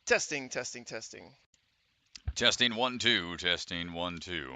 Testing, testing, testing. Testing 1 2, testing 1 2.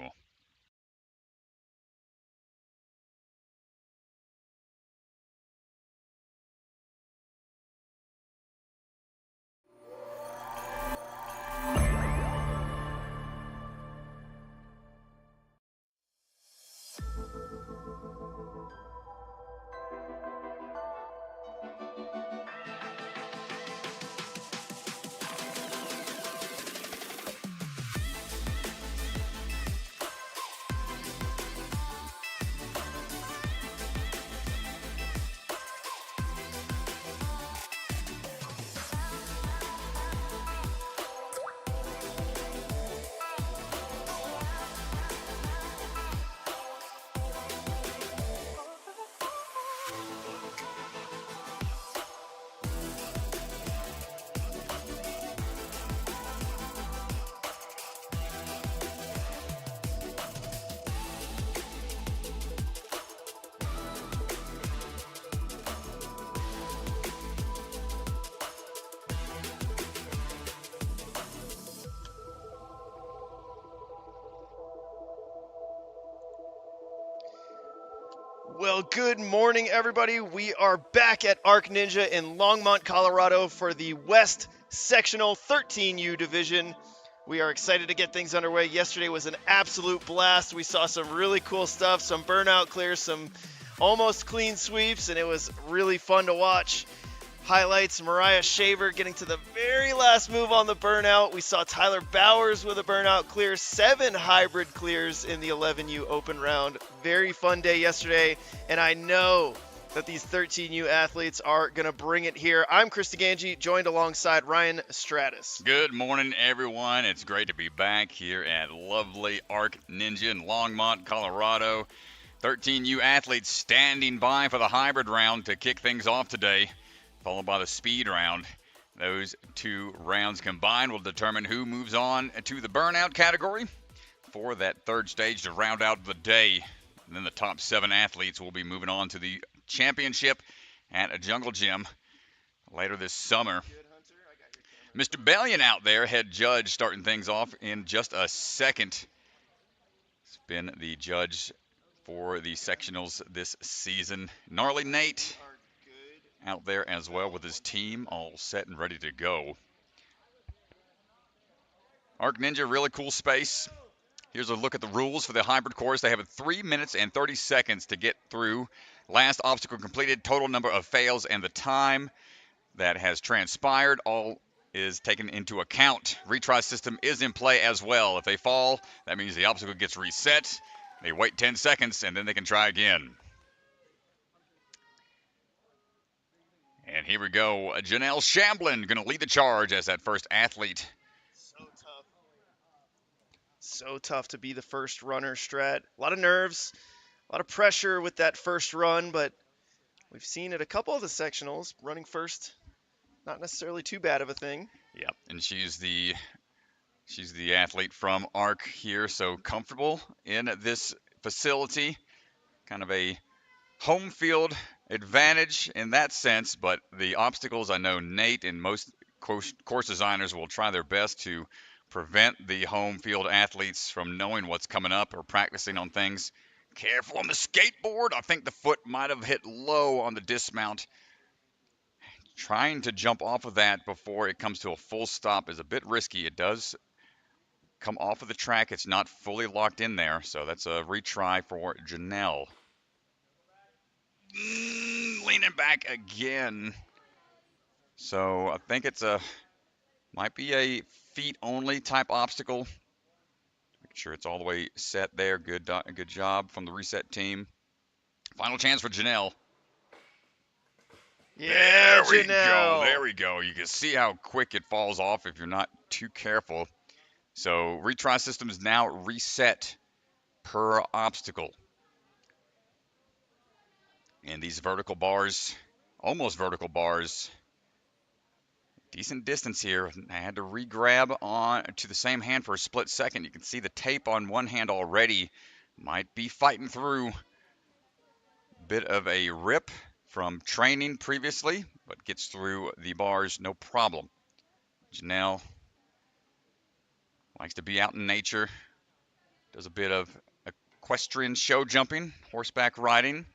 Well, good morning, everybody. We are back at Arc Ninja in Longmont, Colorado for the West Sectional 13U Division. We are excited to get things underway. Yesterday was an absolute blast. We saw some really cool stuff, some burnout clears, some almost clean sweeps, and it was really fun to watch. Highlights, Mariah Shaver getting to the very last move on the burnout. We saw Tyler Bowers with a burnout clear, 7 hybrid clears in the 11U open round. Very fun day yesterday, and I know that these 13U athletes are going to bring it here. I'm Chris DeGangi, joined alongside Ryan Stratus. Good morning, everyone. It's great to be back here at lovely Arc Ninja in Longmont, Colorado. 13U athletes standing by for the hybrid round to kick things off today, followed by the speed round. Those two rounds combined will determine who moves on to the burnout category for that third stage to round out the day. And then the top 7 athletes will be moving on to the championship at a Jungle Gym later this summer. Mr. Bellion out there, head judge, starting things off in just a second. He's been the judge for the sectionals this season. Gnarly Nate out there as well with his team all set and ready to go. Arc Ninja, really cool space. Here's a look at the rules for the hybrid course. They have 3 minutes and 30 seconds to get through. Last obstacle completed, total number of fails, and the time that has transpired all is taken into account. Retry system is in play as well. If they fall, that means the obstacle gets reset. They wait 10 seconds, and then they can try again. And here we go. Janelle Shamblin going to lead the charge as that first athlete. So tough to be the first runner, Strat. A lot of nerves, a lot of pressure with that first run, but we've seen it a couple of the sectionals. Running first, not necessarily too bad of a thing. Yeah, and she's the athlete from Arc here, so comfortable in this facility. Kind of a home field advantage in that sense, but the obstacles, I know Nate and most course designers will try their best to prevent the home field athletes from knowing what's coming up or practicing on things. Careful on the skateboard. I think the foot might have hit low on the dismount. Trying to jump off of that before it comes to a full stop is a bit risky. It does come off of the track. It's not fully locked in there, so that's a retry for Janelle. Leaning back again. So I think it's might be a feet only type obstacle. Make sure it's all the way set there. Good job from the reset team. Final chance for Janelle. Yeah, there we Janelle. go. There we go. You can see how quick it falls off if you're not too careful. So retry system is now reset per obstacle. And these vertical bars, almost vertical bars, decent distance here. I had to re-grab on to the same hand for a split second. You can see the tape on one hand already. Might be fighting through. Bit of a rip from training previously, but gets through the bars no problem. Janelle likes to be out in nature. Does a bit of equestrian show jumping, horseback riding.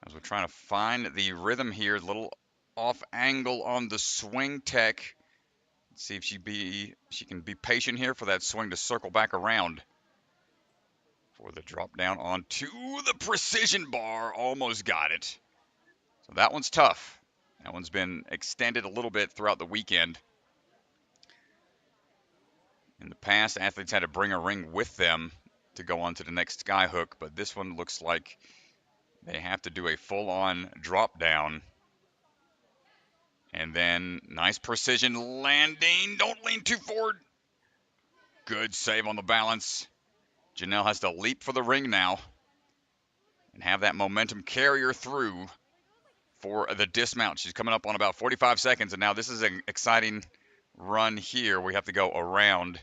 As we're trying to find the rhythm here, a little off angle on the swing tech. Let's see if she can be patient here for that swing to circle back around. For the drop down onto the precision bar, almost got it. So that one's tough. That one's been extended a little bit throughout the weekend. In the past, athletes had to bring a ring with them to go on to the next sky hook, but this one looks like they have to do a full-on drop down. And then nice precision landing. Don't lean too forward. Good save on the balance. Janelle has to leap for the ring now and have that momentum carry her through for the dismount. She's coming up on about 45 seconds, and now this is an exciting run here. We have to go around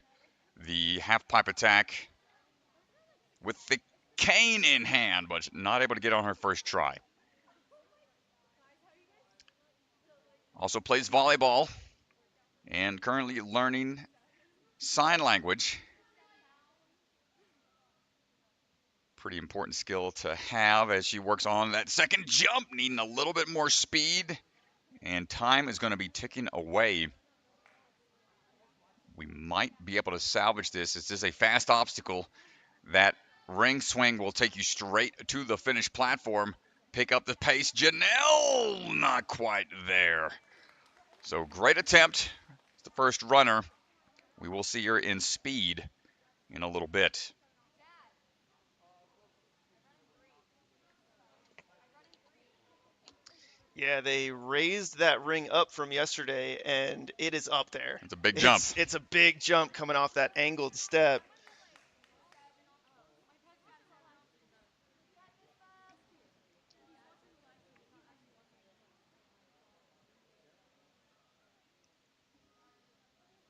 the half pipe attack with the cane in hand, but not able to get on her first try. Also plays volleyball and currently learning sign language. Pretty important skill to have as she works on that second jump, needing a little bit more speed, and time is going to be ticking away. We might be able to salvage this. This is a fast obstacle. That ring swing will take you straight to the finish platform. Pick up the pace. Janelle, not quite there. So great attempt. It's the first runner. We will see her in speed in a little bit. Yeah, they raised that ring up from yesterday, and it is up there. It's a big jump. It's a big jump coming off that angled step.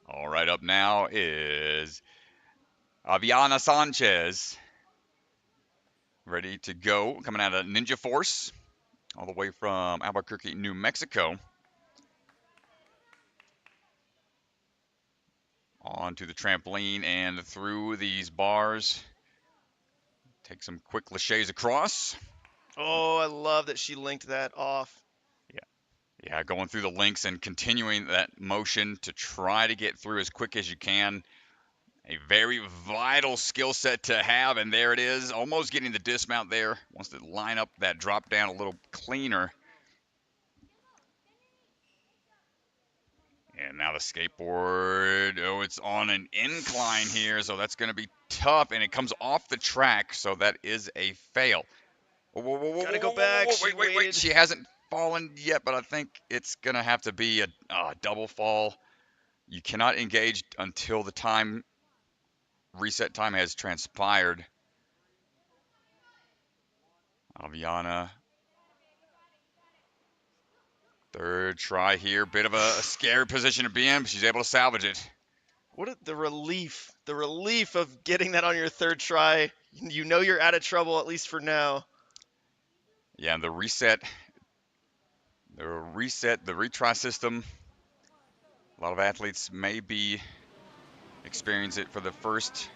All right, up now is Aviana Sanchez. Ready to go, coming out of Ninja Force, all the way from Albuquerque, New Mexico. Onto the trampoline and through these bars. Take some quick laches across. Oh, I love that she linked that off. Yeah, going through the links and continuing that motion to try to get through as quick as you can. A very vital skill set to have, and there it is, almost getting the dismount there. Wants to line up that drop down a little cleaner. And now the skateboard, oh, it's on an incline here, so that's going to be tough, and it comes off the track, so that is a fail. Whoa, Gotta go back. Wait. She hasn't fallen yet, but I think it's going to have to be a double fall. You cannot engage until the time, reset time has transpired. Aviana. Third try here. Bit of a scary position to be in, but she's able to salvage it. The relief of getting that on your third try. You know you're out of trouble, at least for now. Yeah, and the retry system. A lot of athletes may be experience it for the first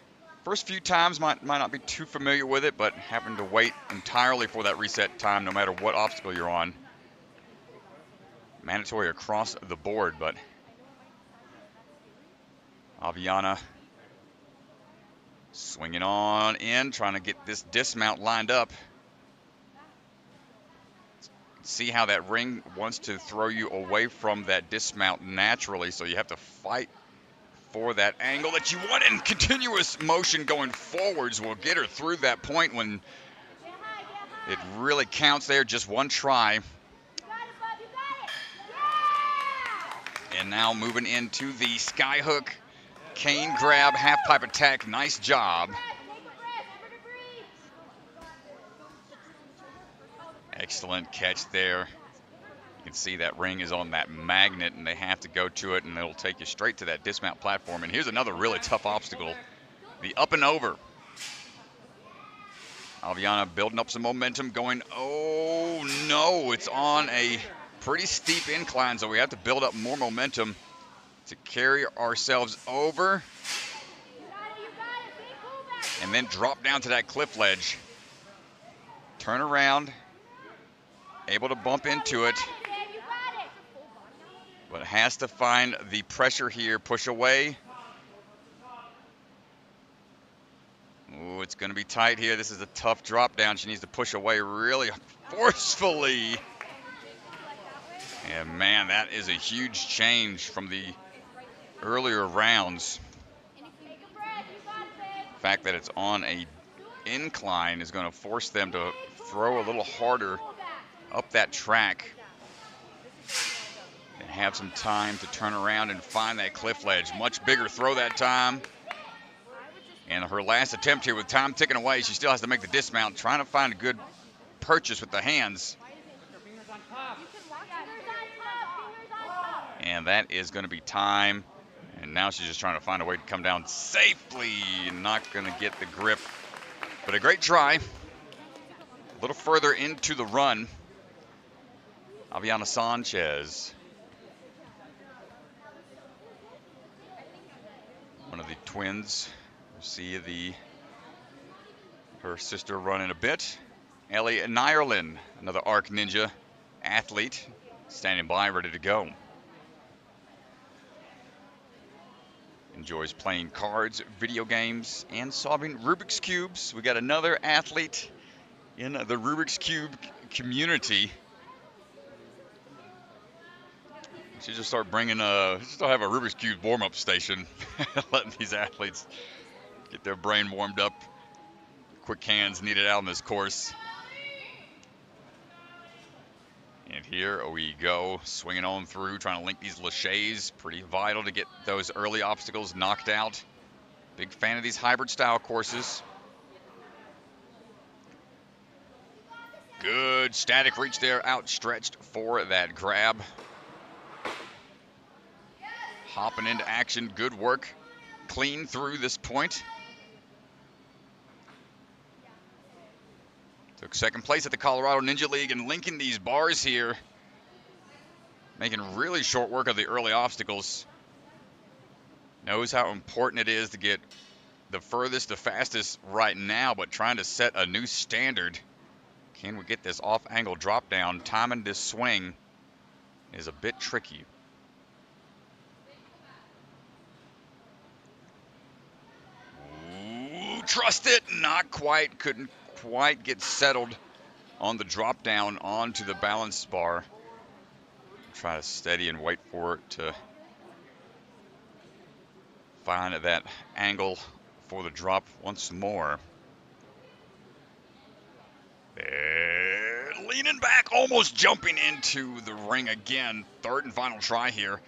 few times, might not be too familiar with it, but having to wait entirely for that reset time no matter what obstacle you're on. Mandatory across the board, but Aviana swinging on in, trying to get this dismount lined up. See how that ring wants to throw you away from that dismount naturally, so you have to fight for that angle that you want, and continuous motion going forwards will get her through that point when it really counts there. Just one try. And now moving into the skyhook cane grab half pipe attack. Nice job. Excellent catch there. You can see that ring is on that magnet, and they have to go to it, and it'll take you straight to that dismount platform. And here's another really tough obstacle, the up and over. Aviana building up some momentum, going, oh no, it's on a pretty steep incline, so we have to build up more momentum. to carry ourselves over and then drop down to that cliff ledge. Turn around, able to bump into it, but has to find the pressure here, push away. Ooh, it's going to be tight here. This is a tough drop down. She needs to push away really forcefully. And man, that is a huge change from the earlier rounds. The fact that it's on a incline is going to force them to throw a little harder up that track and have some time to turn around and find that cliff ledge. Much bigger throw that time. And her last attempt here with time ticking away, she still has to make the dismount, trying to find a good purchase with the hands. And that is going to be time. And now she's just trying to find a way to come down safely. Not going to get the grip. But a great try. A little further into the run. Aviana Sanchez. One of the twins. We'll see her sister run in a bit. Ellie Neyerlin, another ARC Ninja athlete, standing by, ready to go. Enjoys playing cards, video games, and solving Rubik's Cubes. We got another athlete in the Rubik's Cube community. We should just start bringing just have a Rubik's Cube warm-up station, letting these athletes get their brain warmed up. Quick hands needed out on this course. And here we go, swinging on through, trying to link these laches. Pretty vital to get those early obstacles knocked out. Big fan of these hybrid style courses. Good static reach there, outstretched for that grab. Hopping into action, good work. Clean through this point. Took second place at the Colorado Ninja League and linking these bars here. Making really short work of the early obstacles. Knows how important it is to get the furthest, the fastest right now, but trying to set a new standard. Can we get this off-angle drop down? Timing this swing is a bit tricky. Ooh, trust it, not quite, couldn't quite get settled on the drop down onto the balance bar. Try to steady and wait for it to find that angle for the drop once more. And leaning back, almost jumping into the ring again. Third and final try here.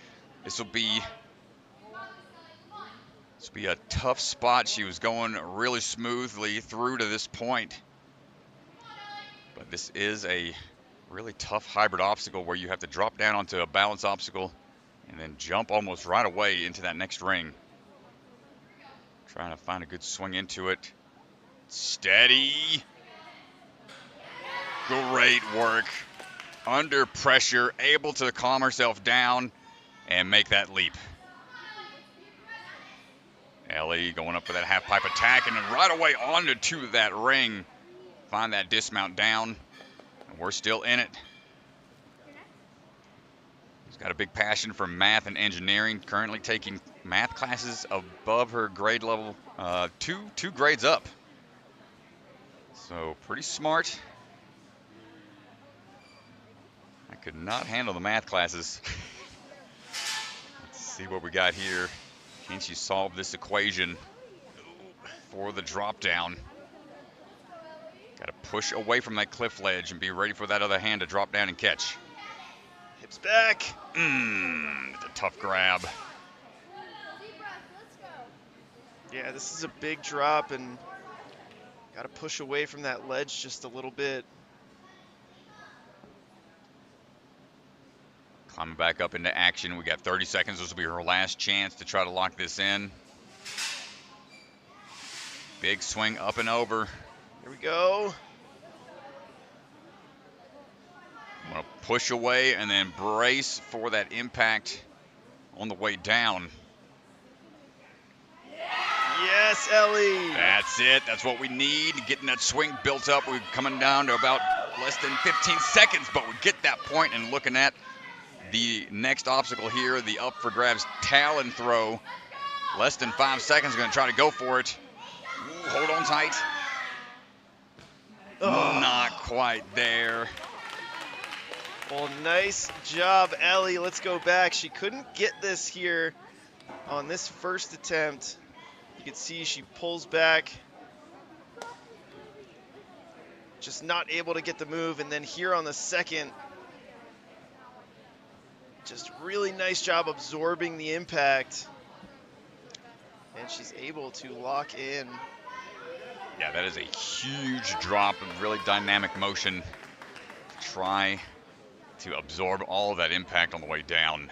This will be a tough spot. She was going really smoothly through to this point. But this is a really tough hybrid obstacle where you have to drop down onto a balance obstacle and then jump almost right away into that next ring. Trying to find a good swing into it. Steady. Great work. Under pressure, able to calm herself down and make that leap. Ellie going up for that half pipe attack and then right away onto that ring. Find that dismount down. And we're still in it. She's got a big passion for math and engineering. Currently taking math classes above her grade level, two grades up. So pretty smart. I could not handle the math classes. Let's see what we got here. Can she solve this equation for the drop down? Got to push away from that cliff ledge and be ready for that other hand to drop down and catch. Hips back. It's a tough grab. Yeah, this is a big drop and got to push away from that ledge just a little bit. Climbing back up into action. We got 30 seconds. This will be her last chance to try to lock this in. Big swing up and over. Here we go. I'm going to push away and then brace for that impact on the way down. Yes, Ellie. That's it. That's what we need. Getting that swing built up. We're coming down to about less than 15 seconds, but we get that point and looking at the next obstacle here, the up for grabs talon throw. Less than 5 seconds. Going to try to go for it. Ooh, hold on tight. Not quite there. Well, nice job, Ellie. Let's go back. She couldn't get this here on this first attempt. You can see she pulls back. Just not able to get the move. And then here on the second, just really nice job absorbing the impact. And she's able to lock in. Yeah, that is a huge drop of really dynamic motion. Try to absorb all of that impact on the way down.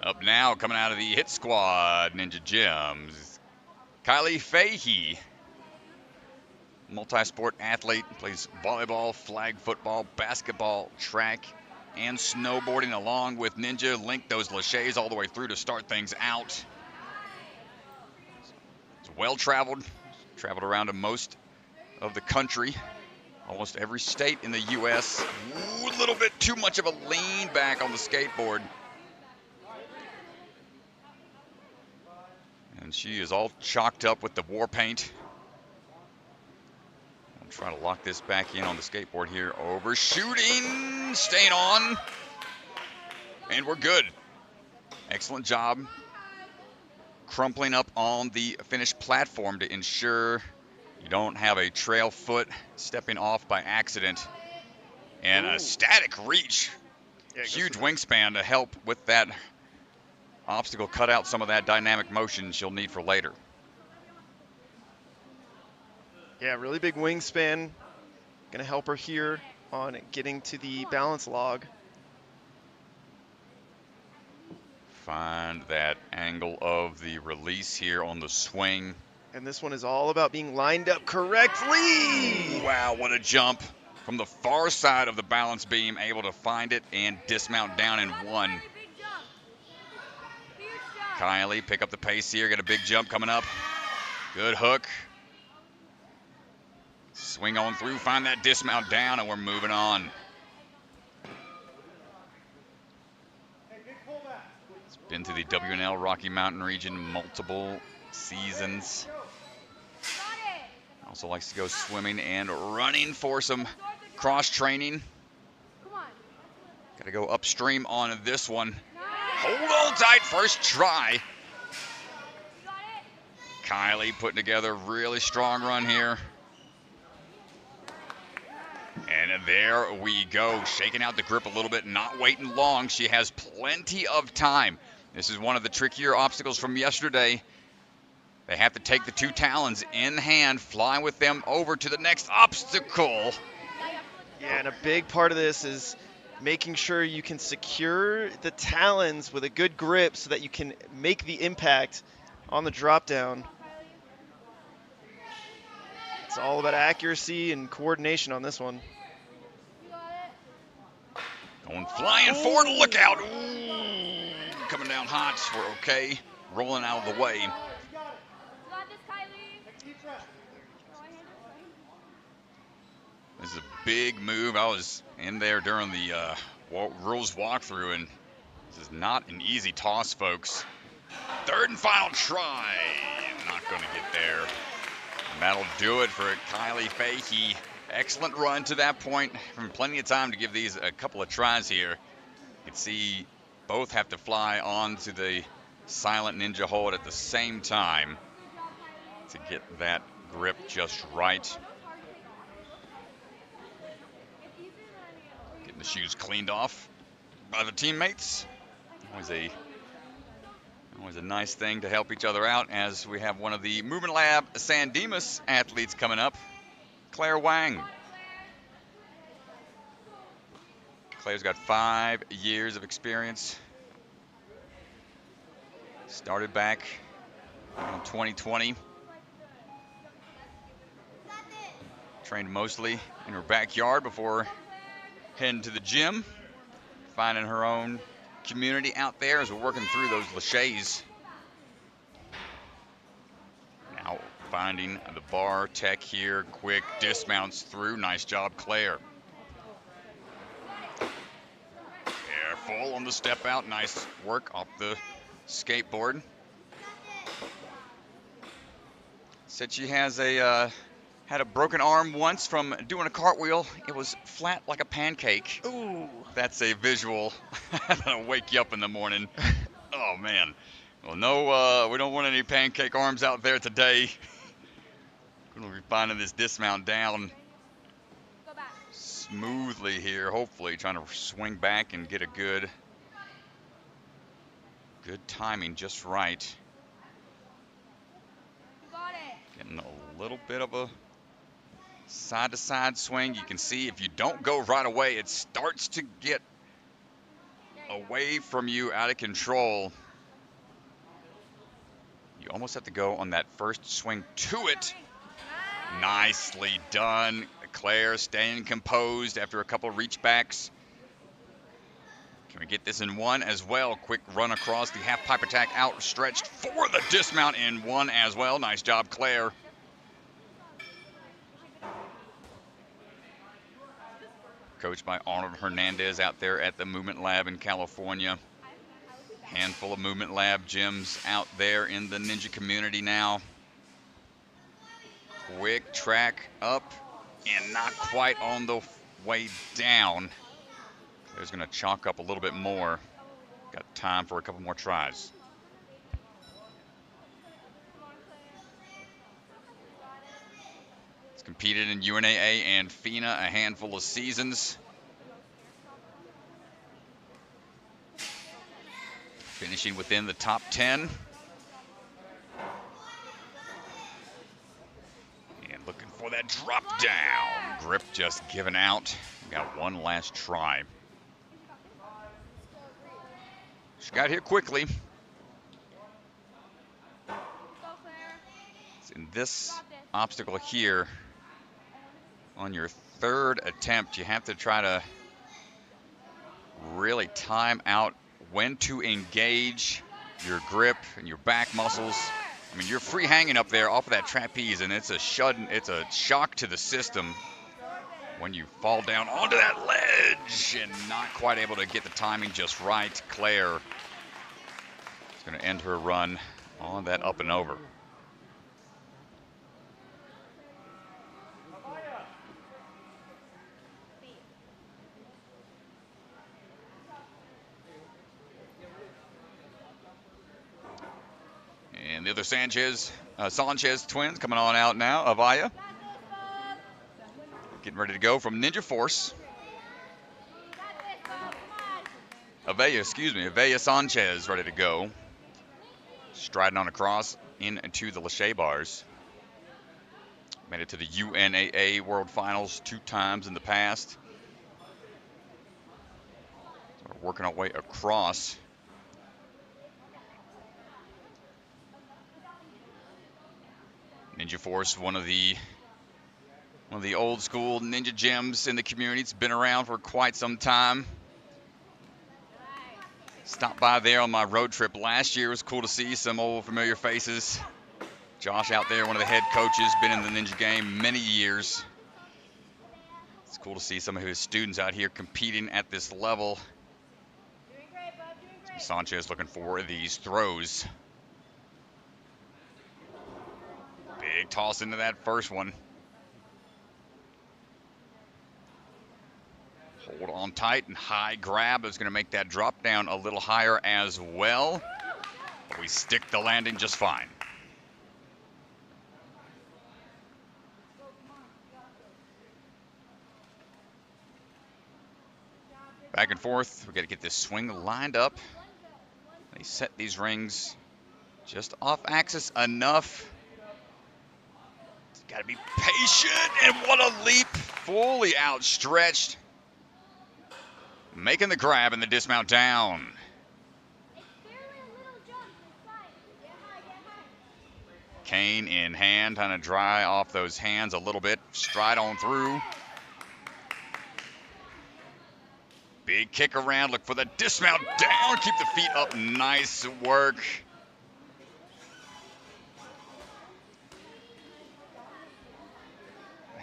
Up now, coming out of the hit squad, Ninja Gyms, Kylie Fehey, multi-sport athlete, plays volleyball, flag football, basketball, track, and snowboarding, along with Ninja. Linked those laches all the way through to start things out. It's well-traveled, traveled around to most of the country, almost every state in the U.S. Ooh, a little bit too much of a lean back on the skateboard. And she is all chalked up with the war paint. I'll try to lock this back in on the skateboard here. Overshooting, staying on. And we're good. Excellent job crumpling up on the finished platform to ensure you don't have a trail foot stepping off by accident. And a static reach. Yeah, huge wingspan to help with that obstacle, cut out some of that dynamic motion she'll need for later. Yeah, really big wingspan. Gonna help her here on getting to the balance log. Find that angle of the release here on the swing. And this one is all about being lined up correctly. Wow, what a jump from the far side of the balance beam, able to find it and dismount down in one. Kylie, pick up the pace here, get a big jump coming up. Good hook. Swing on through, find that dismount down, and we're moving on. It's been to the WNL Rocky Mountain region multiple seasons. Also likes to go swimming and running for some cross training. Got to go upstream on this one. Hold on tight, first try. Kylie putting together a really strong run here. And there we go, shaking out the grip a little bit, not waiting long. She has plenty of time. This is one of the trickier obstacles from yesterday. They have to take the two talons in hand, fly with them over to the next obstacle. Yeah, and a big part of this is making sure you can secure the talons with a good grip so that you can make the impact on the drop down. It's all about accuracy and coordination on this one. Going flying forward, look out. Ooh, coming down hot, we're okay. Rolling out of the way. This is a big move. I was in there during the rules walkthrough, and this is not an easy toss, folks. Third and final try. Not going to get there. And that'll do it for Kylie Fehey. Excellent run to that point. Plenty of time to give these a couple of tries here. You can see both have to fly onto the silent ninja hold at the same time to get that grip just right. Getting the shoes cleaned off by the teammates. Always a nice thing to help each other out, as we have one of the Movement Lab San Dimas athletes coming up, Claire Wang. Claire's got 5 years of experience. Started back in 2020. Trained mostly in her backyard before heading to the gym. finding her own community out there as we're working through those laches. Now finding the bar tech here. Quick dismounts through. Nice job, Claire. Careful on the step out. Nice work off the skateboard. Said she has had a broken arm once from doing a cartwheel. It was flat like a pancake. Ooh. That's a visual that'll wake you up in the morning. Oh, man. Well, no, we don't want any pancake arms out there today. Going to be finding this dismount down smoothly here, hopefully. Trying to swing back and get a good timing just right. Getting a little bit of a side-to-side swing. You can see if you don't go right away, it starts to get away from you, out of control. You almost have to go on that first swing to it. Nicely done. Claire staying composed after a couple reach backs. Can we get this in one as well? Quick run across the half pipe attack, outstretched for the dismount in one as well. Nice job, Claire. Coached by Arnold Hernandez out there at the Movement Lab in California. Handful of Movement Lab gyms out there in the ninja community now. Quick track up and not quite on the way down. There's going to chalk up a little bit more. Got time for a couple more tries. It's competed in UNAA and FINA a handful of seasons. Finishing within the top 10. And looking for that drop down. Grip just given out. We got one last try. She got here quickly. It's in this obstacle here, on your third attempt, you have to try to really time out when to engage your grip and your back muscles. I mean, you're free hanging up there off of that trapeze, and it's a shock to the system when you fall down onto that ledge and not quite able to get the timing just right. Claire is going to end her run on that up and over. And the other Sanchez twins coming on out now. Avaya getting ready to go from Ninja Force. Avaya Sanchez ready to go. Striding on across into the lache bars. Made it to the UNAA World Finals 2 times in the past. So we're working our way across. Ninja Force, one of the old school ninja gyms in the community. It's been around for quite some time. Stopped by there on my road trip last year. It was cool to see some old familiar faces. Josh out there, one of the head coaches, been in the ninja game many years. It's cool to see some of his students out here competing at this level. Sanchez looking for these throws. Big toss into that first one. Hold on tight and high grab is going to make that drop down a little higher as well. But we stick the landing just fine. Back and forth. We got to get this swing lined up. They set these rings just off axis enough. Got to be patient, and what a leap. Fully outstretched. Making the grab and the dismount down. Cane in hand, trying to dry off those hands a little bit. Stride on through. Big kick around, look for the dismount down, keep the feet up, nice work.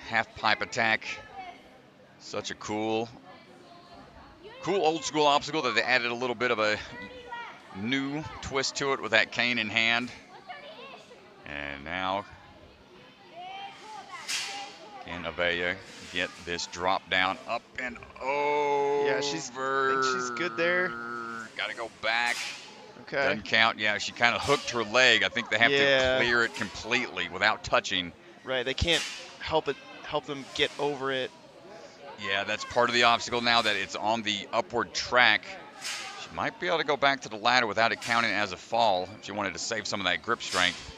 Half pipe attack, such a cool old school obstacle that they added a little bit of a new twist to it with that cane in hand. And now can Avaya get this drop down up and over? Yeah, she's good there. Gotta go back. Okay. Doesn't count. Yeah, she kind of hooked her leg. I think they have to clear it completely without touching. Right, they can't help them get over it. Yeah, that's part of the obstacle now that it's on the upward track. She might be able to go back to the ladder without it counting as a fall if she wanted to save some of that grip strength.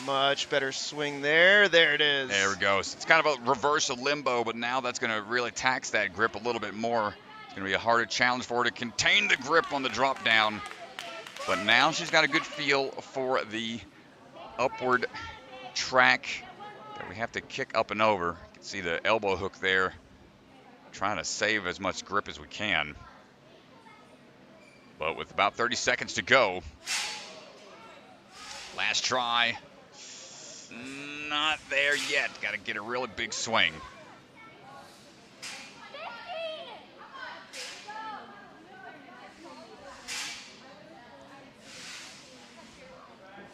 Much better swing there. There it is. There it goes. It's kind of a reverse of limbo, but now that's going to really tax that grip a little bit more. It's going to be a harder challenge for her to contain the grip on the drop down. But now she's got a good feel for the upward track that we have to kick up and over. You can see the elbow hook there, trying to save as much grip as we can. But with about 30 seconds to go, last try. Not there yet. Got to get a really big swing.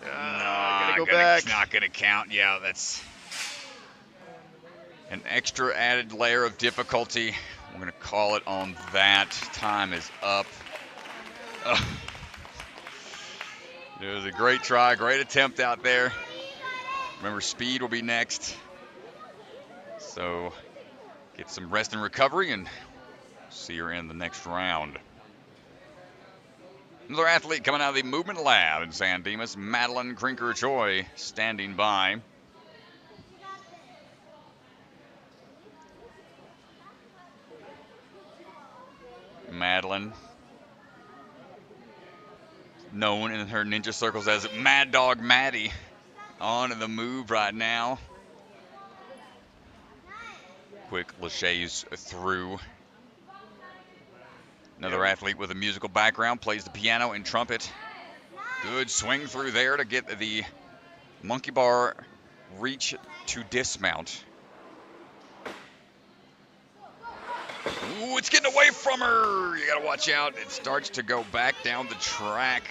Gotta go back. Not gonna count. Yeah, that's an extra added layer of difficulty. We're gonna call it on that. Time is up. It was a great try, great attempt out there. Remember, speed will be next. So get some rest and recovery and see her in the next round. Another athlete coming out of the movement lab in San Dimas, Madelyn Krinker-choi, standing by. Madeline, known in her ninja circles as Mad Dog Maddie, on the move right now. Quick laches through. Another athlete with a musical background, plays the piano and trumpet. Good swing through there to get the monkey bar reach to dismount. Ooh, it's getting away from her. You gotta watch out. It starts to go back down the track.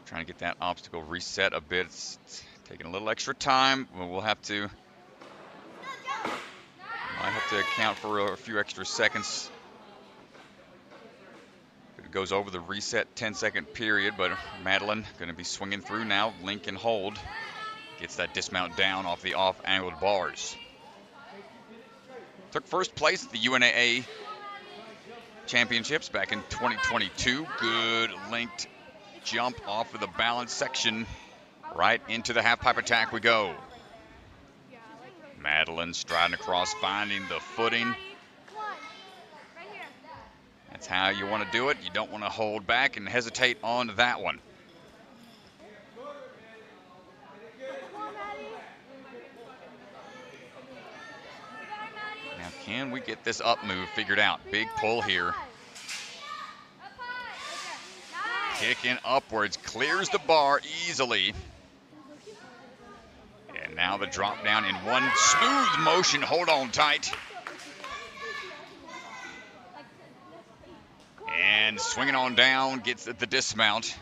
Trying to get that obstacle reset a bit. It's taking a little extra time. We'll have to account for a few extra seconds. It goes over the reset 10-second period, but Madeline going to be swinging through now. Link and hold. Gets that dismount down off the off-angled bars. Took first place at the UNAA Championships back in 2022. Good linked jump off of the balance section. Right into the half pipe attack we go. Madeline striding across, finding the footing. That's how you want to do it. You don't want to hold back and hesitate on that one. Now, can we get this up move figured out? Big pull here. Kicking upwards, clears the bar easily. And now the drop down in one smooth motion. Hold on tight. And swinging on down, gets the dismount.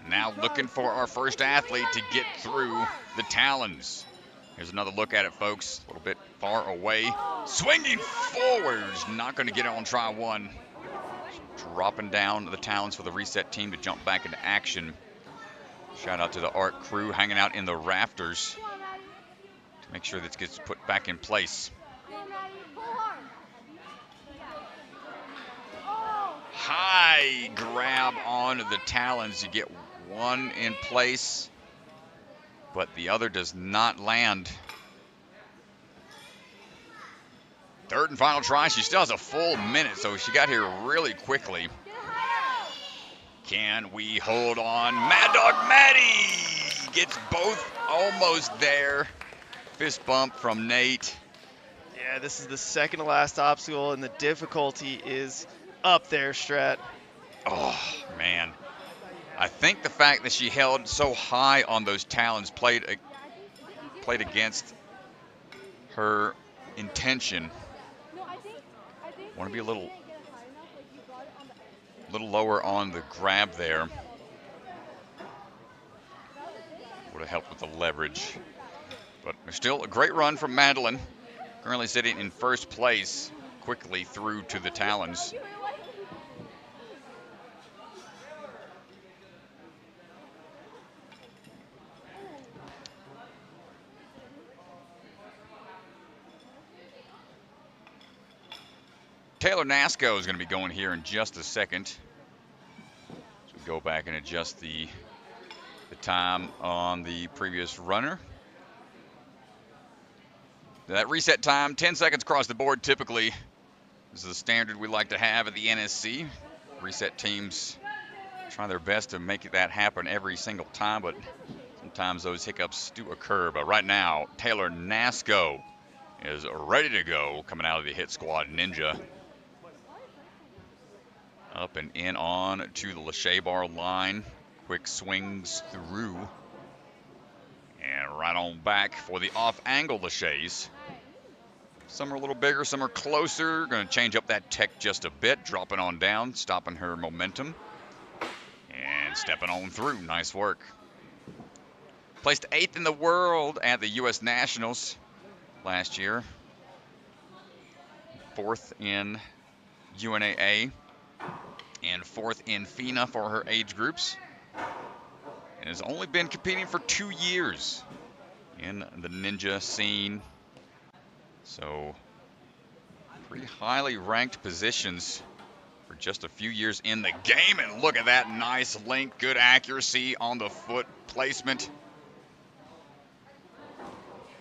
Now looking for our first athlete to get through the talons. Here's another look at it, folks. A little bit far away. Swinging forwards. Not going to get it on try one. Dropping down the talons for the reset team to jump back into action. Shout out to the art crew hanging out in the rafters to make sure this gets put back in place. High grab onto the talons. You get one in place, but the other does not land. Third and final try. She still has a full minute, so she got here really quickly. Can we hold on? Mad Dog Maddie gets both almost there. Fist bump from Nate. Yeah, this is the second to last obstacle, and the difficulty is up there, Strat. Oh, man. I think the fact that she held so high on those talons played against her intention. Want to be a little lower on the grab there. Would have helped with the leverage. But still a great run from Madelyn. Currently sitting in first place, quickly through to the talons. Taylor Nasco is going to be going here in just a second. So we go back and adjust the time on the previous runner. That reset time, 10 seconds across the board typically. This is the standard we like to have at the NSC. Reset teams try their best to make that happen every single time, but sometimes those hiccups do occur. But right now, Taylor Nasco is ready to go coming out of the hit squad Ninja. Up and in on to the Lachey bar line. Quick swings through. And right on back for the off-angle Lachays. Some are a little bigger, some are closer. Going to change up that tech just a bit, dropping on down, stopping her momentum. And stepping on through. Nice work. Placed 8th in the world at the U.S. Nationals last year. 4th in UNAA. And 4th in FINA for her age groups. And has only been competing for 2 years in the ninja scene. So pretty highly ranked positions for just a few years in the game. And look at that nice link, good accuracy on the foot placement.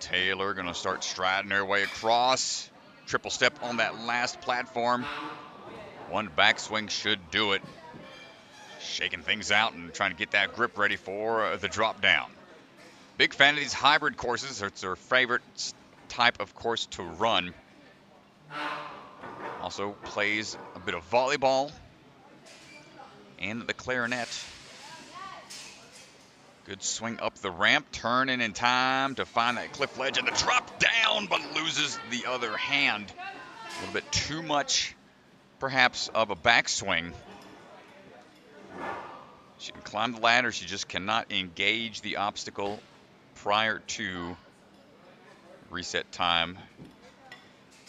Taylor gonna start striding her way across. Triple step on that last platform. One backswing should do it. Shaking things out and trying to get that grip ready for the drop down. Big fan of these hybrid courses. It's her favorite type of course to run. Also plays a bit of volleyball and the clarinet. Good swing up the ramp, turning in time to find that cliff ledge and the drop down, but loses the other hand. A little bit too much, perhaps, of a backswing. She can climb the ladder, she just cannot engage the obstacle prior to reset time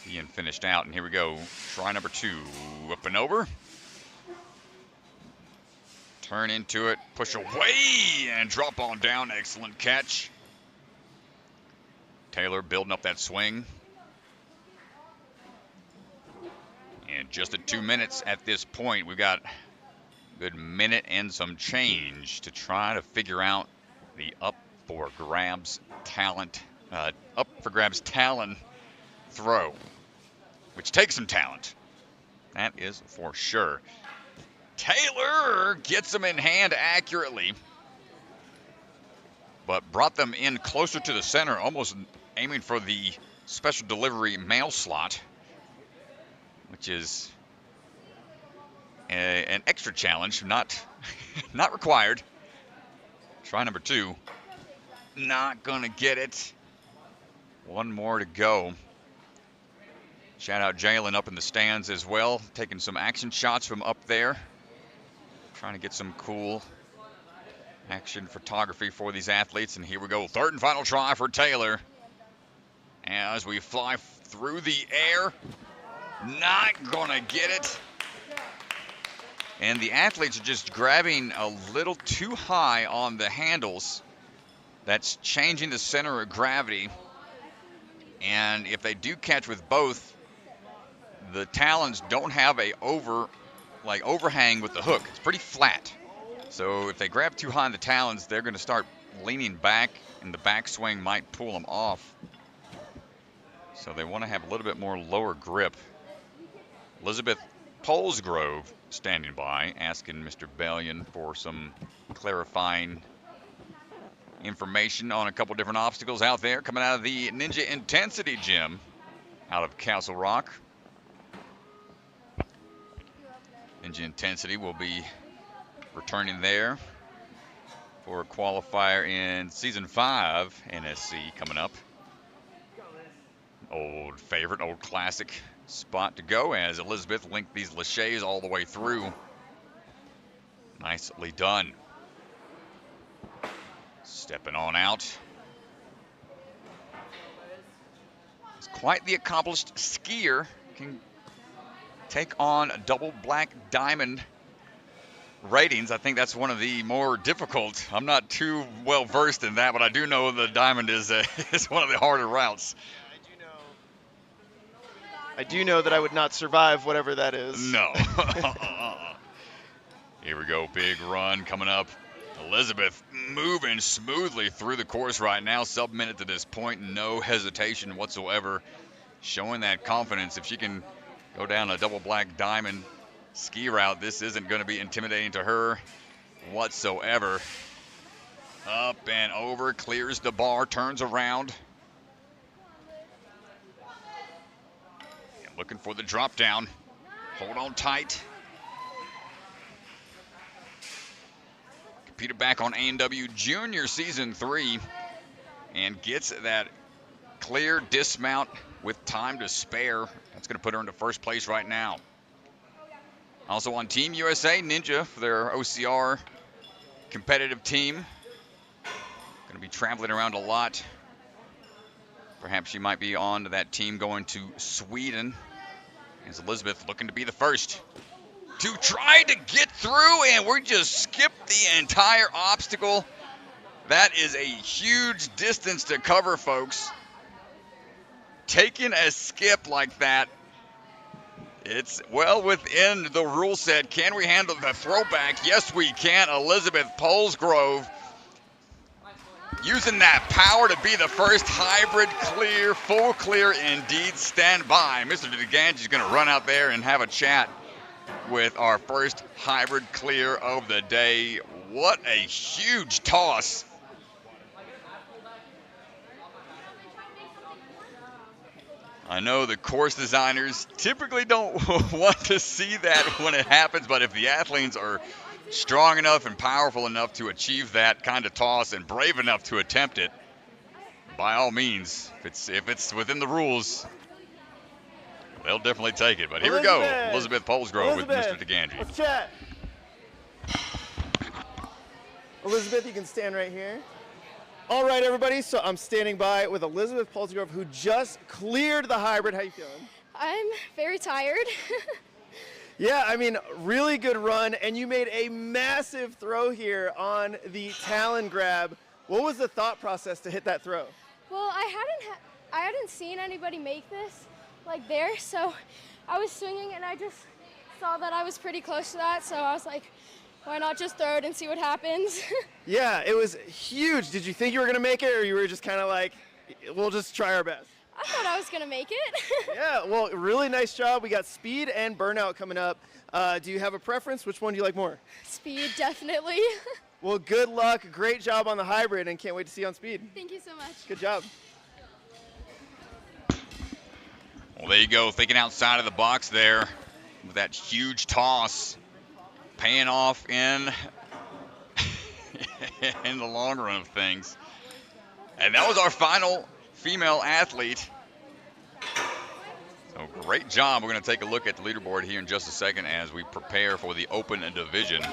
being finished out. And here we go, try number 2, up and over. Turn into it, push away, and drop on down, excellent catch. Taylor building up that swing. And just at 2 minutes at this point, we've got good minute and some change to try to figure out the up for grabs talon throw, which takes some talent. That is for sure. Taylor gets them in hand accurately, but brought them in closer to the center, almost aiming for the special delivery mail slot, which is an extra challenge, not required. Try number 2. Not gonna get it. One more to go. Shout out Jalen up in the stands as well, taking some action shots from up there. Trying to get some cool action photography for these athletes. And here we go, 3rd and final try for Taylor. As we fly through the air, not gonna get it. And the athletes are just grabbing a little too high on the handles. That's changing the center of gravity. And if they do catch with both, the talons don't have a overhang with the hook. It's pretty flat. So if they grab too high on the talons, they're going to start leaning back, and the backswing might pull them off. So they want to have a little bit more lower grip. Elizabeth Polsgrove standing by, asking Mr. Bellion for some clarifying information on a couple different obstacles out there coming out of the Ninja Intensity Gym out of Castle Rock. Ninja Intensity will be returning there for a qualifier in Season 5 NSC coming up. Old favorite, old classic spot to go as Elizabeth linked these laches all the way through. Nicely done. Stepping on out. It's quite the accomplished skier. Can take on double black diamond ratings. I think that's one of the more difficult. I'm not too well versed in that, but I do know the diamond is is one of the harder routes. I do know that I would not survive whatever that is. No. Here we go, big run coming up. Elizabeth moving smoothly through the course right now, sub-minute to this point, no hesitation whatsoever, showing that confidence. If she can go down a double black diamond ski route, this isn't going to be intimidating to her whatsoever. Up and over, clears the bar, turns around. And looking for the drop down. Hold on tight. Competed back on A&W Junior Season 3 and gets that clear dismount with time to spare. That's going to put her into first place right now. Also on Team USA, Ninja for their OCR competitive team. Going to be traveling around a lot. Perhaps she might be on to that team going to Sweden. As Elizabeth looking to be the first to try to get through, and we just skipped the entire obstacle. That is a huge distance to cover, folks. Taking a skip like that, it's well within the rule set. Can we handle the throwback? Yes, we can. Elizabeth Polsgrove using that power to be the first hybrid clear, full clear indeed. Stand by. Mr. DeGange is going to run out there and have a chat with our first hybrid clear of the day. What a huge toss. I know the course designers typically don't want to see that when it happens, but if the athletes are strong enough and powerful enough to achieve that kind of toss and brave enough to attempt it, by all means, if it's within the rules, they'll definitely take it. But here we go. Elizabeth Polsgrove with Mr. DeGange. Let's chat. Elizabeth, you can stand right here. All right, everybody. So I'm standing by with Elizabeth Polsgrove, who just cleared the hybrid. How you feeling? I'm very tired. Yeah, I mean, really good run, and you made a massive throw here on the Talon grab. What was the thought process to hit that throw? Well, I hadn't seen anybody make this like there, so I was swinging and I just saw that I was pretty close to that, so I was like, why not just throw it and see what happens? Yeah, it was huge. Did you think you were going to make it, or you were just kind of like, we'll just try our best? I thought I was going to make it. Yeah, well, really nice job. We got speed and burnout coming up. Do you have a preference? Which one do you like more? Speed, definitely. Well, good luck. Great job on the hybrid, and can't wait to see you on speed. Thank you so much. Good job. Well, there you go, thinking outside of the box there with that huge toss, paying off in in the long run of things. And that was our final female athlete. So great job. We're going to take a look at the leaderboard here in just a second as we prepare for the open division.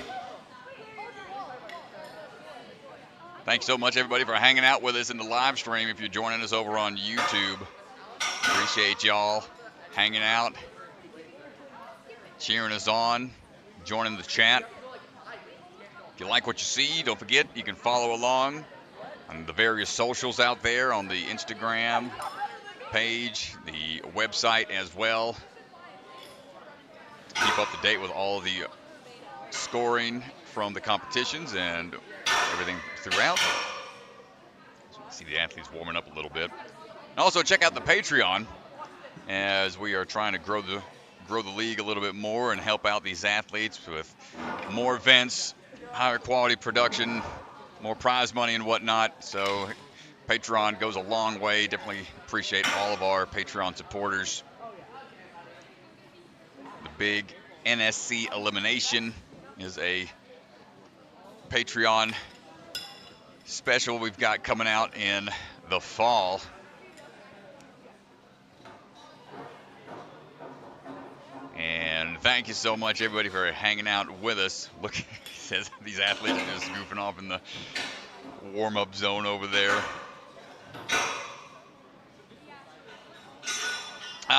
Thanks so much, everybody, for hanging out with us in the live stream. If you're joining us over on YouTube, appreciate y'all hanging out, cheering us on, joining the chat. If you like what you see, don't forget you can follow along on the various socials out there, on the Instagram page, the website as well. To keep up to date with all the scoring from the competitions and everything throughout. So you can see the athletes warming up a little bit. And also check out the Patreon as we are trying to grow the league a little bit more and help out these athletes with more events, higher quality production, more prize money and whatnot. So Patreon goes a long way. Definitely appreciate all of our Patreon supporters. The big NSC elimination is a Patreon special we've got coming out in the fall. And thank you so much, everybody, for hanging out with us. Look, says these athletes are just goofing off in the warm-up zone over there.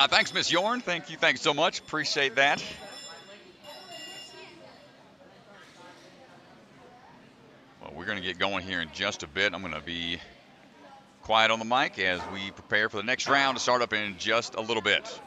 Thanks, Miss Yorn. Thank you. Thanks so much. Appreciate that. Well, we're going to get going here in just a bit. I'm going to be quiet on the mic as we prepare for the next round to start up in just a little bit.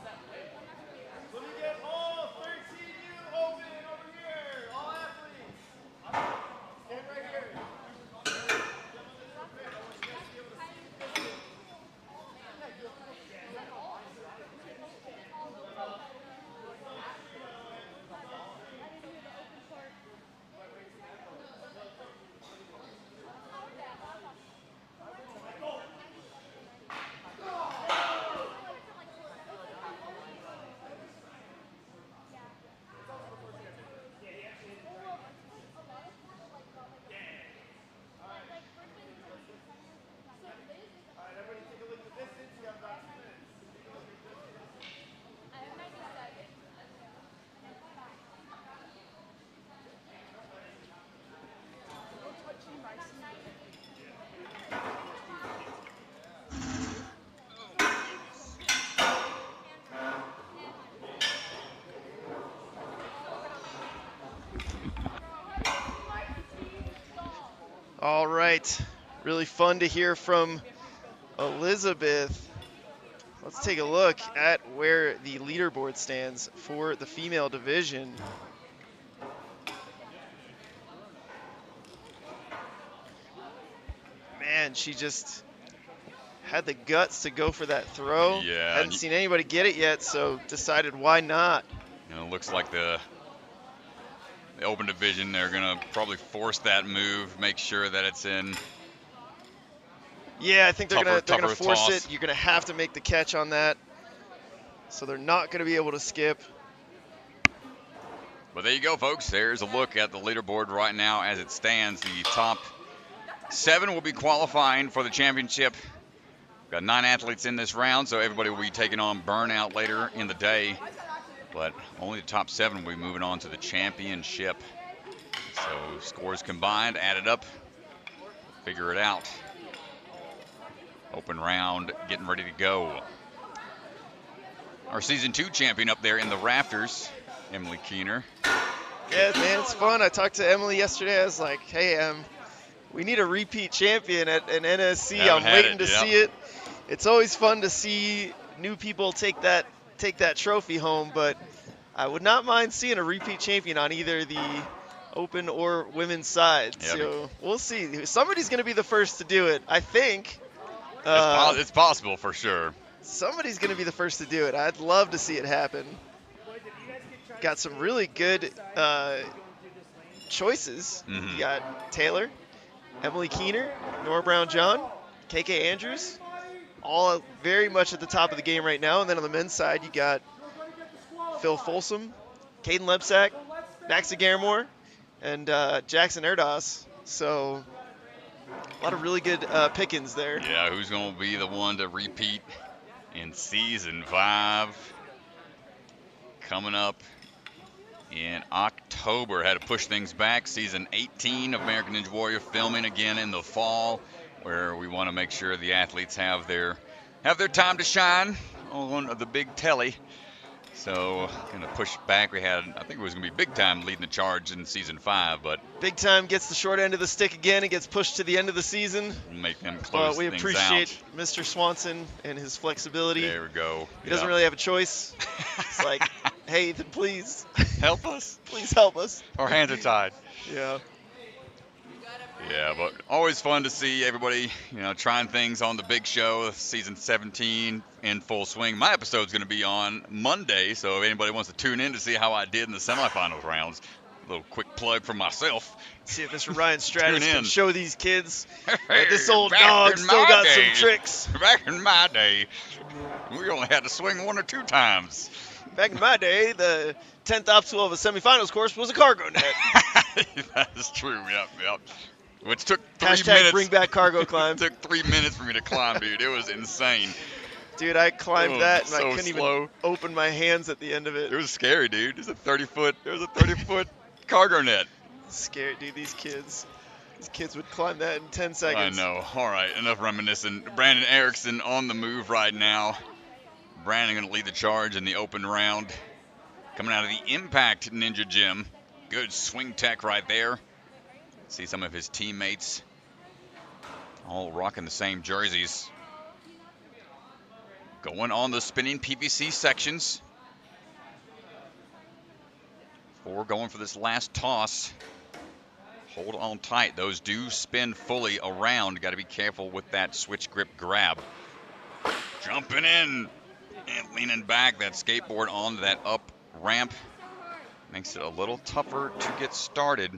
All right, really fun to hear from Elizabeth. Let's take a look at where the leaderboard stands for the female division. Man, she just had the guts to go for that throw. Yeah. Hadn't seen anybody get it yet, so decided why not. You know, it looks like the open division, they're going to probably force that move, make sure that it's in. Yeah, I think they're going to force toss. it. You're going to have to make the catch on that. So they're not going to be able to skip. But there you go, folks. There's a look at the leaderboard right now as it stands. The top 7 will be qualifying for the championship. We've got 9 athletes in this round, so everybody will be taking on burnout later in the day. But only the top 7 will be moving on to the championship. So scores combined, added up, figure it out. Open round, getting ready to go. Our Season 2 champion up there in the rafters, Emily Keener. Yeah, man, it's fun. I talked to Emily yesterday. I was like, hey, we need a repeat champion at an NSC. I'm waiting to see it. It's always fun to see new people take that trophy home, but I would not mind seeing a repeat champion on either the open or women's side. Yeah, so we'll see. Somebody's going to be the first to do it, I think. It's possible for sure. Somebody's going to be the first to do it. I'd love to see it happen. Got some really good choices. Mm-hmm. You got Taylor, Emily Keener, Nora Brown-John, KK Andrews, all very much at the top of the game right now. And then on the men's side, you got Phil Folsom, Caden Lebsack, Max Garamore, and Jackson Erdos. So a lot of really good pickings there. Yeah, who's going to be the one to repeat in Season 5? Coming up in October. Had to push things back. Season 18 of American Ninja Warrior filming again in the fall, where we want to make sure the athletes have their time to shine on the big telly. So going to push back. I think it was going to be Big Time leading the charge in Season 5, but Big Time gets the short end of the stick again. It gets pushed to the end of the season. Make them close we things appreciate out. Mr. Swanson and his flexibility. There we go. He doesn't really have a choice. It's like, hey, Ethan, please help us. Please help us. Our hands are tied. Yeah. Yeah, but always fun to see everybody, trying things on the big show. Season 17 in full swing. My episode's going to be on Monday, so if anybody wants to tune in to see how I did in the semifinals rounds, A little quick plug for myself. See if Mr. Ryan Stratus can show these kids that this Hey, old back dog in still my got day. some tricks. Back in my day, we only had to swing 1 or 2 times. Back in my day, the 10th obstacle of a semifinals course was a cargo net. That is true. Yep. Which took 3 Hashtag minutes. bring back cargo climb. It took 3 minutes for me to climb, dude. It was insane. Dude, I climbed that and I couldn't slow. even open my hands at the end of it. It was scary, dude. There's a 30-foot cargo net. Scared, dude. These kids would climb that in 10 seconds. I know. All right, enough reminiscing. Brandon Erekson on the move right now. Brandon going to lead the charge in the open round. Coming out of the Impact Ninja Gym. Good swing tech right there. See some of his teammates all rocking the same jerseys. Going on the spinning PVC sections. 4 going for this last toss. Hold on tight. Those do spin fully around. Got to be careful with that switch grip grab. Jumping in and leaning back. That skateboard onto that up ramp makes it a little tougher to get started.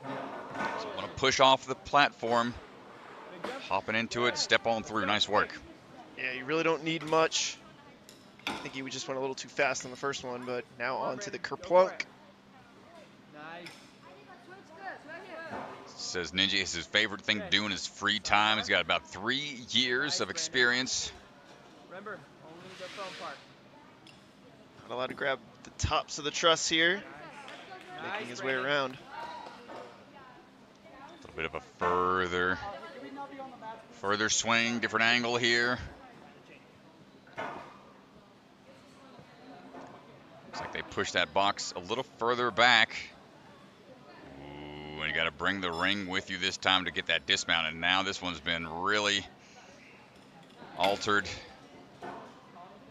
So want to push off the platform. Hopping into it, step on through. Nice work. Yeah, you really don't need much. I think he just went a little too fast on the first one, but now on to the kerplunk. Says Ninja is his favorite thing to do in his free time. He's got about 3 years of experience. Remember, only the front part. Not allowed to grab the tops of the truss here. Making his way around. A little bit of a further swing, different angle here. Looks like they push that box a little further back. Ooh, and you got to bring the ring with you this time to get that dismount. And now this one's been really altered.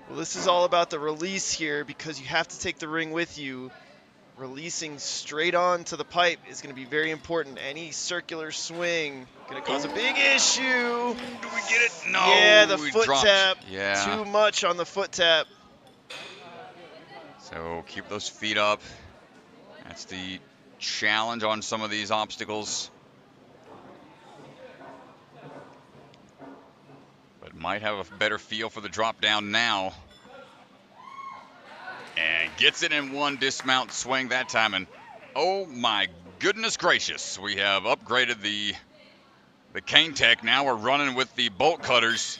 Well, this is all about the release here because you have to take the ring with you. Releasing straight on to the pipe is going to be very important. Any circular swing going to cause a big issue. Do we get it? No. Yeah, the we foot dropped. tap. Yeah. Too much on the foot tap. So keep those feet up. That's the challenge on some of these obstacles. But might have a better feel for the drop down now. And gets it in one dismount swing that time. And oh my goodness gracious, we have upgraded the cane tech. Now we're running with the bolt cutters.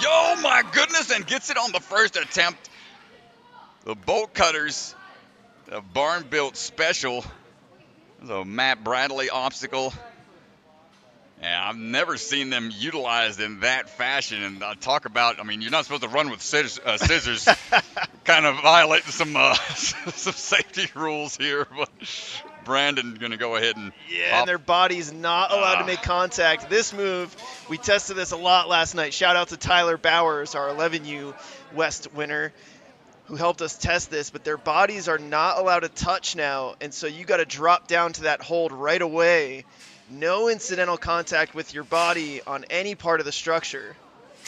Yo, my goodness, and gets it on the first attempt. The bolt cutters, the barn built special. The Matt Bradley obstacle. Yeah, I've never seen them utilized in that fashion. And I talk about, I mean, you're not supposed to run with scissors. Kind of violating some safety rules here. But Brandon's going to go ahead and yeah, and their body's not allowed to make contact. This move, we tested this a lot last night. Shout out to Tyler Bowers, our 11U West winner, who helped us test this. But their bodies are not allowed to touch now. And so you got to drop down to that hold right away. No incidental contact with your body on any part of the structure.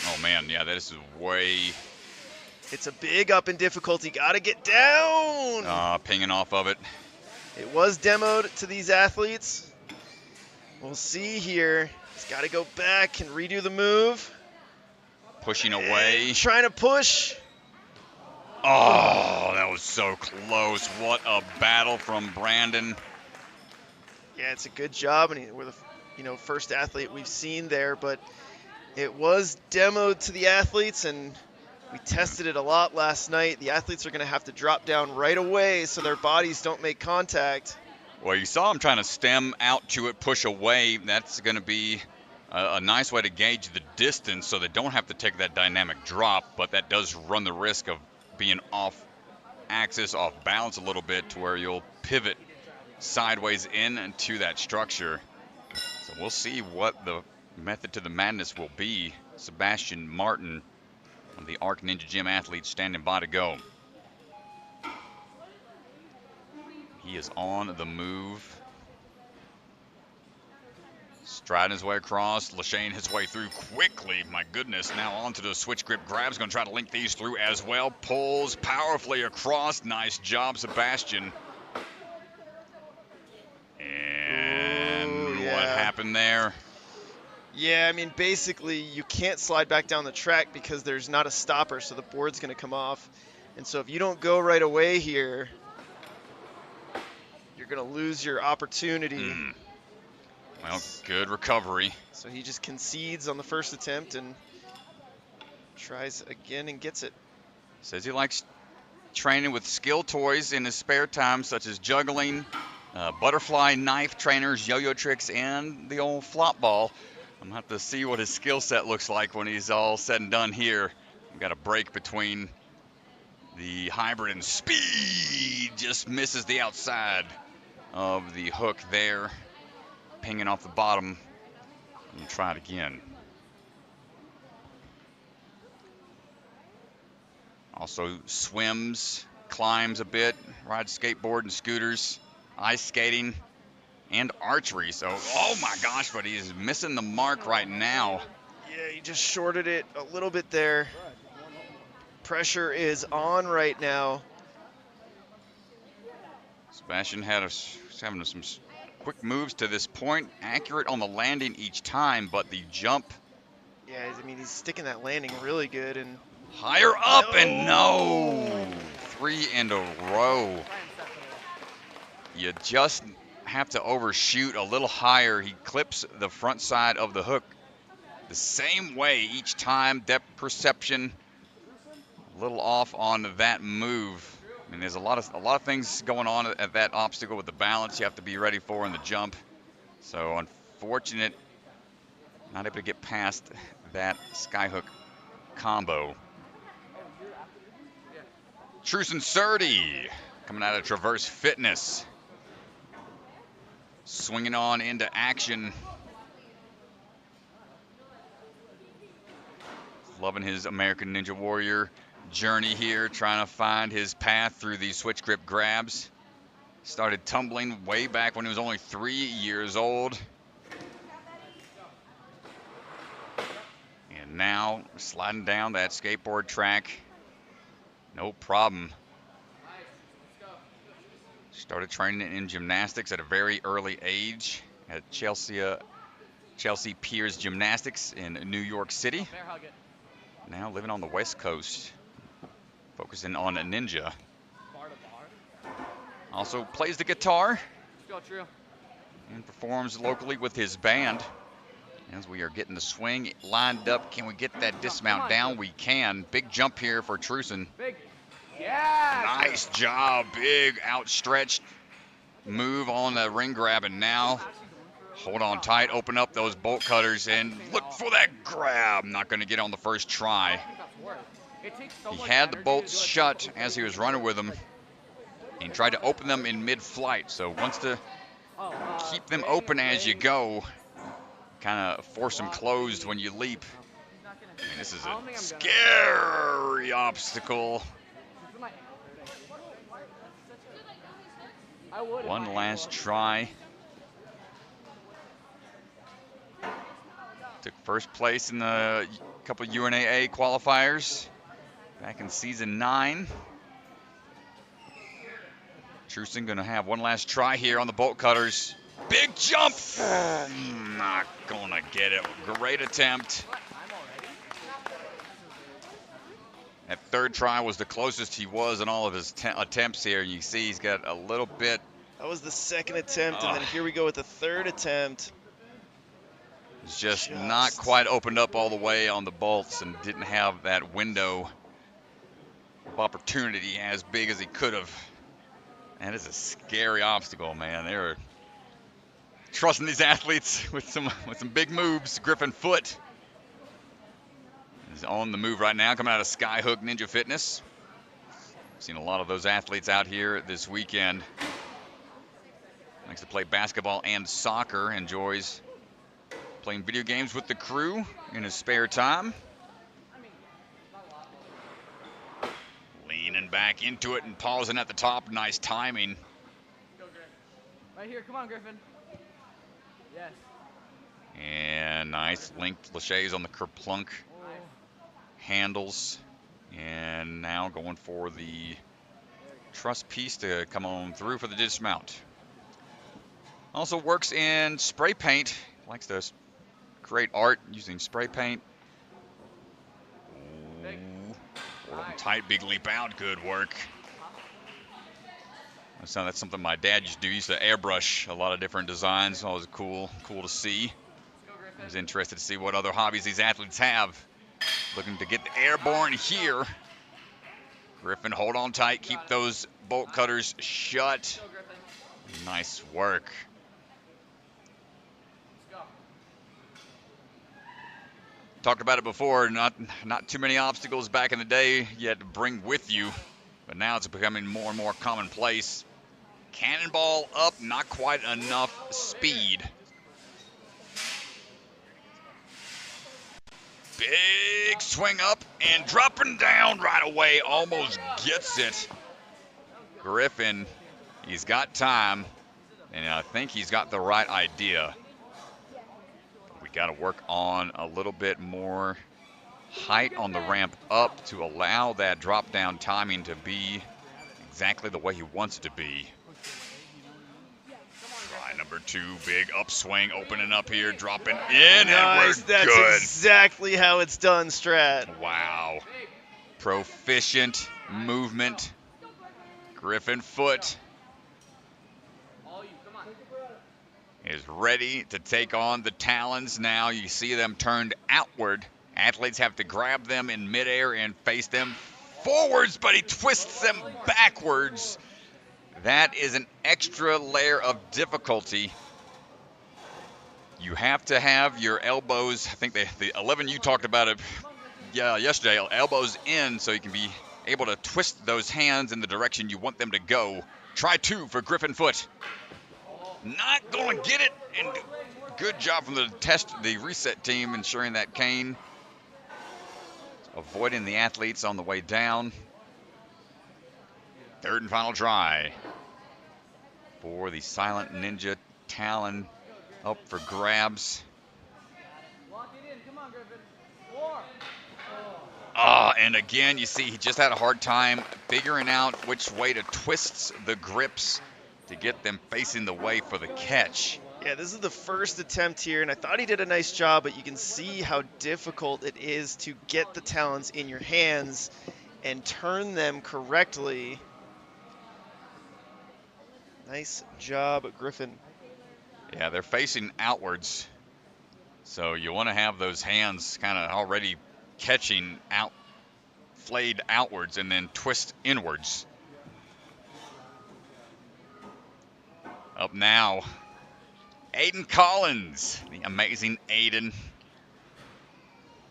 Oh, man, yeah, this is way... It's a big up in difficulty. Got to get down. Pinging off of it. It was demoed to these athletes. We'll see here. He's got to go back and redo the move. Pushing away. And trying to push. Oh, that was so close. What a battle from Brandon. Yeah, it's a good job, and we're the first athlete we've seen there, but it was demoed to the athletes, and we tested it a lot last night. The athletes are going to have to drop down right away so their bodies don't make contact. Well, you saw him trying to stem out to it, push away. That's going to be a nice way to gauge the distance so they don't have to take that dynamic drop, but that does run the risk of being off axis, off balance a little bit to where you'll pivot sideways into that structure. So we'll see what the method to the madness will be. Sebastian Martin, one of the Arc Ninja Gym athletes, standing by to go. He is on the move. Striding his way across. Lashane his way through quickly. My goodness. Now onto the switch grip grabs. Going to try to link these through as well. Pulls powerfully across. Nice job, Sebastian. And Ooh, yeah. what happened there? Yeah, I mean, basically, you can't slide back down the track because there's not a stopper, so the board's going to come off. And so if you don't go right away here, you're going to lose your opportunity. Well, good recovery. So he just concedes on the first attempt and tries again and gets it. Says he likes training with skill toys in his spare time, such as juggling, butterfly knife trainers, yo-yo tricks, and the old flop ball. I'm going to have to see what his skill set looks like when he's all said and done here. We've got a break between the hybrid and speed. Just misses the outside of the hook there. Pinging off the bottom. And try it again. Also swims, climbs a bit, rides skateboard and scooters, ice skating, and archery. So, oh my gosh, but he's missing the mark right now. Yeah, he just shorted it a little bit there. Pressure is on right now. Sebastian having some quick moves to this point, accurate on the landing each time, but the jump. Yeah, I mean, he's sticking that landing really good. And higher up, and no! 3 in a row. You just have to overshoot a little higher. He clips the front side of the hook the same way each time. Depth perception a little off on that move. I mean, there's a lot of things going on at that obstacle with the balance you have to be ready for in the jump. So unfortunate, not able to get past that skyhook combo. Truson Surdy coming out of Traverse Fitness. Swinging on into action. Loving his American Ninja Warrior journey here, trying to find his path through these switch grip grabs. Started tumbling way back when he was only 3 years old. And now sliding down that skateboard track. No problem. Started training in gymnastics at a very early age at Chelsea Piers Gymnastics in New York City. Now living on the West Coast, focusing on a ninja. Also plays the guitar and performs locally with his band. As we are getting the swing lined up, can we get that dismount down? We can. Big jump here for Truson. Nice job. Big outstretched move on the ring grab, and now hold on tight, open up those bolt cutters, and look for that grab. Not going to get on the first try. He had the bolts shut as he was running with them and tried to open them in mid-flight. So wants to keep them open as you go. Kind of force them closed when you leap. I mean, this is a scary obstacle. One last try. Took first place in the couple UNAA qualifiers back in season 9. Truson gonna have one last try here on the bolt cutters. Big jump! Not gonna get it. Great attempt. That third try was the closest he was in all of his attempts here. You see he's got a little bit. That was the second attempt, and then here we go with the third attempt. It's just not quite opened up all the way on the bolts and didn't have that window of opportunity as big as he could have. And it's a scary obstacle, man. They're trusting these athletes with some big moves. Griffin Foott is on the move right now, coming out of Skyhook Ninja Fitness. Seen a lot of those athletes out here this weekend. Likes to play basketball and soccer. Enjoys playing video games with the crew in his spare time. Leaning back into it and pausing at the top. Nice timing. Right here, come on, Griffin. Yes. And nice linked laches on the kerplunk handles. And now going for the truss piece to come on through for the dismount. Also works in spray paint. Likes to create art using spray paint. Ooh, tight, big leap out. Good work. So that's something my dad used to do. He used to airbrush a lot of different designs. Always cool to see. I was interested to see what other hobbies these athletes have. Looking to get the airborne here. Griffin, hold on tight. Keep those bolt cutters shut. Nice work. Talked about it before. Not too many obstacles back in the day you had to bring with you, but now it's becoming more and more commonplace. Cannonball up, not quite enough speed. Big swing up and dropping down right away. Almost gets it. Griffin, he's got time, and I think he's got the right idea. We got to work on a little bit more height on the ramp up to allow that drop down timing to be exactly the way he wants it to be. Try number 2, big upswing, opening up here, dropping in, nice. And we're That's good. exactly how it's done, Strat. Wow. Proficient movement. Griffin Foott is ready to take on the talons now. You see them turned outward. Athletes have to grab them in midair and face them forwards, but he twists them backwards. That is an extra layer of difficulty. You have to have your elbows, I think the 11 you talked about it yesterday, elbows in so you can be able to twist those hands in the direction you want them to go. Try 2 for Griffin Foott. Not going to get it, and good job from the reset team ensuring that cane. Avoiding the athletes on the way down. Third and final try for the Silent Ninja Talon up for grabs. And again, you see he just had a hard time figuring out which way to twist the grips to get them facing the way for the catch. Yeah, this is the first attempt here, and I thought he did a nice job, but you can see how difficult it is to get the talons in your hands and turn them correctly. Nice job, Griffin. Yeah, they're facing outwards, so you want to have those hands kind of already catching out, flayed outwards, and then twist inwards. Up now, Aiden Collins, the amazing Aiden.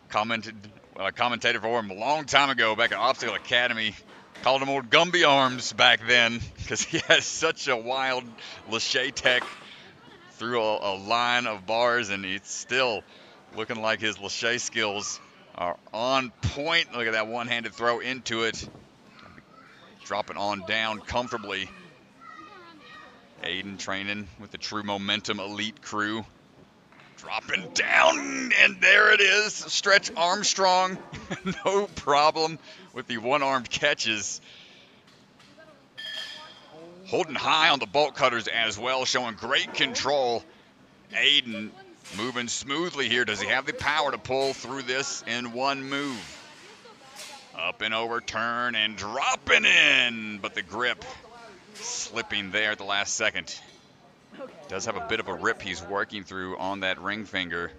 Commentator for him a long time ago back at Obstacle Academy. Called him old Gumby Arms back then because he has such a wild lache tech through a line of bars, and he's still looking like his lache skills are on point. Look at that one-handed throw into it. Dropping on down comfortably. Aiden training with the True Momentum Elite crew. Dropping down, and there it is. Stretch Armstrong, no problem with the one-armed catches. Holding high on the bolt cutters as well, showing great control. Aiden moving smoothly here. Does he have the power to pull through this in one move? Up and over, turn, and dropping in, but the grip slipping there at the last second. Does have a bit of a rip he's working through on that ring finger.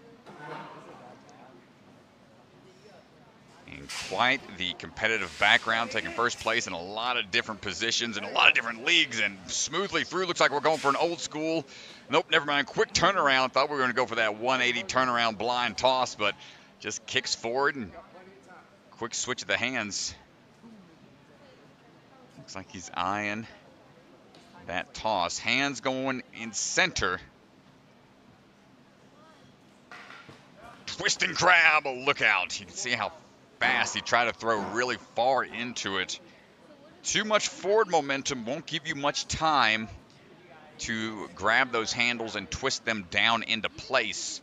And quite the competitive background, taking first place in a lot of different positions and a lot of different leagues, and smoothly through. Looks like we're going for an old school. Nope, never mind. Quick turnaround. Thought we were going to go for that 180 turnaround blind toss, but just kicks forward and quick switch of the hands. Looks like he's eyeing that toss. Hands going in center. Twisting crab, look out. You can see how fast he tried to throw really far into it. Too much forward momentum won't give you much time to grab those handles and twist them down into place.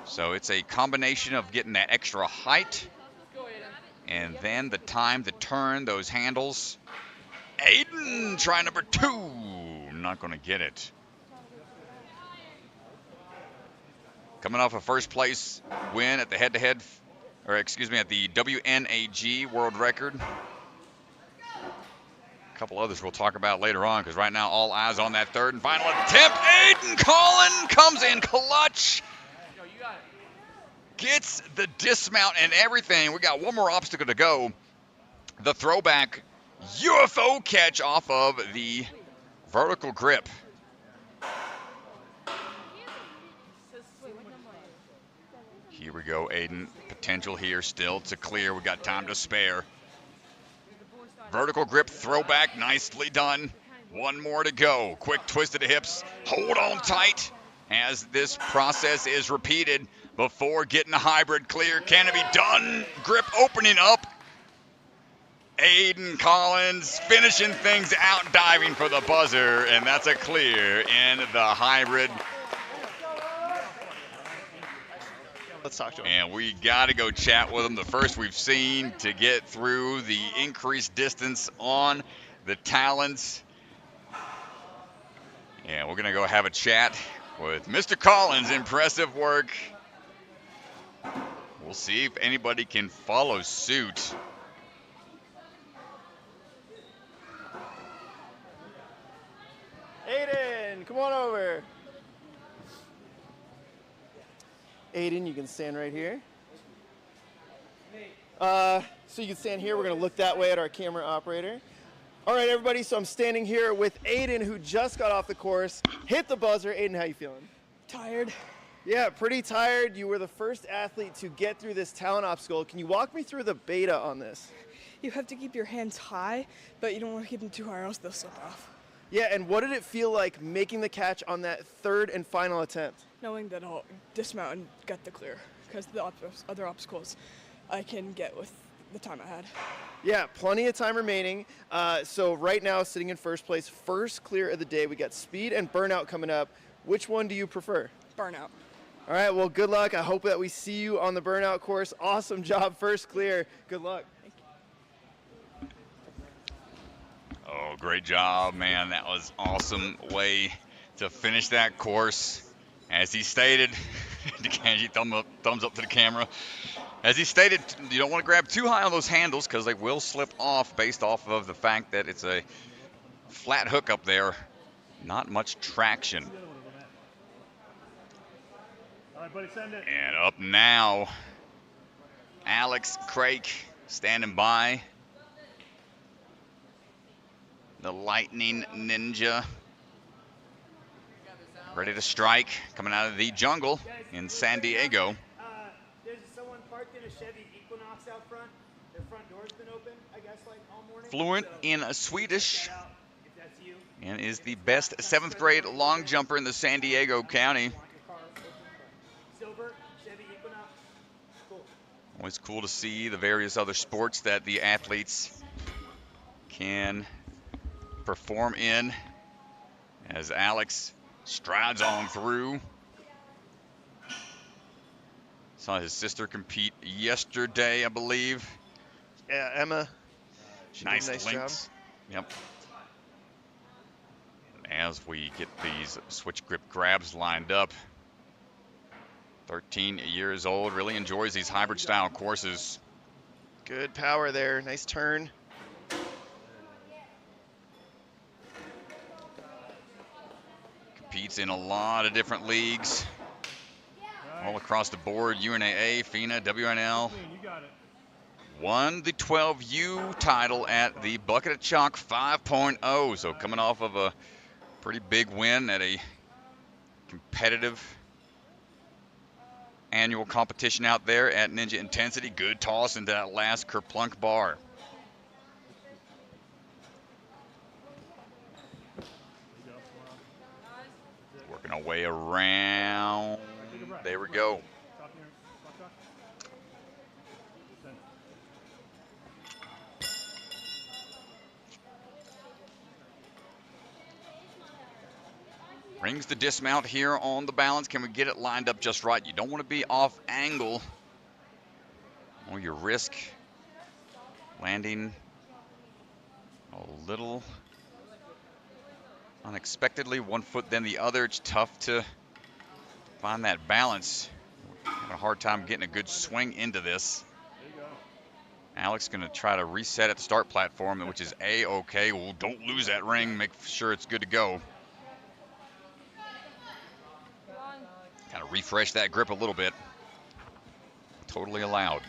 So it's a combination of getting that extra height and then the time to turn those handles. Aiden, try number 2. Not going to get it. Coming off a first place win at the head-to-head, or excuse me, at the WNAG world record. A couple others we'll talk about later on, because right now all eyes on that third and final attempt. Aidan Collins comes in clutch. Gets the dismount and everything. We got one more obstacle to go. The throwback UFO catch off of the vertical grip. Here we go, Aiden. Potential here still to clear. We got time to spare. Vertical grip throwback, nicely done. One more to go. Quick twist of the hips. Hold on tight as this process is repeated before getting the hybrid clear. Can it be done? Grip opening up. Aiden Collins finishing things out, diving for the buzzer, and that's a clear in the hybrid. Let's talk to him. And we got to go chat with him. The first we've seen to get through the increased distance on the Talons. And we're going to go have a chat with Mr. Collins. Impressive work. We'll see if anybody can follow suit. Aiden, come on over. Aiden, you can stand right here. So you can stand here. We're going to look that way at our camera operator. All right, everybody, so I'm standing here with Aiden, who just got off the course, hit the buzzer. Aiden, how you feeling? Tired. Yeah, pretty tired. You were the first athlete to get through this talent obstacle. Can you walk me through the beta on this? You have to keep your hands high, but you don't want to keep them too high or else they'll slip off. Yeah, and what did it feel like making the catch on that third and final attempt? Knowing that I'll dismount and get the clear, because the other obstacles I can get with the time I had. Yeah, plenty of time remaining. So right now, sitting in first place, first clear of the day. We got speed and burnout coming up. Which one do you prefer? Burnout. All right, well, good luck. I hope that we see you on the burnout course. Awesome job, first clear. Good luck. Oh, great job, man. That was awesome way to finish that course. As he stated, Kanji, thumbs up to the camera. As he stated, you don't want to grab too high on those handles because they will slip off based off of the fact that it's a flat hook up there. Not much traction. All right, buddy, send it. And up now, Alex Craik standing by. The Lightning Ninja. Ready to strike, coming out of the jungle in San Diego. There's someone parked in a Chevy Equinox out front. Their front door's been open, I guess, like all morning. Fluent in Swedish and is the best 7th grade long jumper in the San Diego County. Silver, Chevy Equinox. Cool. Always cool to see the various other sports that the athletes can perform in as Alex strides on through. Saw his sister compete yesterday, I believe. Yeah, Emma. She did a Nice nice links. job. Yep. As we get these switch grip grabs lined up. 13 years old, really enjoys these hybrid style courses. Good power there. Nice turn. Competes in a lot of different leagues. All across the board, UNAA, FINA, WNL. You got it. Won the 12U title at the Bucket of Chalk 5.0. So coming off of a pretty big win at a competitive annual competition out there at Ninja Intensity. Good toss into that last kerplunk bar. Working our way around. There we go. Brings the dismount here on the balance. Can we get it lined up just right? You don't want to be off angle, or you risk landing a little unexpectedly, one foot then the other. It's tough to find that balance. Having a hard time getting a good swing into this. Alex going to try to reset at the start platform, which is A-okay. Well, don't lose that ring. Make sure it's good to go. Kind of refresh that grip a little bit. Totally allowed.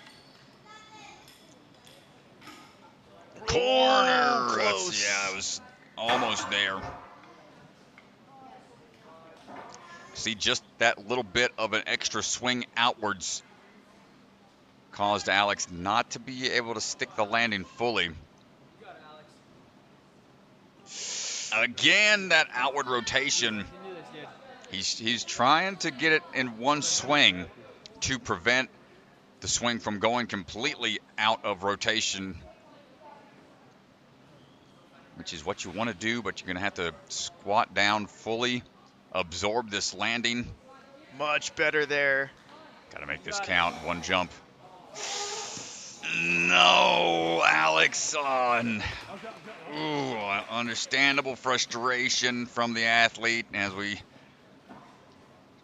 Corner. Close. Yeah, it was almost there. See, just that little bit of an extra swing outwards caused Alex not to be able to stick the landing fully. Again, that outward rotation. He's trying to get it in one swing to prevent the swing from going completely out of rotation, which is what you want to do, but you're going to have to squat down fully, absorb this landing. Much better there. Got to make this count. One jump. No, Alex on. Ooh, understandable frustration from the athlete as we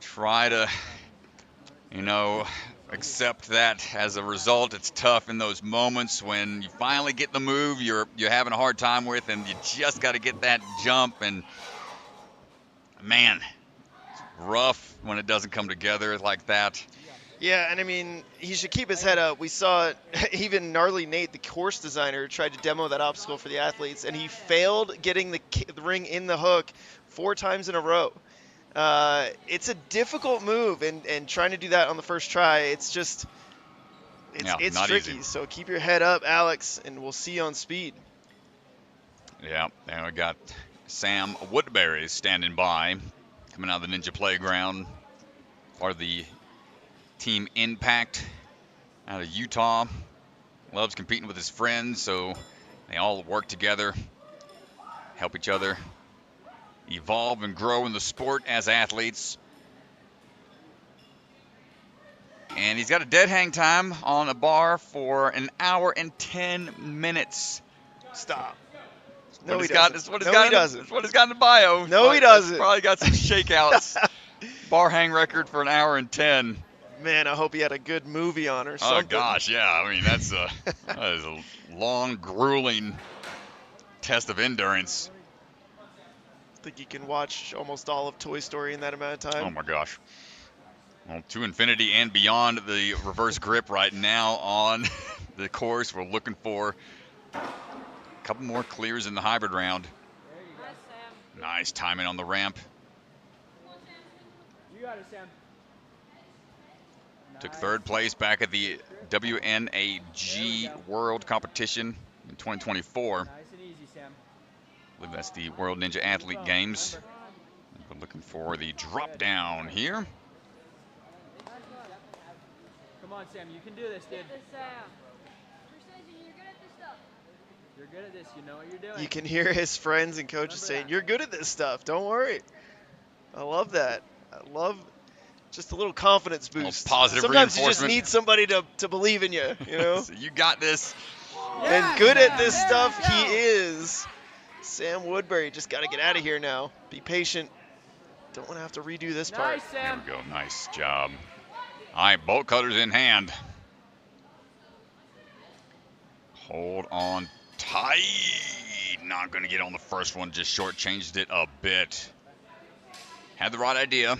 try to, accept that as a result. It's tough in those moments when you finally get the move you're having a hard time with, and you just got to get that jump. And man, it's rough when it doesn't come together like that. Yeah, and I mean, he should keep his head up. We saw even Gnarly Nate, the course designer, tried to demo that obstacle for the athletes, and he failed getting the ring in the hook 4 times in a row. It's a difficult move, and trying to do that on the first try, it's not tricky. easy. So keep your head up, Alex, and we'll see you on speed. Yeah, and we got Sam Woodbury standing by, coming out of the Ninja Playground, part of the Team Impact out of Utah. Loves competing with his friends, so they all work together, help each other evolve and grow in the sport as athletes. And he's got a dead hang time on a bar for 1 hour and 10 minutes. Stop. No, he doesn't. That's what he doesn't. That's what he's got in the bio. No, he doesn't. Probably got some shakeouts. Bar hang record for 1 hour and 10. Man, I hope he had a good movie on or something. Oh gosh, yeah. I mean, that is a long, grueling test of endurance. I think you can watch almost all of Toy Story in that amount of time. Oh my gosh. Well, to infinity and beyond the reverse grip right now on the course. We're looking for a couple more clears in the hybrid round. Nice timing on the ramp. You got it, Sam. Took third place back at the WNAG World Competition in 2024. Nice and easy, Sam. I believe that's the World Ninja Athlete Games. We're looking for the drop down here. Come on, Sam. You can do this, dude. You're good at this. You know what you're doing. You can hear his friends and coaches saying, "You're good at this stuff. Don't worry." I love that. I love just a little confidence boost. Positive Sometimes you just reinforcement. need somebody to believe in you, So you got this. And good at this stuff he is. Sam Woodbury just got to get out of here now. Be patient. Don't want to have to redo this part. Nice, There Sam. we go. Nice job. All right, bolt cutters in hand. Hold on tight. Not going to get on the first one. Just shortchanged it a bit. Had the right idea.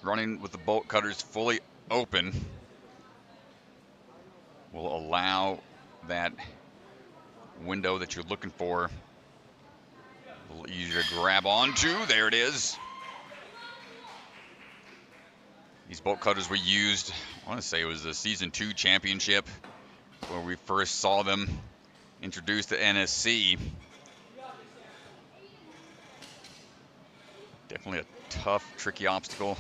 Running with the bolt cutters fully open will allow that window that you're looking for a little easier to grab onto. There it is. These bolt cutters we used, I want to say it was the Season 2 championship where we first saw them introduced to NSC. Definitely a tough, tricky obstacle.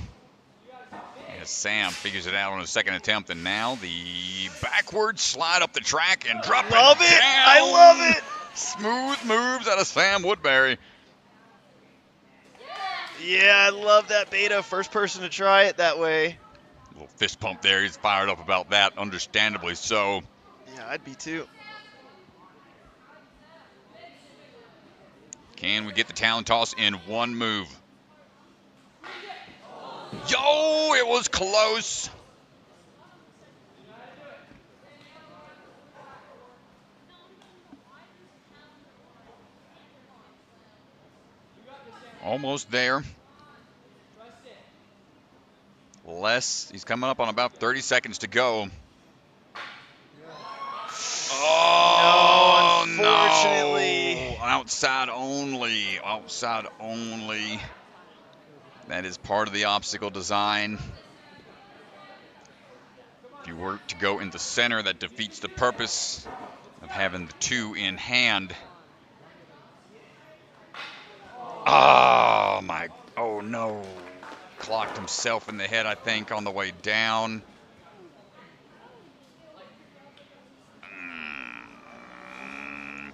As Sam figures it out on his second attempt, and now the backward slide up the track and drop Love it it. down. I love it. Smooth moves out of Sam Woodbury. Yeah, I love that beta. First person to try it that way. Little fist pump there. He's fired up about that, understandably so. Yeah, I'd be too. Can we get the talon toss in one move? Yo, it was close. Almost there. He's coming up on about 30 seconds to go. Oh, no, unfortunately. No. Outside only. Outside only. That is part of the obstacle design. If you were to go in the center, that defeats the purpose of having the two in hand. Oh no. Clocked himself in the head, I think, on the way down.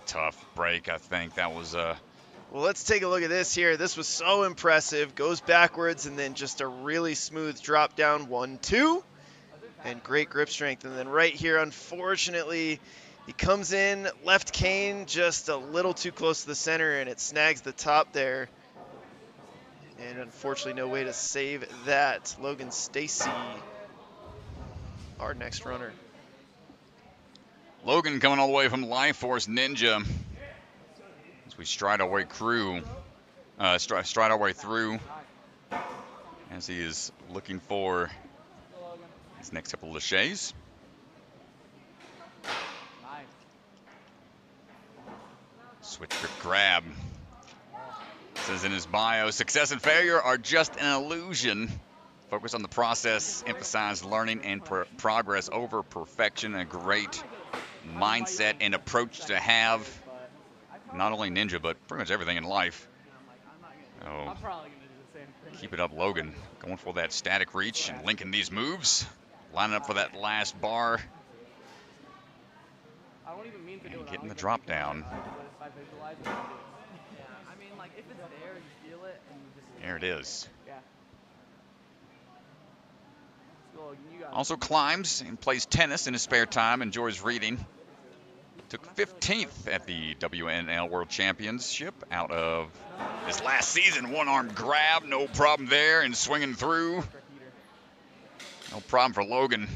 Tough break, I think. That was Well, let's take a look at this here. This was so impressive. Goes backwards and then just a really smooth drop down 1-2. And great grip strength. And then right here, unfortunately, he comes in, left cane just a little too close to the center, and it snags the top there. And unfortunately, no way to save that. Logan Stacy, our next runner. Logan coming all the way from Life Force Ninja. As we stride our way through, as he is looking for his next couple of laches. Switch grip grab. Says in his bio, success and failure are just an illusion. Focus on the process, emphasize learning and progress over perfection. A great mindset and approach to have. Not only ninja, but pretty much everything in life. Oh, keep it up, Logan. Going for that static reach and linking these moves. Lining up for that last bar. And getting the drop down. There it is. Also climbs and plays tennis in his spare time, enjoys reading. Took 15th at the WNL World Championship out of his last season. One-arm grab, no problem there, and swinging through. No problem for Logan.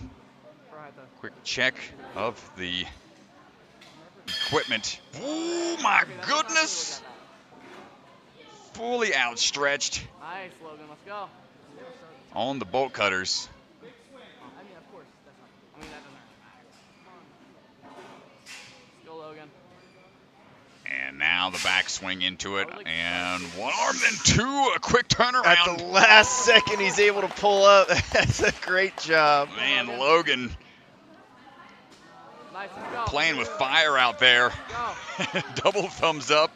Quick check of the equipment. Oh, my goodness. Fully outstretched. Nice, Logan. Let's go. On the bolt cutters. Of course. That doesn't matter. Let's go, Logan. And now the backswing into it. And one arm, then two. A quick turnaround. At the last second, he's able to pull up. That's a great job. Man, Logan Nice, let's go. playing with fire out there. Go. Double thumbs up.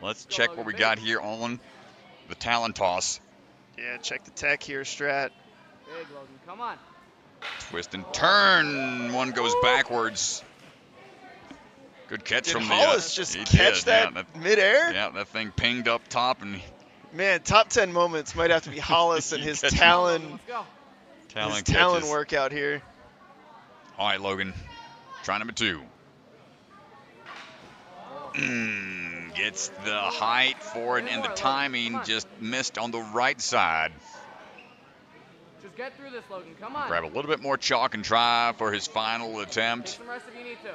Let's check what we got here on the talon toss. Yeah, check the tech here, Strat. Big, Logan. Come on. Twist and turn. One goes backwards. Good catch Did from Hollis the. just He catch did, that yeah, midair? Yeah, that thing pinged up top and Man, top 10 moments might have to be Hollis and his Catch him. Talon, Let's go. talon Talon catches. workout here. All right, Logan. Try number two. Gets the height for it, and the timing just missed on the right side. Just get through this, Logan. Come on. Grab a little bit more chalk and try for his final Get attempt. some rest if you need to.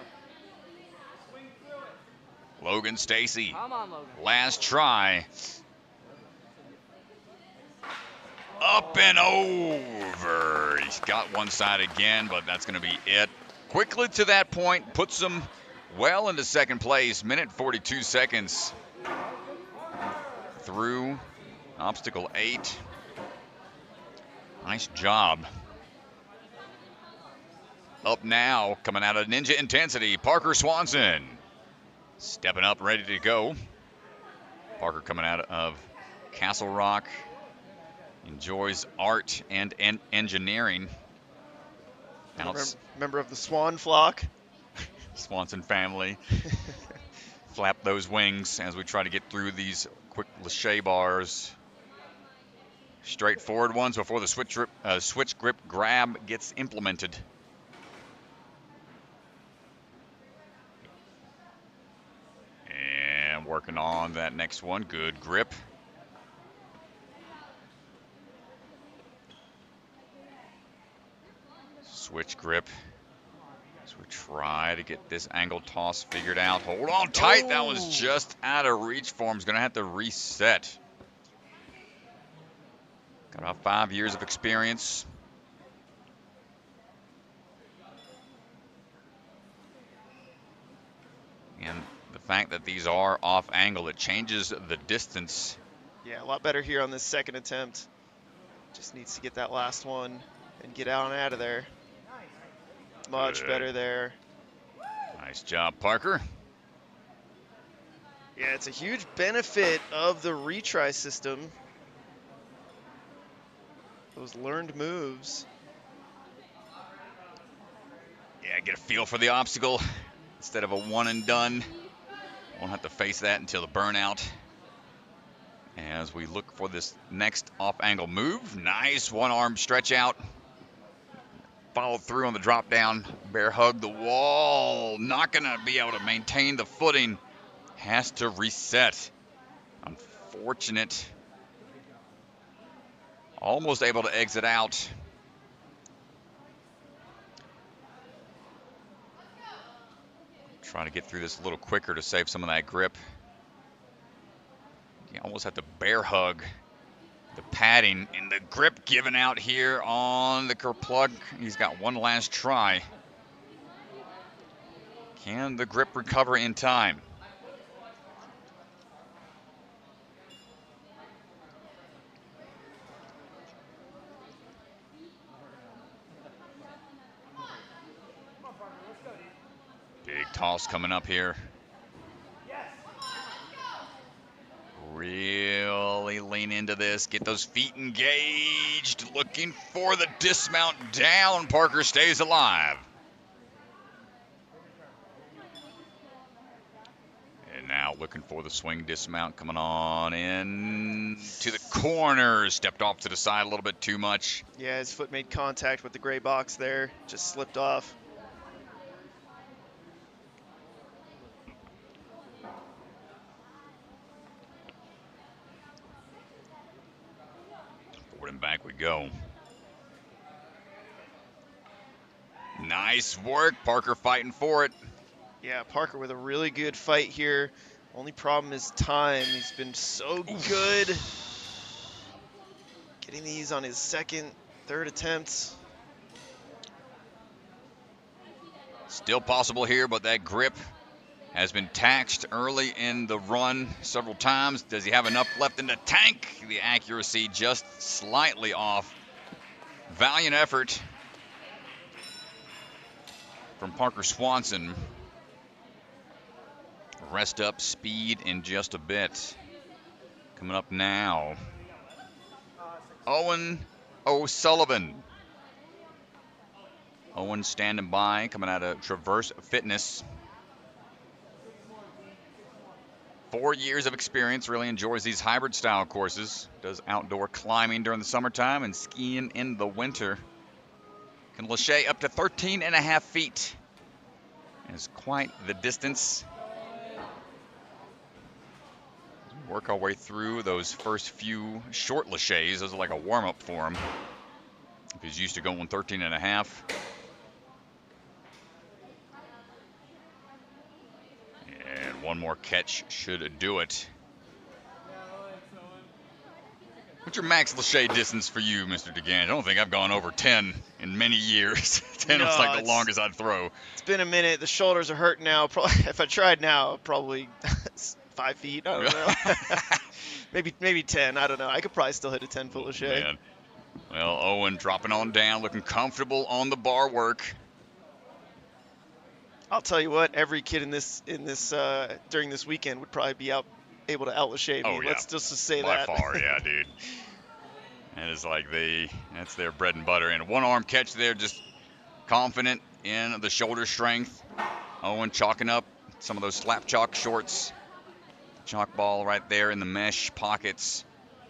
Logan Stacy. Come on, Logan. Last try. Up and over. He's got one side again, but that's going to be it. Quickly to that point, puts him well into second place. Minute 42 seconds through obstacle 8. Nice job. Up now, coming out of Ninja Intensity, Parker Swanson. Stepping up, ready to go. Parker coming out of Castle Rock. Enjoys art and engineering. Now Member of the Swan flock. Swanson family. Flap those wings as we try to get through these quick lache bars. straightforward ones before the switch grip grab gets implemented. And working on that next one. Good grip. Switch grip. So we try to get this angle toss figured out. Hold on tight. Oh. That was just out of reach for him. He's going to have to reset. Got about 5 years of experience. And the fact that these are off angle, it changes the distance. Yeah, a lot better here on this second attempt. Just needs to get that last one and get out and out of there. Much Good. better there. Nice job, Parker. Yeah, it's a huge benefit of the retry system. Those learned moves. Yeah, get a feel for the obstacle instead of a one and done. Won't have to face that until the burnout. As we look for this next off-angle move. Nice one-arm stretch out. Follow through on the drop down. Bear hug the wall. Not going to be able to maintain the footing. Has to reset. Unfortunate. Almost able to exit out. Try to get through this a little quicker to save some of that grip. You almost have to bear hug the padding and the grip given out here on the kerplug. He's got one last try. Can the grip recover in time? Big toss coming up here. Really lean into this. Get those feet engaged. Looking for the dismount down. Parker stays alive. And now looking for the swing dismount coming on in to the corner. Stepped off to the side a little bit too much. Yeah, his foot made contact with the gray box there. Just slipped off. Forward and back we go. Nice work. Parker fighting for it. Yeah, Parker with a really good fight here. Only problem is time. He's been so good getting these on his second, third attempts. Still possible here, but that grip has been taxed early in the run several times. Does he have enough left in the tank? The accuracy just slightly off. Valiant effort from Parker Swanson. Rest up, speed in just a bit. Coming up now, Owen O'Sullivan. Owen standing by, coming out of Traverse Fitness. 4 years of experience, really enjoys these hybrid style courses. Does outdoor climbing during the summertime and skiing in the winter. Can lâcher up to 13.5 feet. Is quite the distance. Work our way through those first few short lâchers. Those are like a warm-up for him. If he's used to going 13.5. And one more catch should do it. What's your max lâcher distance for you, Mr. DeGange? I don't think I've gone over 10 in many years. 10 was like the longest I'd throw. It's been a minute. The shoulders are hurting now. Probably, if I tried now, probably 5 feet. I don't know. maybe 10. I don't know. I could probably still hit a 10-foot lâcher. Man. Well, Owen dropping on down, looking comfortable on the bar work. I'll tell you what. Every kid in this during this weekend would probably be able to out lâcher me. Oh, yeah. Let's just say By that. far, yeah, dude. That is like that's their bread and butter. And one arm catch there, just confident in the shoulder strength. Owen chalking up some of those slap chalk shorts. Chalk ball right there in the mesh pockets.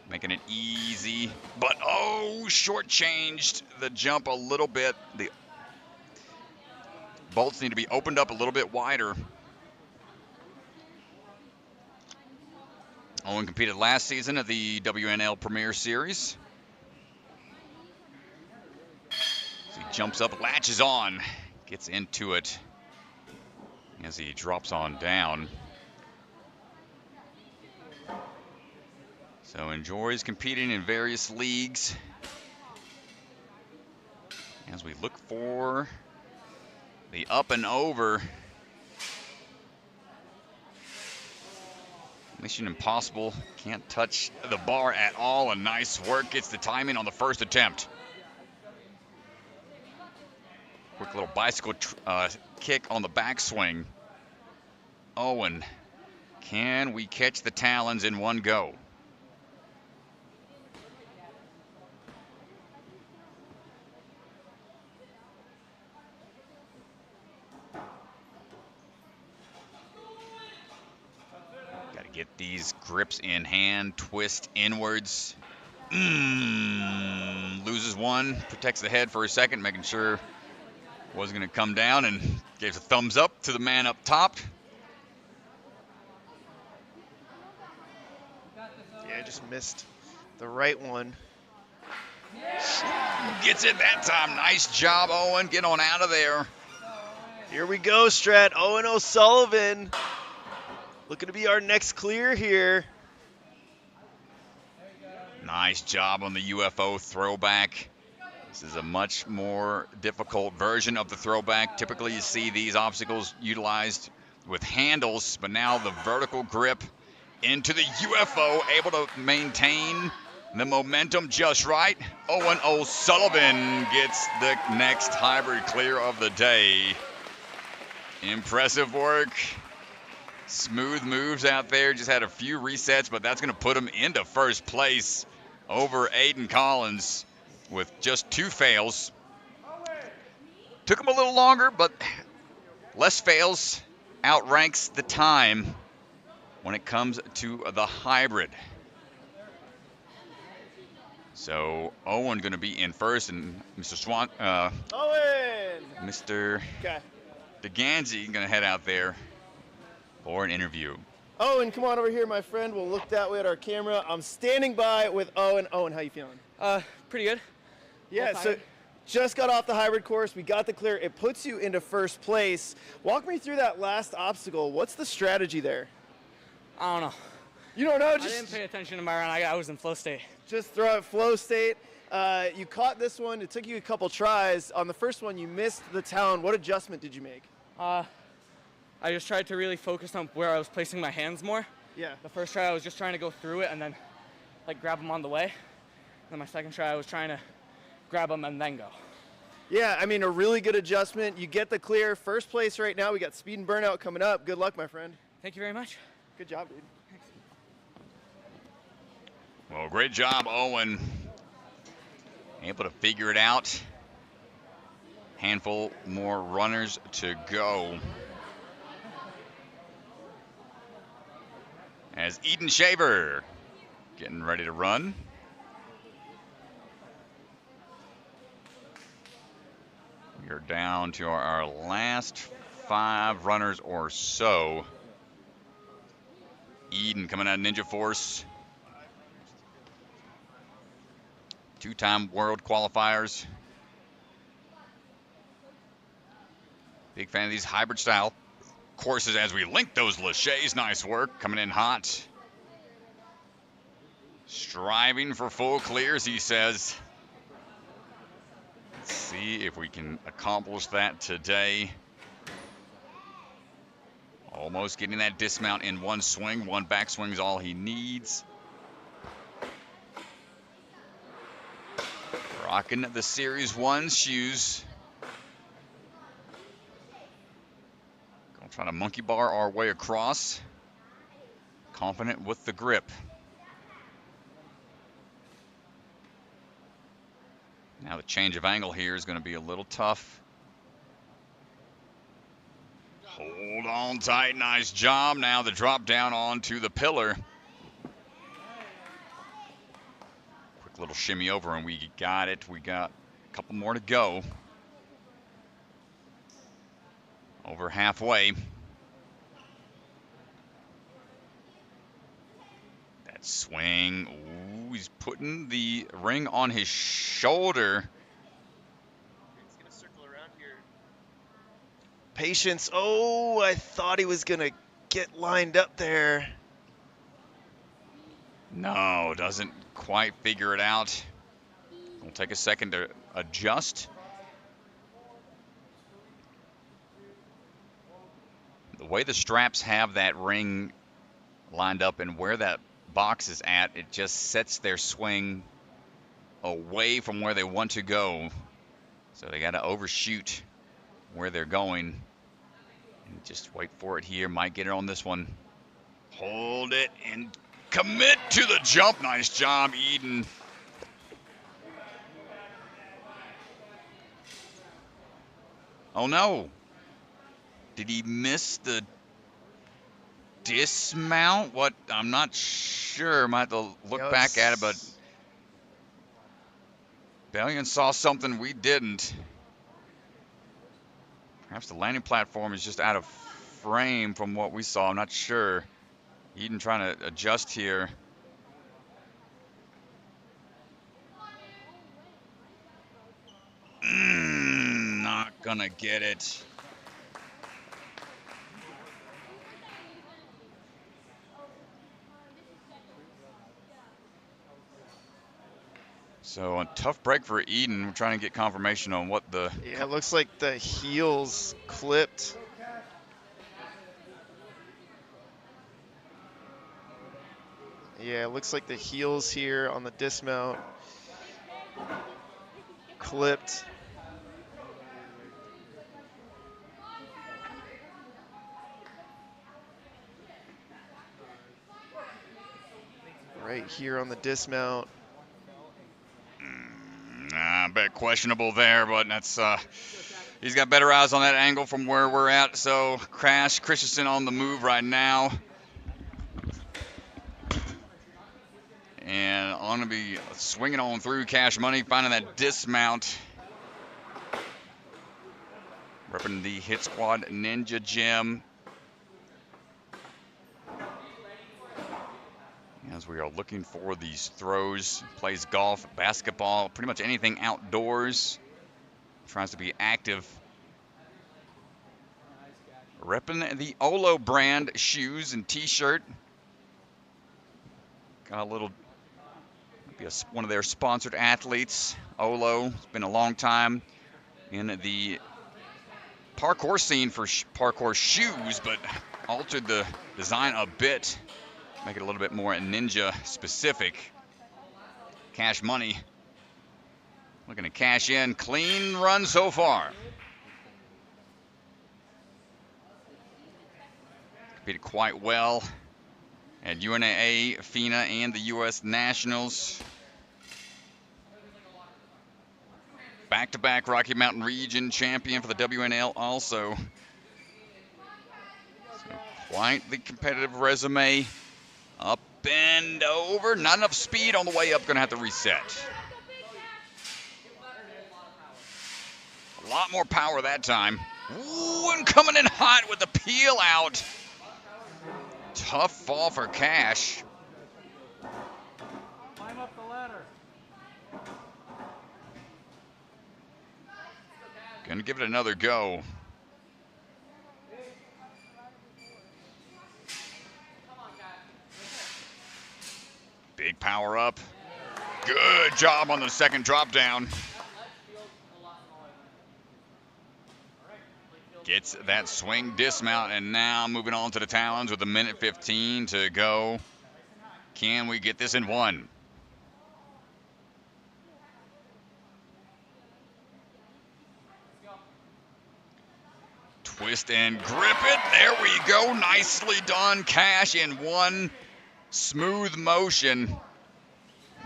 Making it easy, but oh, shortchanged the jump a little bit. The bolts need to be opened up a little bit wider. Owen competed last season at the WNL Premier Series. So he jumps up, latches on, gets into it as he drops on down. So enjoys competing in various leagues as we look for the up and over. Mission Impossible, can't touch the bar at all, and nice work, gets the timing on the first attempt. Quick little bicycle kick on the backswing. Owen, can we catch the talons in one go? Get these grips in hand, twist inwards. Loses one, protects the head for a second, making sure wasn't going to come down, and gives a thumbs up to the man up top. Yeah, just missed the right one. Gets it that time. Nice job, Owen. Get on out of there. Here we go, Strat. Owen O'Sullivan. Looking to be our next clear here. Nice job on the UFO throwback. This is a much more difficult version of the throwback. Typically you see these obstacles utilized with handles, but now the vertical grip into the UFO, able to maintain the momentum just right. Owen O'Sullivan gets the next hybrid clear of the day. Impressive work. Smooth moves out there, just had a few resets, but that's going to put him into first place over Aiden Collins with just 2 fails. Took him a little longer, but less fails outranks the time when it comes to the hybrid. So Owen going to be in first, and Mr. Owen! Mr. Okay. DeGanzi going to head out there for an interview. Owen, come on over here, my friend. We'll look that way at our camera. I'm standing by with Owen. Owen, how you feeling? Pretty good. Yeah, so just got off the hybrid course. We got the clear. It puts you into first place. Walk me through that last obstacle. What's the strategy there? I don't know. You don't know? I didn't pay attention to my run. I was in flow state. Just throw it flow state. You caught this one. It took you a couple tries. On the first one, you missed the talon. What adjustment did you make? I just tried to really focus on where I was placing my hands more. Yeah. The first try, I was just trying to go through it and then like grab them on the way. And then my second try, I was trying to grab them and then go. Yeah, I mean, a really good adjustment. You get the clear. First place right now. We got speed and burnout coming up. Good luck, my friend. Thank you very much. Good job, dude. Thanks. Well, great job, Owen. Able to figure it out. Handful more runners to go. As Eden Shaver getting ready to run. We are down to our last 5 runners or so. Eden coming out of Ninja Force. 2-time world qualifiers. Big fan of these hybrid style courses as we link those laches. Nice work, coming in hot. Striving for full clears, he says. Let's see if we can accomplish that today. Almost getting that dismount in one swing. One backswing is all he needs. Rocking the Series 1 shoes. Gonna try to monkey bar our way across. Confident with the grip. Now the change of angle here is going to be a little tough. Hold on tight, nice job. Now the drop down onto the pillar. Quick little shimmy over, and we got it. We got a couple more to go. Over halfway. That swing. Ooh, he's putting the ring on his shoulder. He's going to circle around here. Patience. Oh, I thought he was going to get lined up there. No, doesn't quite figure it out. It'll take a second to adjust. The way the straps have that ring lined up and where that box is at, it just sets their swing away from where they want to go. So they got to overshoot where they're going. And just wait for it here. Might get it on this one. Hold it and commit to the jump. Nice job, Eden. Oh no. Did he miss the dismount? What? I'm not sure. Might have to look back at it, but Bellion saw something we didn't. Perhaps the landing platform is just out of frame from what we saw. I'm not sure. Eden trying to adjust here. Not gonna get it. So a tough break for Eden. We're trying to get confirmation on what the... Yeah, it looks like the heels clipped. Yeah, it looks like the heels here on the dismount clipped. Right here on the dismount. A bit questionable there, but that's he's got better eyes on that angle from where we're at. So Kash Christianson on the move right now. And I'm going to be swinging on through Cash Money, finding that dismount. Repping the Hit Squad Ninja Gym. As we are looking for these throws, plays golf, basketball, pretty much anything outdoors. Tries to be active. Repping the Olo brand shoes and t-shirt. Got a little, maybe one of their sponsored athletes, Olo. It's been a long time in the parkour scene for parkour shoes, but altered the design a bit. Make it a little bit more ninja specific. Cash Money looking to cash in. Clean run so far. Competed quite well at UNAA, FINA, and the U.S. Nationals. Back-to-back Rocky Mountain Region champion for the WNL also. So quite the competitive resume. Up and over. Not enough speed on the way up. Going to have to reset. A lot more power that time. Ooh, and coming in hot with the peel out. Tough fall for Cash. Climb up the ladder. Going to give it another go. Big power up. Good job on the second drop down. Gets that swing dismount, and now moving on to the talons with a minute 15 to go. Can we get this in one? Twist and grip it. There we go. Nicely done. Cash in one smooth motion.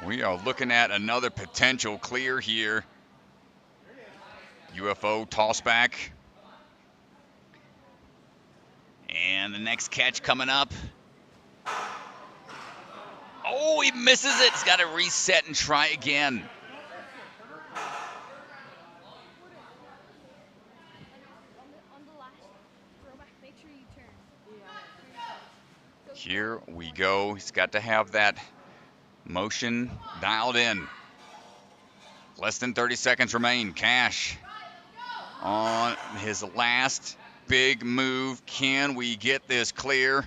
We are looking at another potential clear here. UFO tossback. And the next catch coming up. Oh, he misses it. He's got to reset and try again. Here we go. He's got to have that motion dialed in. Less than 30 seconds remain. Kash on his last big move. Can we get this clear?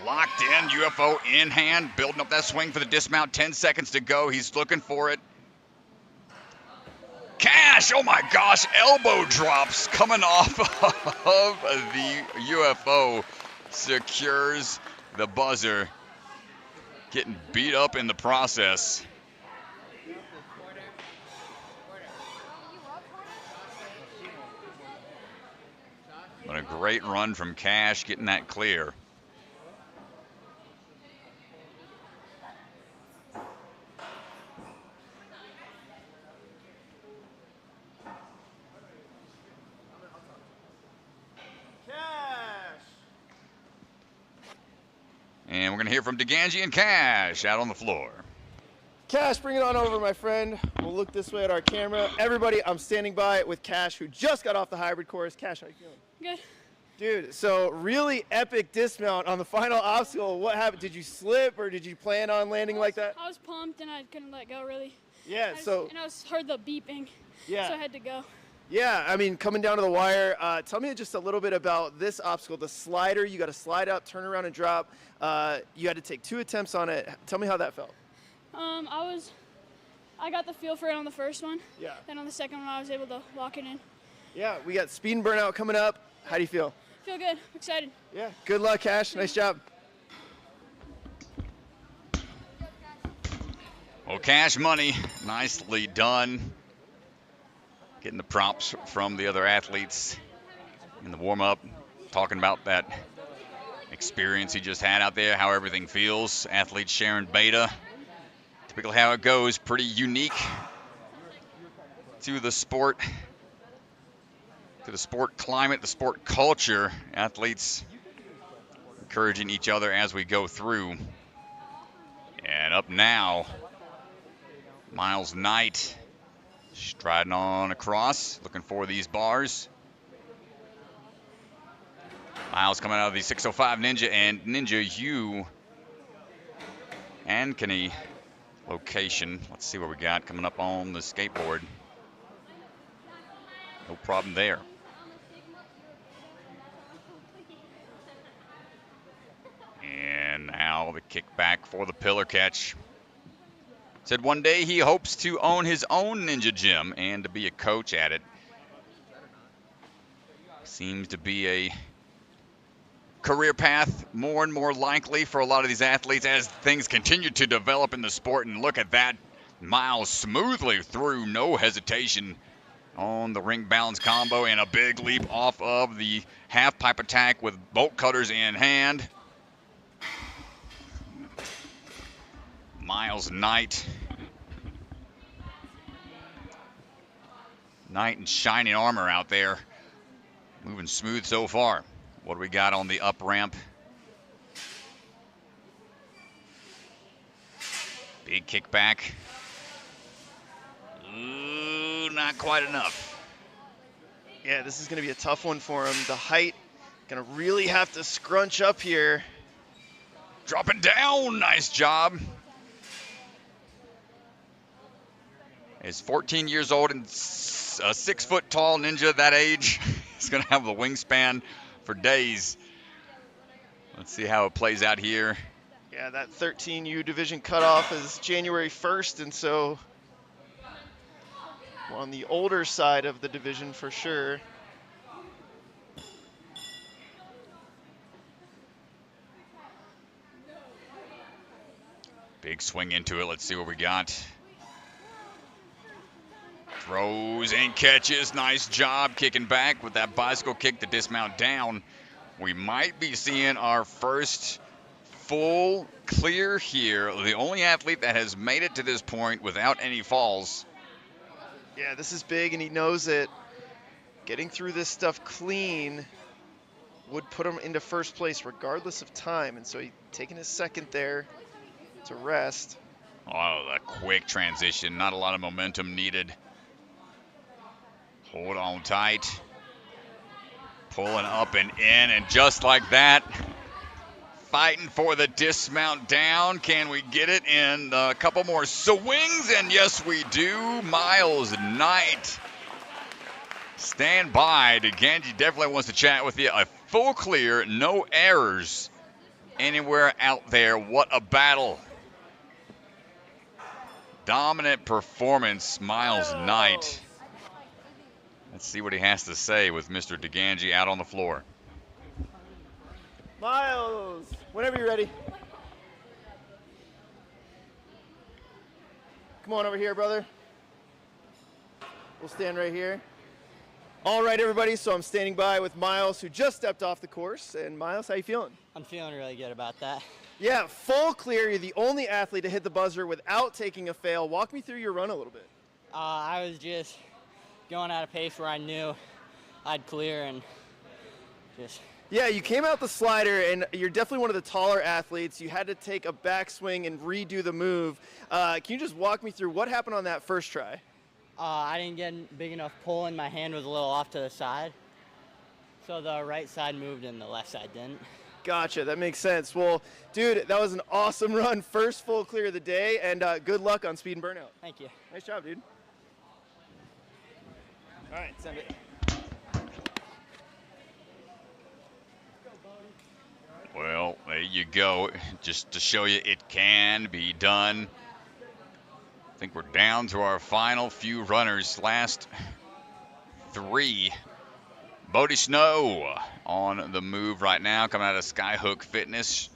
Locked in, UFO in hand, building up that swing for the dismount. 10 seconds to go. He's looking for it. Kash, oh my gosh, elbow drops coming off of the UFO. Secures the buzzer. Getting beat up in the process. But a great run from Kash, getting that clear. And we're going to hear from DeGangi and Kash out on the floor. Kash, bring it on over, my friend. We'll look this way at our camera. Everybody, I'm standing by with Kash, who just got off the hybrid course. Kash, how you feeling? Good. Dude, so really epic dismount on the final obstacle. What happened? Did you slip, or did you plan on landing like that? I was pumped and I couldn't let go really. Yeah, I heard the beeping. Yeah. So I had to go. Yeah, I mean, coming down to the wire, tell me just a little bit about this obstacle, the slider. You got to slide up, turn around, and drop. You had to take 2 attempts on it. Tell me how that felt. I got the feel for it on the first one. Yeah. Then on the second one, I was able to lock it in. Yeah, we got speed and burnout coming up. How do you feel? Feel good. Excited. Yeah. Good luck, Kash. Nice job. Well, Kash money, nicely done. Getting the props from the other athletes in the warm-up, talking about that experience he just had out there, how everything feels. Athletes sharing beta. Typically how it goes, pretty unique to the sport climate, the sport culture. Athletes encouraging each other as we go through. And up now, Myles Knight striding on across, looking for these bars. Myles coming out of the 605 Ninja, and Ninja U and Ankeny location. Let's see what we got coming up on the skateboard. No problem there. And now the kickback for the pillar catch. Said one day he hopes to own his own ninja gym and to be a coach at it. Seems to be a career path more and more likely for a lot of these athletes as things continue to develop in the sport. And look at that. Myles smoothly through, no hesitation on the ring balance combo, and a big leap off of the half pipe attack with bolt cutters in hand. Myles Knight. Knight in shining armor out there. Moving smooth so far. What do we got on the up ramp? Big kickback. Ooh, not quite enough. Yeah, this is going to be a tough one for him. The height, going to really have to scrunch up here. Dropping down, nice job. Is 14 years old and a 6 foot tall ninja that age. He's going to have the wingspan for days. Let's see how it plays out here. Yeah, that 13U division cutoff is January 1st, and so on the older side of the division for sure. Big swing into it. Let's see what we got. Throws and catches. Nice job kicking back with that bicycle kick to dismount down. We might be seeing our first full clear here. The only athlete that has made it to this point without any falls. Yeah, this is big, and he knows it. Getting through this stuff clean would put him into first place regardless of time, and so he's taking his second there. to rest. Oh, the quick transition. Not a lot of momentum needed. Hold on tight. Pulling up and in, and just like that, fighting for the dismount down. Can we get it in a couple more swings? And yes, we do. Myles Knight. Stand by. Ganji definitely wants to chat with you. A full clear, no errors anywhere out there. What a battle. Dominant performance, Myles Knight. Let's see what he has to say with Mr. DeGangi out on the floor. Myles, whenever you're ready. Come on over here, brother. We'll stand right here. All right, everybody, so I'm standing by with Myles, who just stepped off the course. And Myles, how you feeling? I'm feeling really good about that. Yeah, full clear. You're the only athlete to hit the buzzer without taking a fail. Walk me through your run a little bit. I was just going at a pace where I knew I'd clear and just... Yeah, you came out the slider, and you're definitely one of the taller athletes. You had to take a backswing and redo the move. Can you just walk me through what happened on that first try? I didn't get a big enough pull, and my hand was a little off to the side. So the right side moved and the left side didn't. Gotcha, that makes sense. Well, dude, that was an awesome run. First full clear of the day, and good luck on speed and burnout. Thank you. Nice job, dude. All right, send it. Well, there you go. Just to show you it can be done. I think we're down to our final few runners. Last three. Bodie Snow on the move right now, coming out of Skyhook Fitness.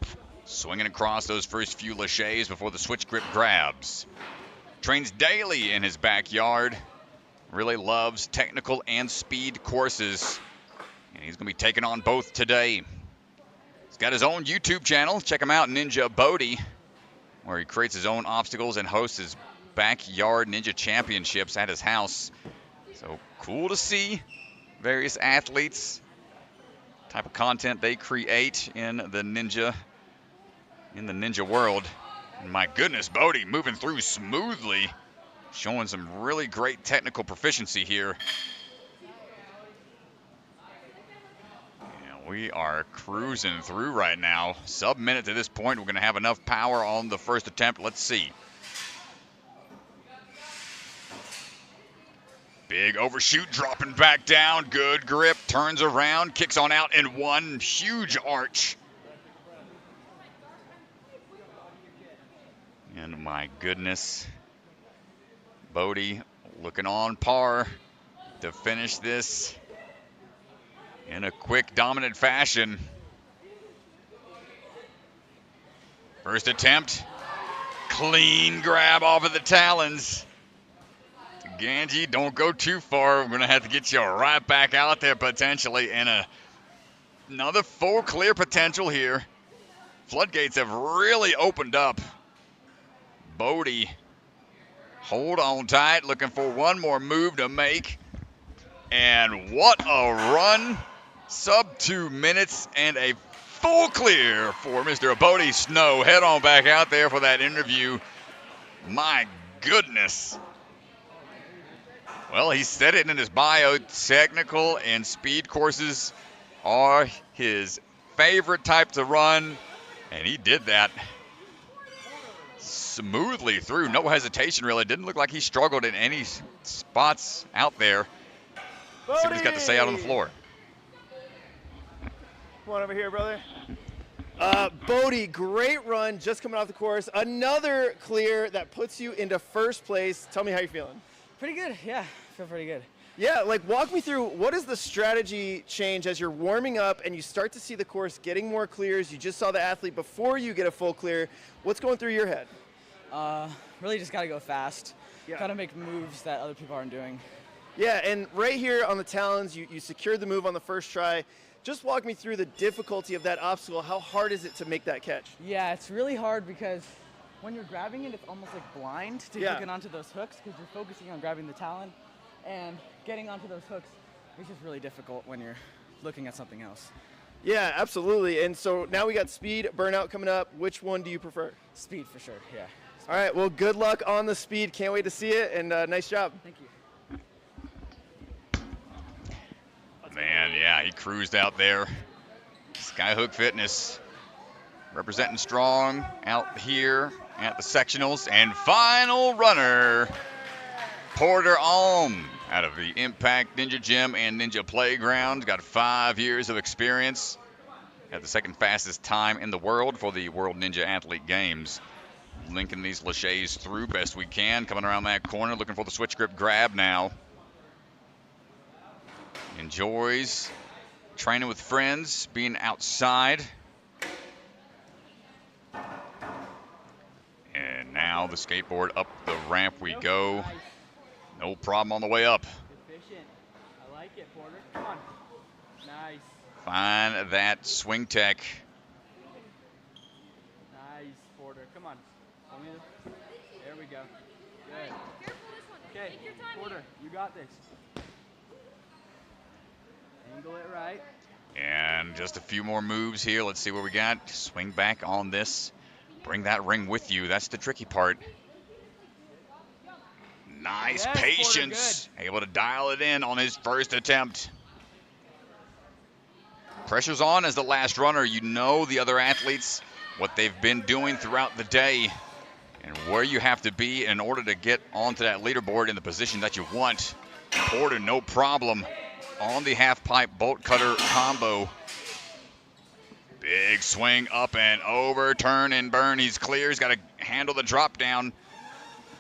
Swinging across those first few laches before the switch grip grabs. Trains daily in his backyard. Really loves technical and speed courses. And he's going to be taking on both today. He's got his own YouTube channel. Check him out, Ninja Bodhi, where he creates his own obstacles and hosts his backyard ninja championships at his house. So cool to see various athletes, type of content they create in the ninja world. And my goodness, Bodhi moving through smoothly, showing some really great technical proficiency here. We are cruising through right now. Sub-minute to this point. We're going to have enough power on the first attempt. Let's see. Big overshoot, dropping back down. Good grip, turns around, kicks on out in one huge arch. And my goodness. Bodhi looking on par to finish this in a quick, dominant fashion. First attempt, clean grab off of the talons. Ganji, don't go too far. We're going to have to get you right back out there potentially. And another full clear potential here. Floodgates have really opened up. Bodhi, hold on tight, looking for one more move to make. And what a run. Sub 2 minutes and a full clear for Mr. Bodie Snow. Head on back out there for that interview. My goodness. Well, he said it in his bio. Technical and speed courses are his favorite type to run. And he did that smoothly through. No hesitation, really. Didn't look like he struggled in any spots out there. Bodhi! See what he's got to say out on the floor. Come on over here, brother. Bodhi, great run, just coming off the course. Another clear that puts you into first place. Tell me how you're feeling. Pretty good, yeah. I feel pretty good. Yeah, like walk me through, what is the strategy change as you're warming up and you start to see the course getting more clears? You just saw the athlete before you get a full clear. What's going through your head? Really just got to go fast. Yeah. Got to make moves that other people aren't doing. Yeah, and right here on the talons, you secured the move on the first try. Just walk me through the difficulty of that obstacle. How hard is it to make that catch? Yeah, it's really hard because when you're grabbing it, it's almost like blind to hooking onto those hooks because you're focusing on grabbing the talon, and getting onto those hooks is just really difficult when you're looking at something else. Yeah, absolutely. And so now we got speed, burnout coming up. Which one do you prefer? Speed for sure, yeah. All right, well, good luck on the speed. Can't wait to see it, and nice job. Thank you. Man, yeah, he cruised out there. Skyhook Fitness representing strong out here at the sectionals. And final runner, Porter Alm out of the Impact Ninja Gym and Ninja Playground. Got 5 years of experience. At the second fastest time in the world for the World Ninja Athlete Games. Linking these laches through best we can. Coming around that corner, looking for the switch grip grab now. Enjoys training with friends, being outside. And now the skateboard up the ramp we go. No problem on the way up. Efficient. I like it, Porter. Come on. Nice. Find that swing tech. Nice, Porter. Come on. There we go. Good. Okay, Porter, you got this. Angle it right. And just a few more moves here. Let's see what we got. Swing back on this. Bring that ring with you. That's the tricky part. Nice Yes, patience. Able to dial it in on his first attempt. Pressure's on as the last runner. You know the other athletes, what they've been doing throughout the day, and where you have to be in order to get onto that leaderboard in the position that you want. Porter, no problem. On the half pipe bolt cutter combo. Big swing up and over, turn and burn. He's clear. He's got to handle the drop down.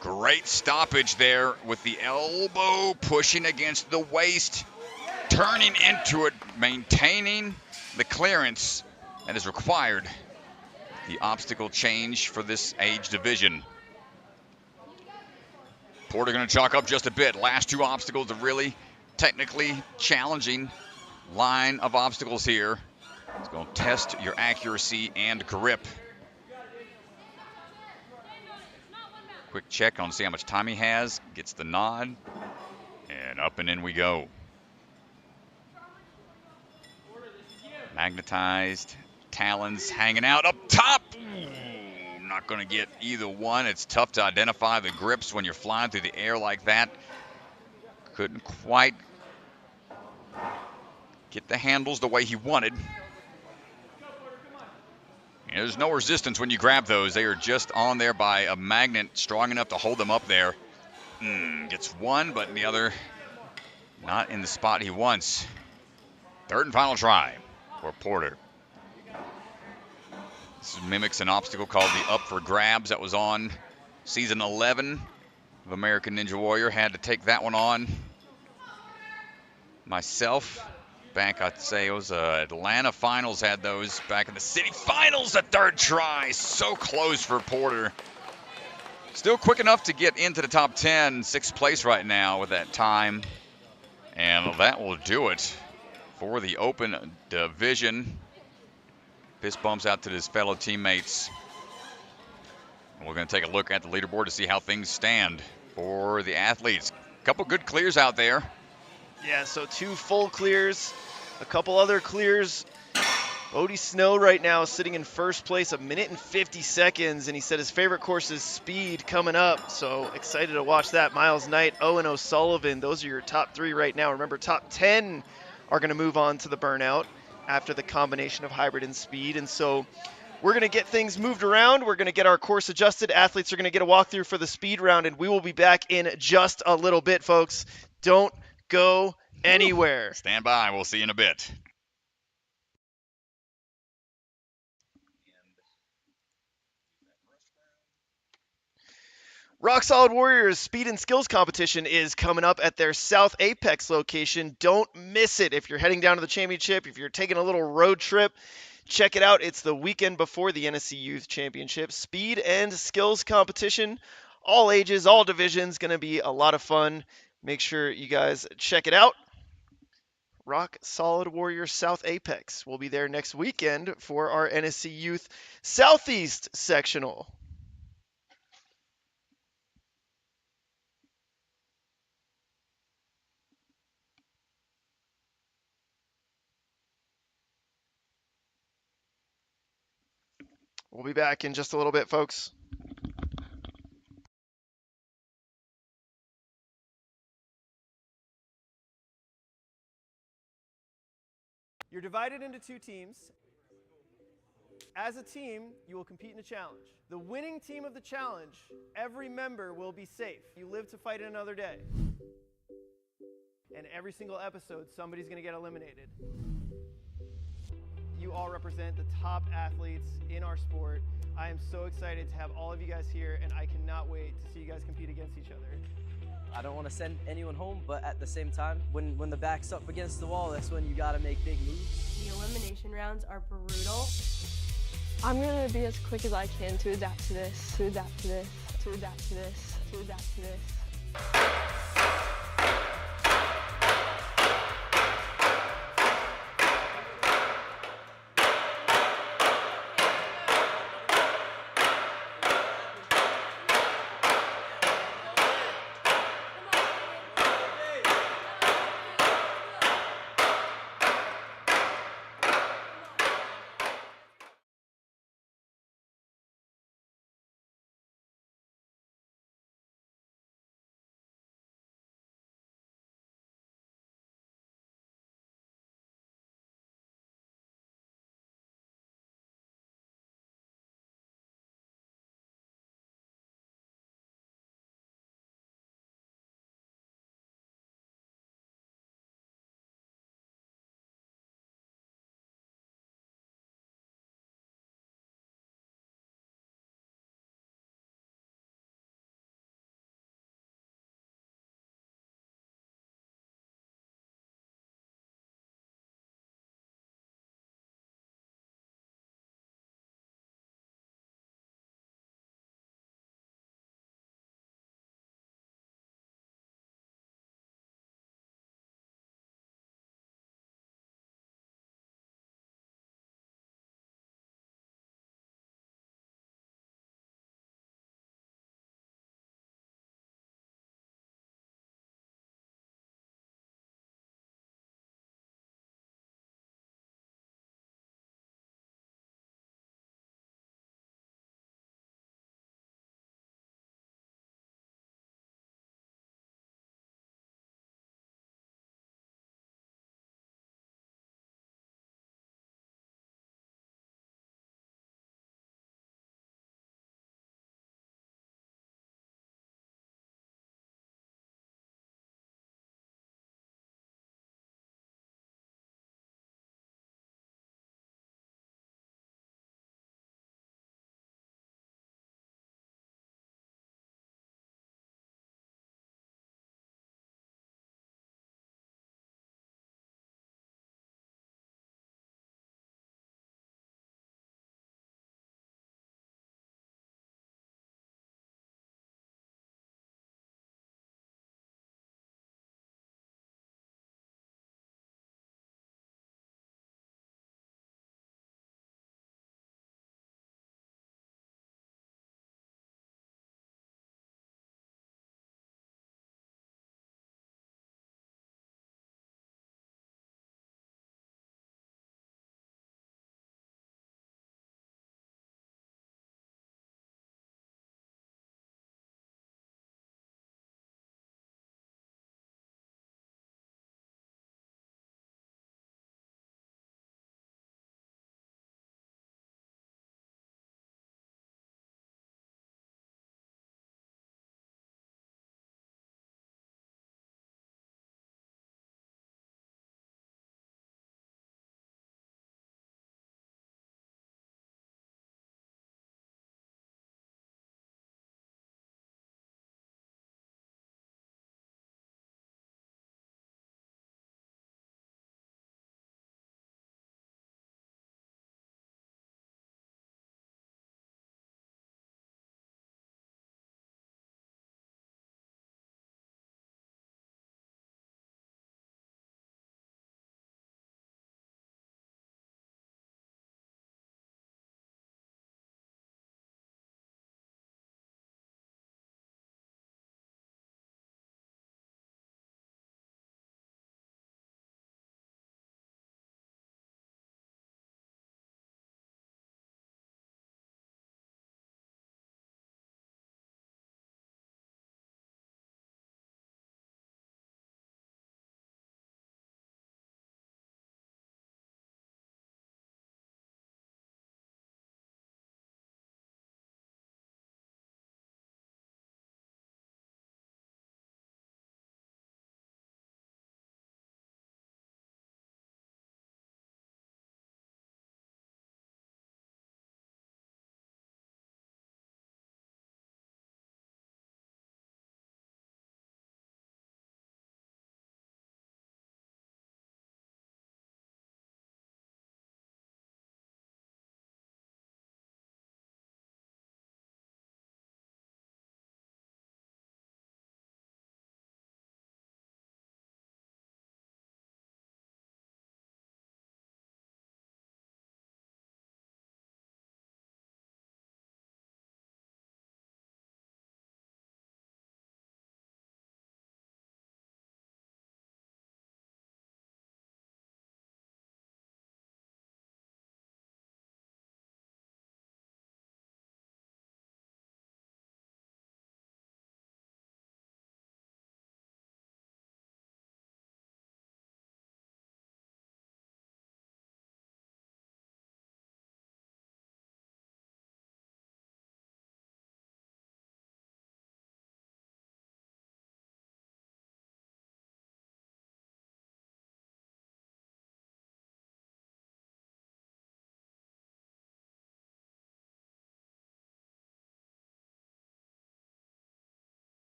Great stoppage there with the elbow pushing against the waist, turning into it, maintaining the clearance that is required. The obstacle change for this age division. Porter going to chalk up just a bit. Last 2 obstacles, a really technically challenging line of obstacles here. It's going to test your accuracy and grip. Quick check on see how much time he has. Gets the nod. And up and in we go. Magnetized. Talons hanging out up top. Ooh, not going to get either one. It's tough to identify the grips when you're flying through the air like that. Couldn't quite get the handles the way he wanted. And there's no resistance when you grab those. They are just on there by a magnet strong enough to hold them up there. Gets one, but the other not in the spot he wants. Third and final try for Porter. This mimics an obstacle called the Up for Grabs that was on season 11 of American Ninja Warrior. Had to take that one on myself. Back, I'd say it was Atlanta Finals had those back in the city finals. The third try, so close for Porter. Still quick enough to get into the top 10, 6th place right now with that time. And that will do it for the open division. Fist bumps out to his fellow teammates. And we're going to take a look at the leaderboard to see how things stand for the athletes. A couple good clears out there. Yeah, so 2 full clears, a couple other clears. Bodie Snow right now is sitting in first place, 1 minute and 50 seconds, and he said his favorite course is speed coming up, so excited to watch that. Myles Knight, Owen O'Sullivan, those are your top 3 right now. Remember, top 10 are going to move on to the burnout after the combination of hybrid and speed, and so we're going to get things moved around. We're going to get our course adjusted. Athletes are going to get a walkthrough for the speed round, and we will be back in just a little bit, folks. Don't go anywhere. Stand by. We'll see you in a bit. Rock Solid Warriors Speed and Skills Competition is coming up at their South Apex location. Don't miss it. If you're heading down to the championship, if you're taking a little road trip, check it out. It's the weekend before the NSC Youth Championship. Speed and Skills Competition. All ages, all divisions. Going to be a lot of fun. Make sure you guys check it out. Rock Solid Warriors South Apex. We'll be there next weekend for our NSC Youth Southeast Sectional. We'll be back in just a little bit, folks. You're divided into 2 teams. As a team, you will compete in a challenge. The winning team of the challenge, every member will be safe. You live to fight another day. And every single episode, somebody's going to get eliminated. You all represent the top athletes in our sport. I am so excited to have all of you guys here, and I cannot wait to see you guys compete against each other. I don't want to send anyone home, but at the same time, when the back's up against the wall, that's when you got to make big moves. The elimination rounds are brutal. I'm going to be as quick as I can to adapt to this, to adapt to this, to adapt to this, to adapt to this.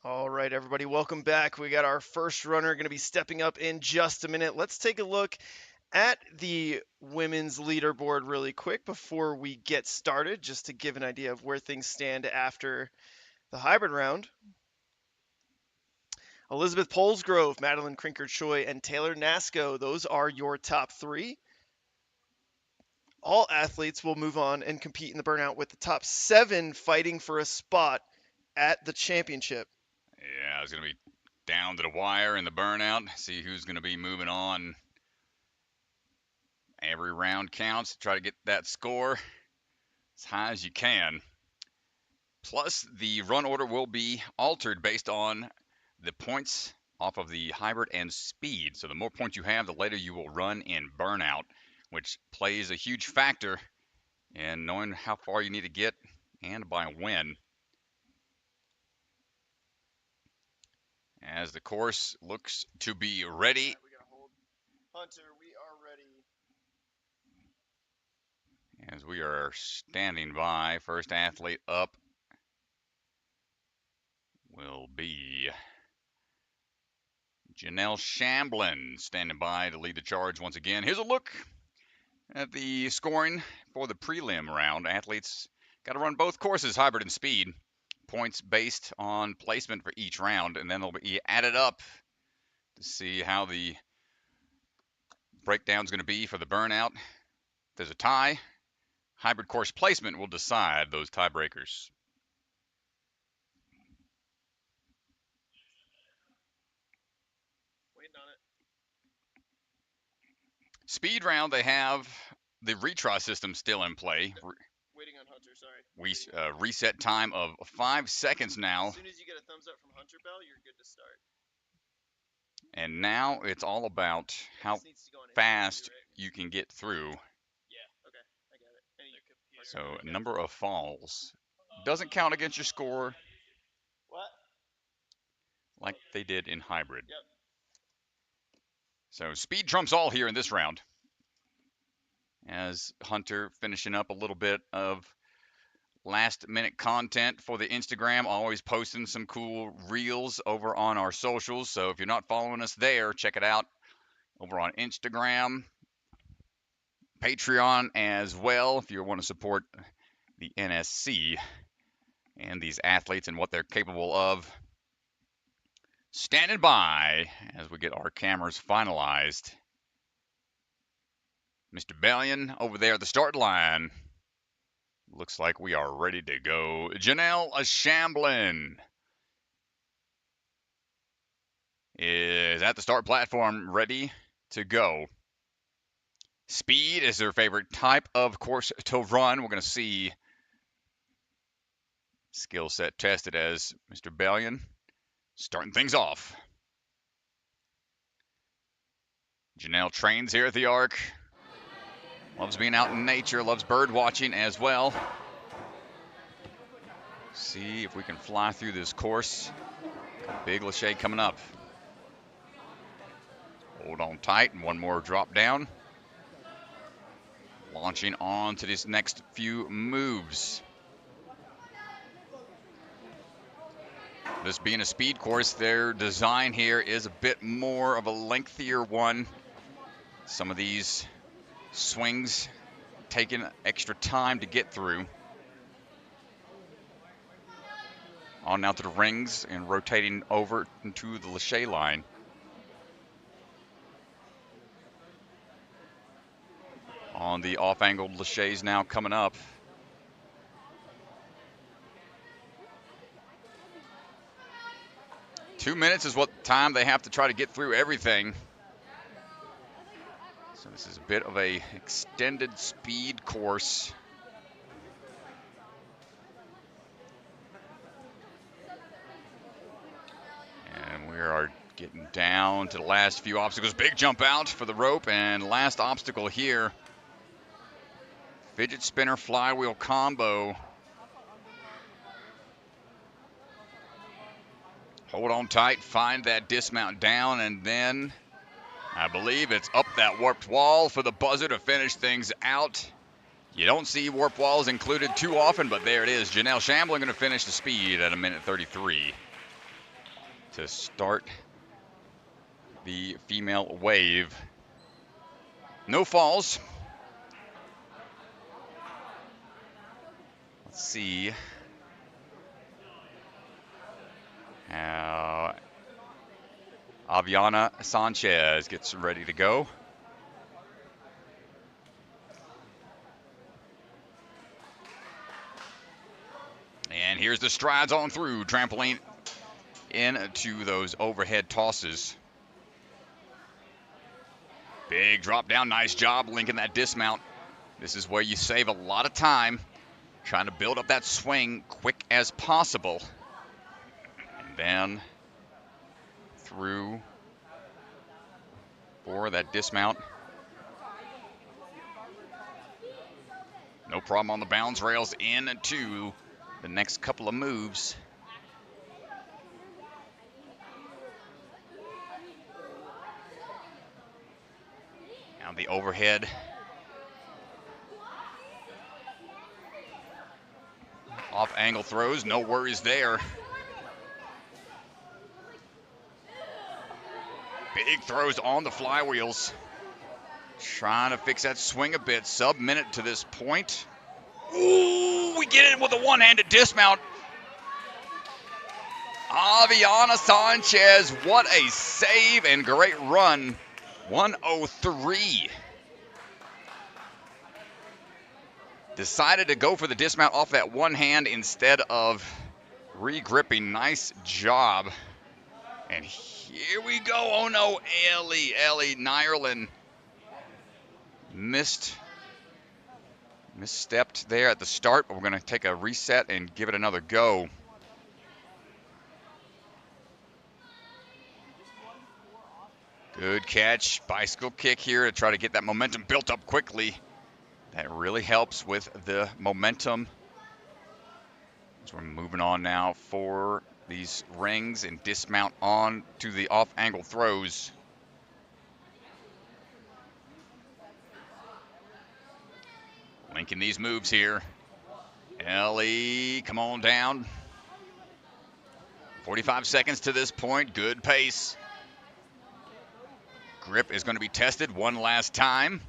All right, everybody, welcome back. We got our first runner going to be stepping up in just a minute. Let's take a look at the women's leaderboard really quick before we get started, just to give an idea of where things stand after the hybrid round. Elizabeth Polsgrove, Madelyn Krinker-choi, and Taylor Nasco, those are your top three. All athletes will move on and compete in the burnout, with the top 7 fighting for a spot at the championship. Yeah, it's going to be down to the wire in the burnout. See who's going to be moving on. Every round counts. Try to get that score as high as you can. Plus, the run order will be altered based on the points off of the hybrid and speed. So the more points you have, the later you will run in burnout, which plays a huge factor in knowing how far you need to get and by when. As the course looks to be ready. Right, we gotta hold. Hunter, we are ready. As we are standing by, first athlete up will be Janelle Shamblin, standing by to lead the charge once again. Here's a look at the scoring for the prelim round. Athletes got to run both courses, hybrid and speed. Points based on placement for each round, and then they'll be added up to see how the breakdown is going to be for the burnout. If there's a tie, hybrid course placement will decide those tiebreakers. Waiting on it. Speed round, they have the retry system still in play. Waiting on Hunter, sorry. We reset time of 5 seconds now. As soon as you get a thumbs up from Hunter Bell, you're good to start. And now it's all about how fast you can get through. Yeah, okay, I got it. So number of falls doesn't count against your score. What? Like they did in hybrid. Yep. So speed trumps all here in this round. As Hunter finishing up a little bit of last minute content for the Instagram, always posting some cool reels over on our socials. So if you're not following us there, check it out over on Instagram, Patreon as well, if you want to support the NSC and these athletes and what they're capable of. Standing by as we get our cameras finalized. Mr. Bellion over there at the start line. Looks like we are ready to go. Janelle Shamblin is at the start platform, ready to go. Speed is their favorite type of course to run. We're going to see skill set tested as Mr. Bellion starting things off. Janelle trains here at the Arc. Loves being out in nature, loves bird watching as well. See if we can fly through this course. Big Lachey coming up. Hold on tight, and one more drop down. Launching on to this next few moves. This being a speed course, their design here is a bit more of a lengthier one. Some of these swings taking extra time to get through. On now to the rings and rotating over into the Lachey line. On the off-angled Lachays now coming up. Two minutes is what time they have to try to get through everything. So this is a bit of a extended speed course. And we are getting down to the last few obstacles. Big jump out for the rope, and last obstacle here. Fidget spinner flywheel combo. Hold on tight, find that dismount down, and then I believe it's up that warped wall for the buzzer to finish things out. You don't see warp walls included too often, but there it is. Janelle Shamblin going to finish the speed at 1:33. to start the female wave. No falls. Let's see how Aviana Sanchez gets ready to go. And here's the strides on through, trampoline into those overhead tosses. Big drop down, nice job linking that dismount. This is where you save a lot of time, trying to build up that swing quick as possible. And then through for that dismount. No problem on the balance rails into the next couple of moves. Now the overhead. Off angle throws, no worries there. Big throws on the flywheels. Trying to fix that swing a bit. Sub-minute to this point. Ooh, we get it with a one-handed dismount. Aviana Sanchez, what a save and great run. 103. Decided to go for the dismount off that one hand instead of re-gripping. Nice job. And here we go. Oh no, Ellie Neyerlin misstepped there at the start, but we're going to take a reset and give it another go. Good catch, bicycle kick here to try to get that momentum built up quickly. That really helps with the momentum. So we're moving on now for these rings and dismount on to the off angle throws. Linking these moves here. Ellie, come on down. 45 seconds to this point, good pace. Grip is going to be tested one last time.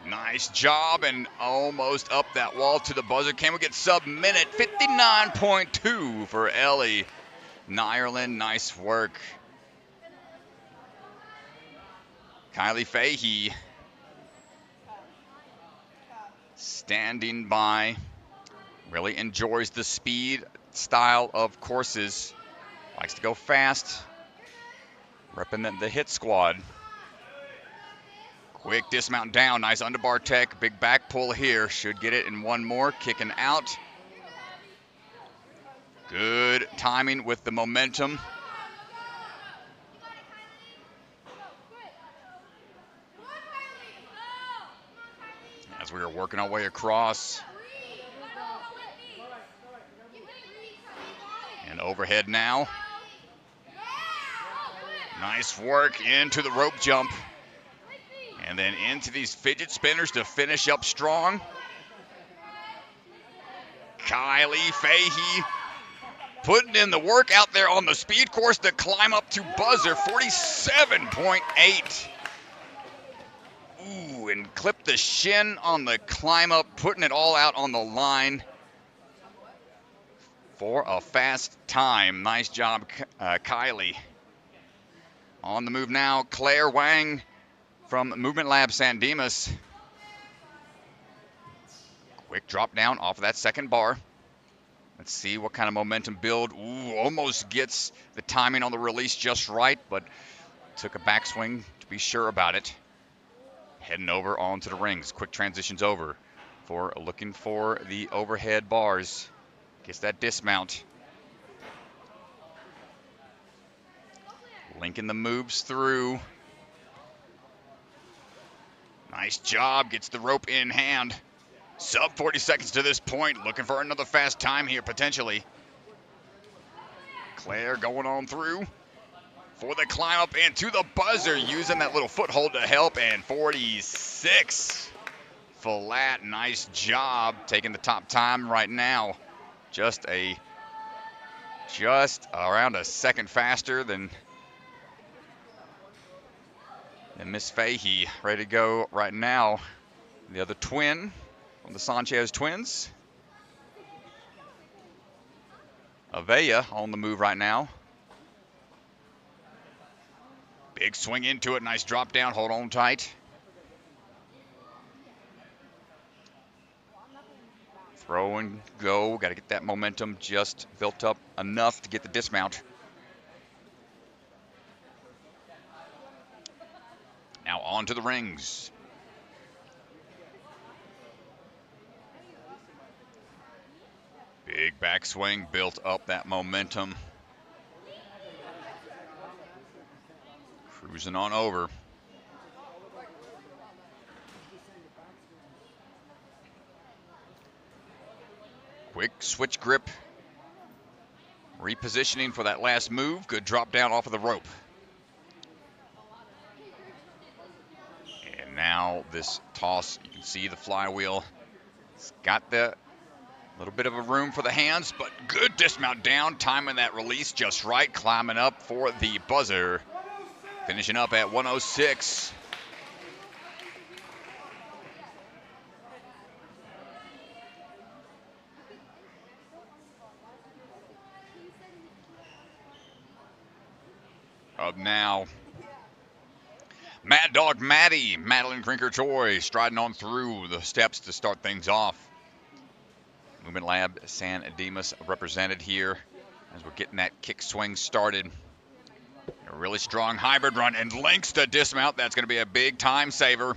Nice job and almost up that wall to the buzzer. Can we get sub-minute? 59.2 for Ellie Neyerlin. Nice work. Kylie Fahey standing by. Really enjoys the speed style of courses. Likes to go fast. Repping the hit squad. Quick dismount down, nice underbar tech, big back pull here. Should get it in one more, kicking out. Good timing with the momentum. As we are working our way across. And overhead now. Nice work into the rope jump. And then into these fidget spinners to finish up strong. Kylie Fahey putting in the work out there on the speed course to climb up to buzzer, 47.8. Ooh, and clip the shin on the climb up, putting it all out on the line for a fast time. Nice job, Kylie. On the move now, Claire Wang from Movement Lab San Dimas. Quick drop down off of that second bar. Let's see what kind of momentum build. Ooh, almost gets the timing on the release just right, but took a backswing to be sure about it. Heading over onto the rings. Quick transitions over for looking for the overhead bars. Gets that dismount. Linking the moves through. Nice job, gets the rope in hand. Sub 40 seconds to this point, looking for another fast time here potentially. Claire going on through for the climb up into the buzzer, using that little foothold to help, and 46 flat. Nice job taking the top time right now. just around a second faster than Miss Fahey. Ready to go right now. The other twin from the Sanchez twins. Avaya on the move right now. Big swing into it. Nice drop down. Hold on tight. Throw and go. Got to get that momentum just built up enough to get the dismount. Now on to the rings. Big backswing, built up that momentum. Cruising on over. Quick switch grip. Repositioning for that last move. Good drop down off of the rope. And now this toss, you can see the flywheel. It's got the little bit of a room for the hands, but good dismount down, timing that release just right, climbing up for the buzzer. Finishing up at 106. Up now, Mad Dog Maddie, Madelyn Krinker-choi, striding on through the steps to start things off. Movement Lab San Dimas represented here as we're getting that kick swing started. A really strong hybrid run and links the dismount. That's going to be a big time saver.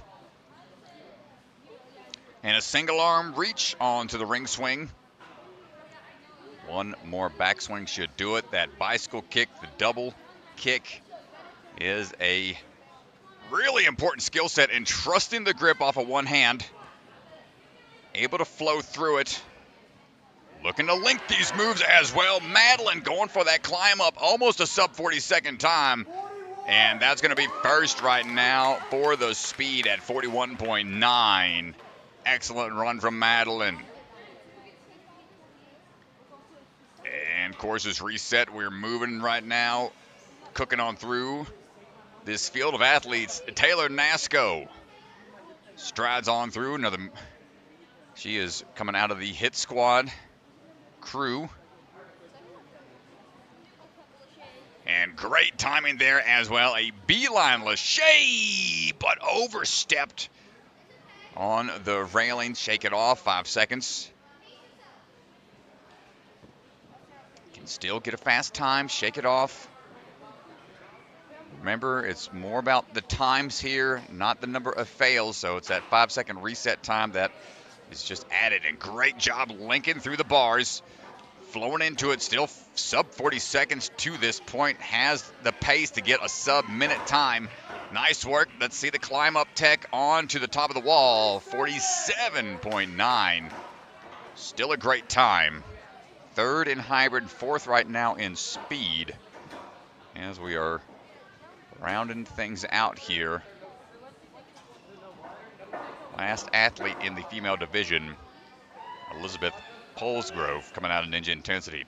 And a single arm reach onto the ring swing. One more backswing should do it. That bicycle kick, the double kick, is a really important skill set in trusting the grip off of one hand. Able to flow through it. Looking to link these moves as well. Madeline going for that climb up, almost a sub 40-second time. And that's going to be first right now for the speed at 41.9. Excellent run from Madeline. And course is reset. We're moving right now, cooking on through this field of athletes. Taylor Nasco strides on through. She is coming out of the hit squad crew. And great timing there as well. A beeline Lachey, but overstepped on the railing. Shake it off, 5 seconds. Can still get a fast time, shake it off. Remember, it's more about the times here, not the number of fails. So it's that 5-second reset time that is just added. And great job linking through the bars. Flowing into it, still sub 40 seconds to this point. Has the pace to get a sub-minute time. Nice work. Let's see the climb up tech on to the top of the wall. 47.9. Still a great time. Third in hybrid, fourth right now in speed. As we are rounding things out here. Last athlete in the female division, Elizabeth Polsgrove, coming out of Ninja Intensity.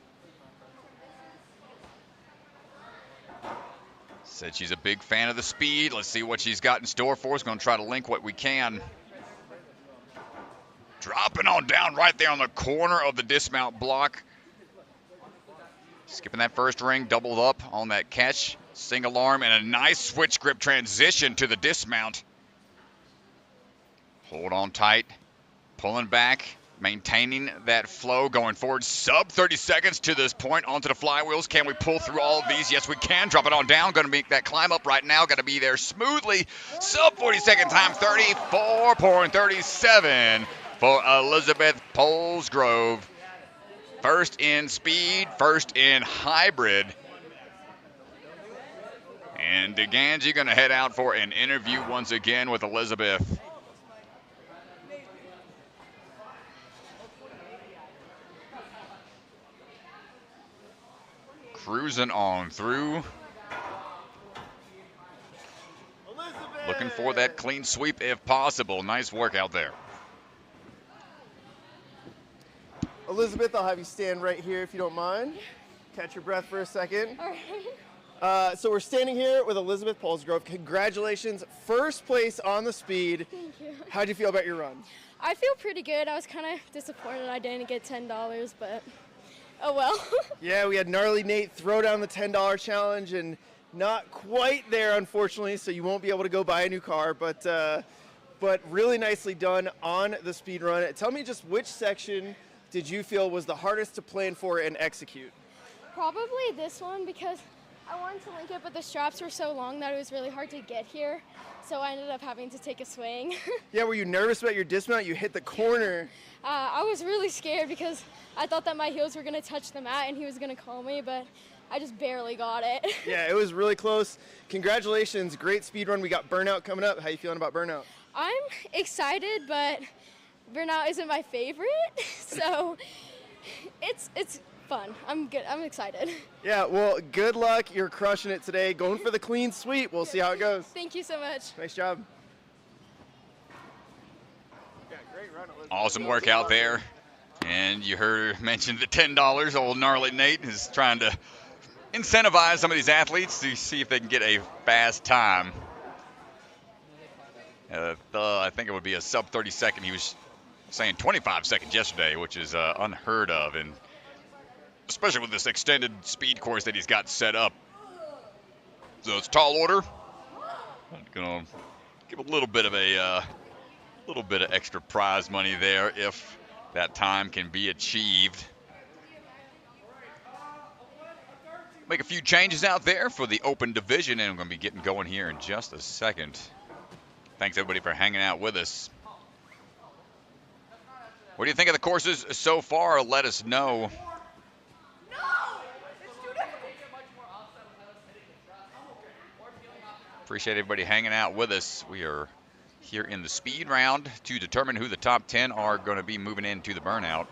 Said she's a big fan of the speed. Let's see what she's got in store for us. Going to try to link what we can. Dropping on down right there on the corner of the dismount block. Skipping that first ring, doubled up on that catch. Single arm and a nice switch grip transition to the dismount. Hold on tight. Pulling back. Maintaining that flow, going forward, sub 30 seconds to this point onto the flywheels. Can we pull through all of these? Yes, we can. Drop it on down. Going to make that climb up right now. Got to be there smoothly. Sub 40-second time, 34.37 for Elizabeth Polsgrove. First in speed, first in hybrid. And DeGangi going to head out for an interview once again with Elizabeth. Cruising on through. Elizabeth. Looking for that clean sweep if possible. Nice work out there. Elizabeth, I'll have you stand right here if you don't mind. Catch your breath for a second. All right. So we're standing here with Elizabeth Polsgrove. Congratulations, first place on the speed. Thank you. How'd you feel about your run? I feel pretty good. I was kind of disappointed I didn't get $10, but oh well. Yeah, we had Gnarly Nate throw down the $10 challenge and not quite there, unfortunately, so you won't be able to go buy a new car, but really nicely done on the speed run. Tell me just which section did you feel was the hardest to plan for and execute? Probably this one because I wanted to link it, but the straps were so long that it was really hard to get here, so I ended up having to take a swing. Yeah, were you nervous about your dismount? You hit the corner. I was really scared because I thought that my heels were going to touch the mat and he was going to call me, but I just barely got it. Yeah, it was really close. Congratulations, great speed run. We got Burnout coming up. How you feeling about Burnout? I'm excited, but Burnout isn't my favorite, so it's fun. I'm good. I'm excited. Yeah, well, good luck. You're crushing it today. Going for the clean sweep. We'll see how it goes. Thank you so much. Nice job. Yeah, great run, Elizabeth. Awesome work out there. And you heard her mention the $10. Old Gnarly Nate is trying to incentivize some of these athletes to see if they can get a fast time. I think it would be a sub 30 second. He was saying 25 seconds yesterday, which is unheard of, and especially with this extended speed course that he's got set up. So it's tall order. I'm gonna give a little bit of extra prize money there if that time can be achieved. Make a few changes out there for the open division, and I'm going to be getting going here in just a second. Thanks, everybody, for hanging out with us. What do you think of the courses so far? Let us know. Appreciate everybody hanging out with us. We are here in the speed round to determine who the top 10 are going to be moving into the burnout.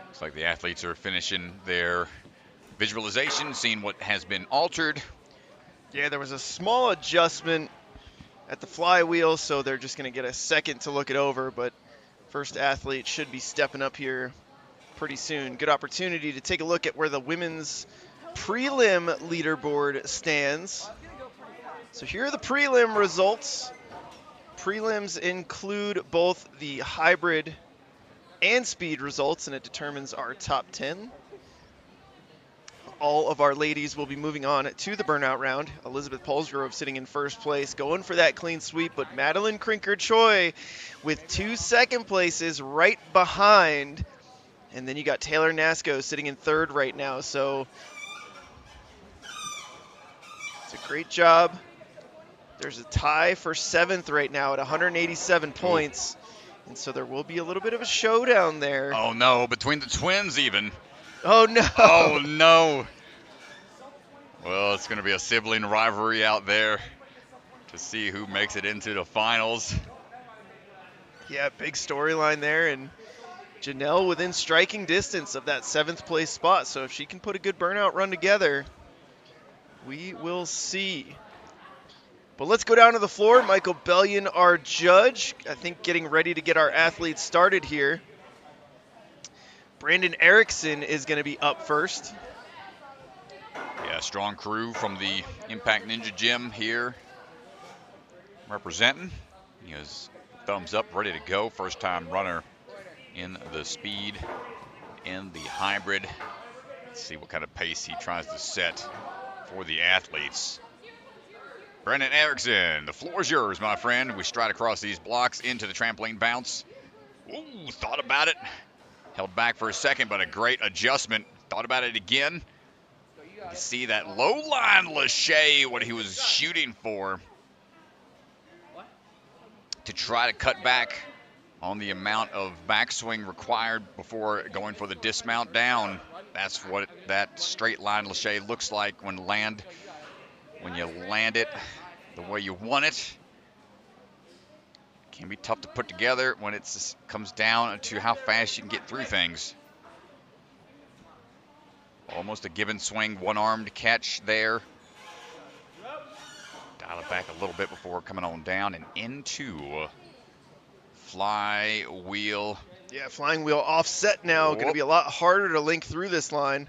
Looks like the athletes are finishing their visualization, seeing what has been altered. Yeah, there was a small adjustment at the flywheel, so they're just going to get a second to look it over, but first athlete should be stepping up here pretty soon. Good opportunity to take a look at where the women's prelim leaderboard stands. So here are the prelim results. Prelims include both the hybrid and speed results, and it determines our top 10. All of our ladies will be moving on to the burnout round. Elizabeth Polsgrove sitting in first place, going for that clean sweep, but Madelyn Krinker-choi with 2 second places right behind. And then you got Taylor Nasco sitting in third right now. So it's a great job. There's a tie for 7th right now at 187 points. And so there will be a little bit of a showdown there. Oh, no, between the twins even. Oh, no. Oh, no. Well, it's going to be a sibling rivalry out there to see who makes it into the finals. Yeah, big storyline there. And Janelle within striking distance of that 7th place spot. So if she can put a good burnout run together, we will see. But let's go down to the floor. Michael Bellion, our judge, I think getting ready to get our athletes started here. Brandon Erekson is going to be up first. Yeah, strong crew from the Impact Ninja Gym here representing. He has thumbs up, ready to go. First time runner in the speed, in the hybrid. Let's see what kind of pace he tries to set for the athletes. Brandon Erekson, the floor is yours, my friend. We stride across these blocks into the trampoline bounce. Ooh, thought about it. Held back for a second, but a great adjustment. Thought about it again. You see that low line lache, what he was shooting for. To try to cut back on the amount of backswing required before going for the dismount down. That's what that straight line lache looks like when you land it the way you want it. can be tough to put together when it comes down to how fast you can get through things. Almost a given swing, one-armed catch there. Dial it back a little bit before coming on down and into fly wheel. Yeah, flying wheel offset now. Going to be a lot harder to link through this line.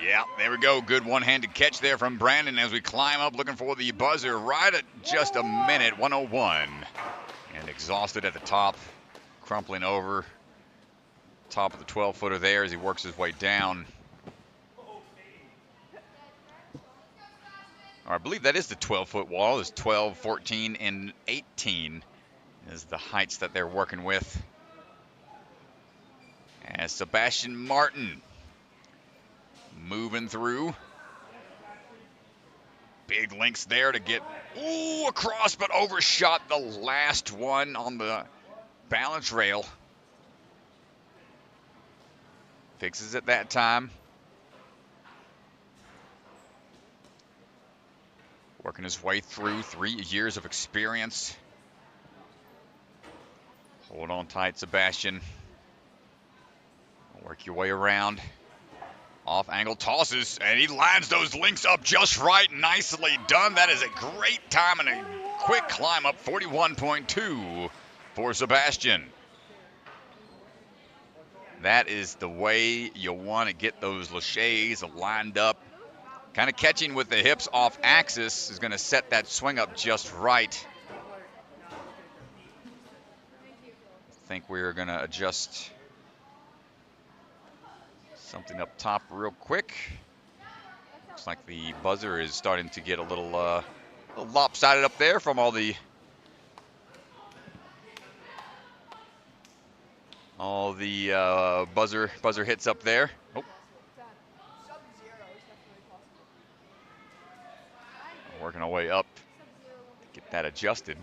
Yeah, there we go. Good one-handed catch there from Brandon as we climb up looking for the buzzer right at just a minute, 1:01. And exhausted at the top, crumpling over. Top of the 12-footer there as he works his way down. Or I believe that is the 12-foot wall. There's 12, 14, and 18 is the heights that they're working with. As Sebastian Martin moving through. Big links there to get across, but overshot the last one on the balance rail. Fixes it that time. Working his way through 3 years of experience. Hold on tight, Sebastian. Work your way around. Off angle tosses, and he lines those links up just right. Nicely done. That is a great time and a quick climb up, 41.2 for Sebastian. That is the way you want to get those laches lined up. Kind of catching with the hips off axis is going to set that swing up just right. I think we're going to adjust something up top real quick. Looks like the buzzer is starting to get a little lopsided up there from all the buzzer hits up there. Oh. Working our way up to get that adjusted.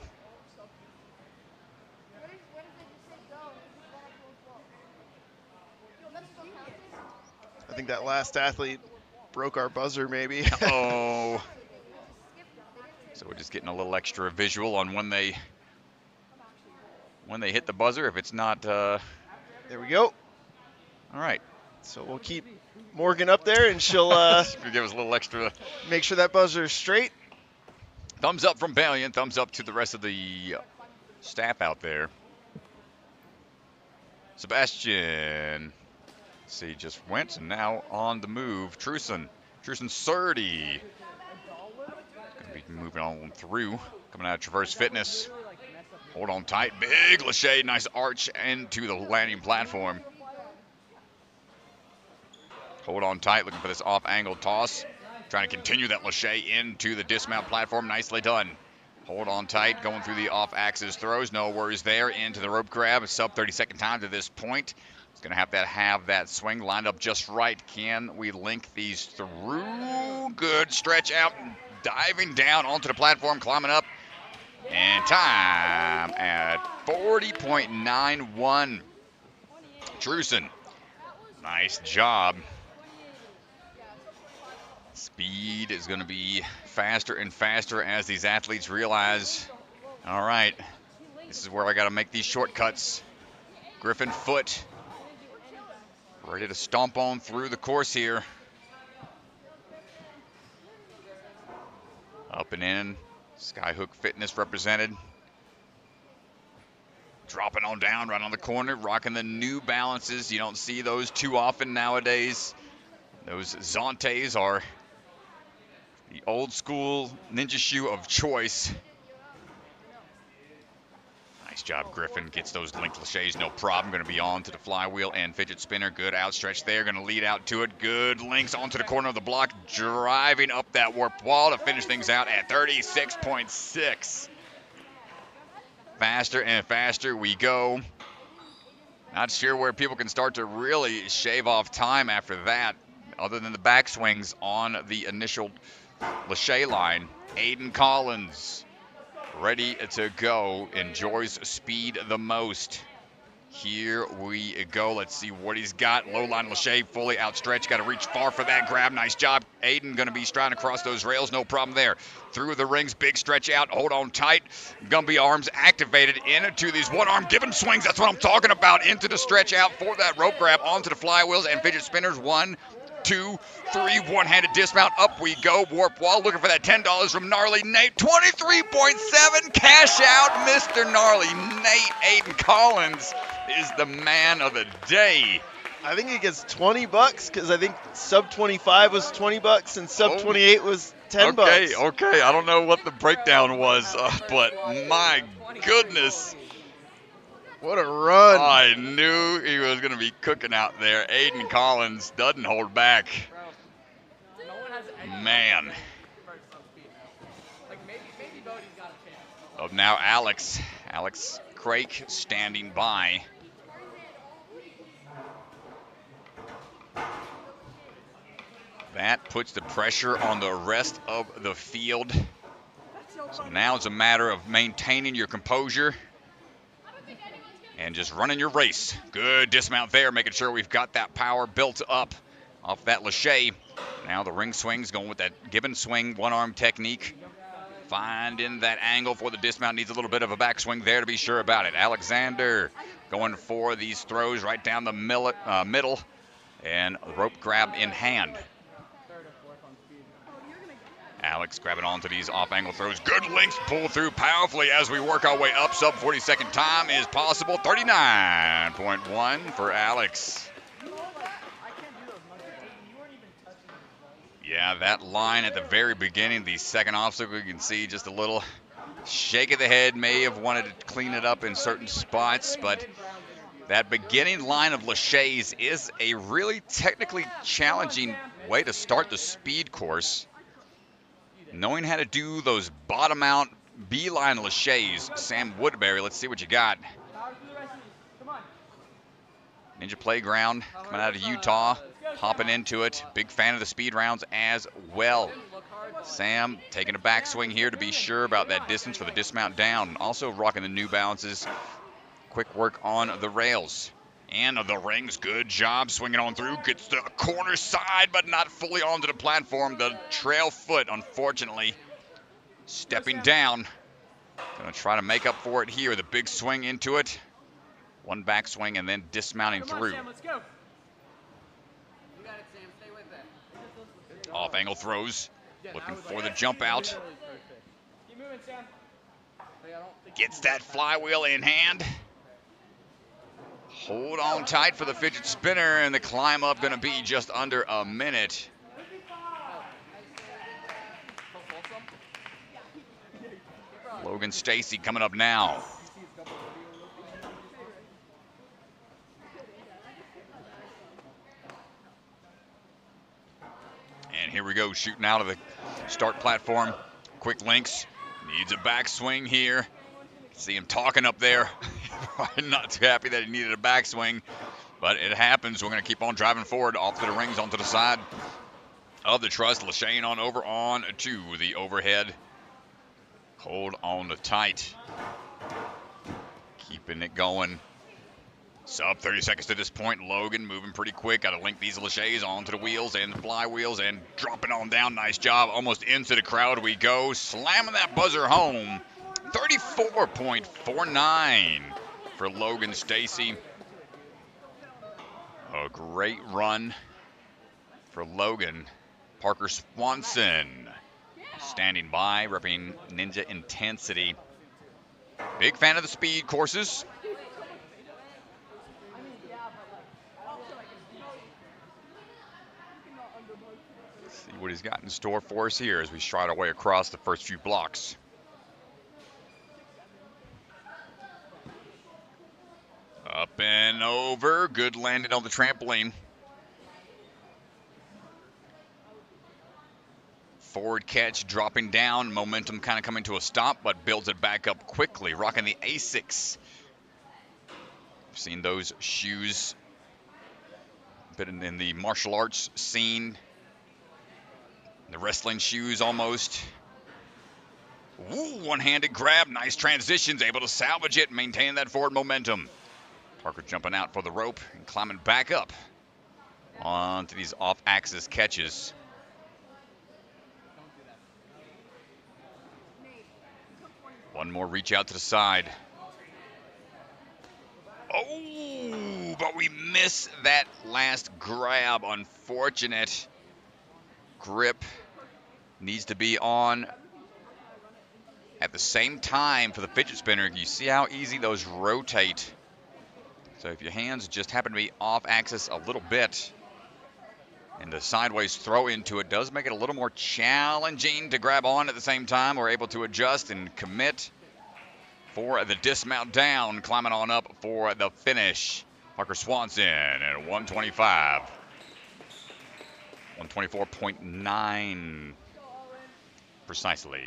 I think that last athlete broke our buzzer, maybe. Oh. So we're just getting a little extra visual on when they hit the buzzer. If it's not, there we go. All right. So we'll keep Morgan up there, and she'll give us a little extra. Make sure that buzzer is straight. Thumbs up from Valiant. Thumbs up to the rest of the staff out there. Sebastian. See, just went, and now on the move. Truson Surdy. Gonna be moving on through. Coming out of Traverse Fitness. Hold on tight. Big lache. Nice arch into the landing platform. Hold on tight. Looking for this off-angle toss. Trying to continue that lache into the dismount platform. Nicely done. Hold on tight. Going through the off-axis throws. No worries there. Into the rope grab. A sub 30-second time to this point. It's going to have that swing lined up just right. Can we link these through? Good stretch out. Diving down onto the platform. Climbing up. And time at 40.91. Truson. Nice job. Speed is going to be faster and faster as these athletes realize, all right, this is where I got to make these shortcuts. Griffin Foott ready to stomp on through the course here. Up and in. Skyhook Fitness represented. Dropping on down right on the corner, rocking the New Balances. You don't see those too often nowadays. Those Zontes are the old school ninja shoe of choice. Nice job, Griffin. Gets those linked laches, no problem. Going to be on to the flywheel and fidget spinner. Good outstretch there. Going to lead out to it. Good links onto the corner of the block. Driving up that warp wall to finish things out at 36.6. Faster and faster we go. Not sure where people can start to really shave off time after that, other than the backswings on the initial lache line. Aiden Collins ready to go. Enjoys speed the most. Here we go. Let's see what he's got. Low line Lachey fully outstretched. Got to reach far for that grab. Nice job. Aiden going to be striding across those rails. No problem there. Through the rings. Big stretch out. Hold on tight. Gumby arms activated into these one-arm given swings. That's what I'm talking about. Into the stretch out for that rope grab. Onto the flywheels and fidget spinners. 1, 2, 3. One-handed dismount. Up we go. Warp wall. Looking for that $10 from Gnarly Nate. 23.7. Cash out. Mr. Gnarly Nate. Aiden Collins is the man of the day. I think he gets $20 because I think sub 25 was $20 and sub 28 was $10. Okay. I don't know what the breakdown was, but my goodness. What a run. I knew he was going to be cooking out there. Aiden Collins doesn't hold back. Man. Up now Alex Craig standing by. That puts the pressure on the rest of the field. So now it's a matter of maintaining your composure and just running your race. Good dismount there, making sure we've got that power built up off that Lachey. Now the ring swings, going with that given swing, one-arm technique. Finding that angle for the dismount. Needs a little bit of a backswing there to be sure about it. Alexander going for these throws right down the middle. And the rope grab in hand. Alex grabbing onto these off-angle throws. Good links pull through powerfully as we work our way up. Sub 40-second time is possible. 39.1 for Alex. Yeah, that line at the very beginning, the second obstacle, you can see just a little shake of the head. May have wanted to clean it up in certain spots, but that beginning line of Lachey's is a really technically challenging way to start the speed course. Knowing how to do those bottom out beeline Lachey's. Sam Woodbury, let's see what you got. Ninja Playground coming out of Utah, hopping into it. Big fan of the speed rounds as well. Sam taking a backswing here to be sure about that distance for the dismount down. Also rocking the New Balances. Quick work on the rails. And the rings, good job swinging on through. Gets the corner side, but not fully onto the platform. The trail foot, unfortunately, stepping down. Gonna try to make up for it here. The big swing into it. One back swing and then dismounting through. Sam, let's go. You got it, Sam. Stay with that. Off angle throws. Looking for the jump out. Keep moving, Sam. Gets that flywheel in hand. Hold on tight for the fidget spinner, and the climb up going to be just under a minute. Logan Stacy coming up now. And here we go, shooting out of the start platform. Quick links. Needs a backswing here. See him talking up there. Probably not too happy that he needed a backswing, but it happens. We're going to keep on driving forward off to the rings onto the side of the truss. Lachey on over on to the overhead. Hold on to tight. Keeping it going. Sub 30 seconds to this point. Logan moving pretty quick. Got to link these Lacheys onto the wheels and the flywheels and dropping on down. Nice job. Almost into the crowd we go. Slamming that buzzer home. 34.49 for Logan Stacy. A great run for Logan. Parker Swanson standing by, repping Ninja Intensity. Big fan of the speed courses. Let's see what he's got in store for us here as we stride our way across the first few blocks. Up and over. Good landing on the trampoline. Forward catch dropping down. Momentum kind of coming to a stop, but builds it back up quickly. Rocking the Asics. I've seen those shoes a bit in the martial arts scene. The wrestling shoes almost. Ooh, one-handed grab. Nice transitions. Able to salvage it, maintain that forward momentum. Parker jumping out for the rope and climbing back up onto these off-axis catches. One more reach out to the side. Oh, but we miss that last grab. Unfortunate. Grip needs to be on at the same time for the fidget spinner. You see how easy those rotate. So if your hands just happen to be off axis a little bit, and the sideways throw into it does make it a little more challenging to grab on at the same time. We're able to adjust and commit for the dismount down, climbing on up for the finish. Parker Swanson at 125. 124.9 precisely.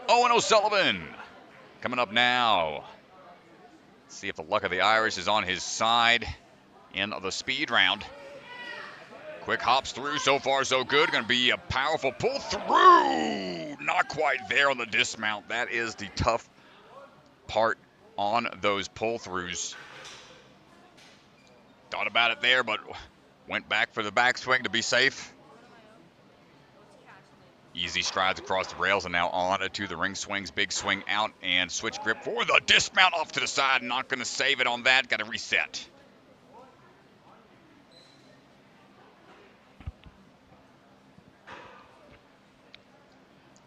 Owen O'Sullivan coming up now. See if the luck of the Irish is on his side in the speed round. Quick hops through, so far so good. Going to be a powerful pull through. Not quite there on the dismount. That is the tough part on those pull throughs. Thought about it there, but went back for the backswing to be safe. Easy strides across the rails and now on to the ring swings. Big swing out and switch grip for the dismount off to the side. Not going to save it on that. Got to reset.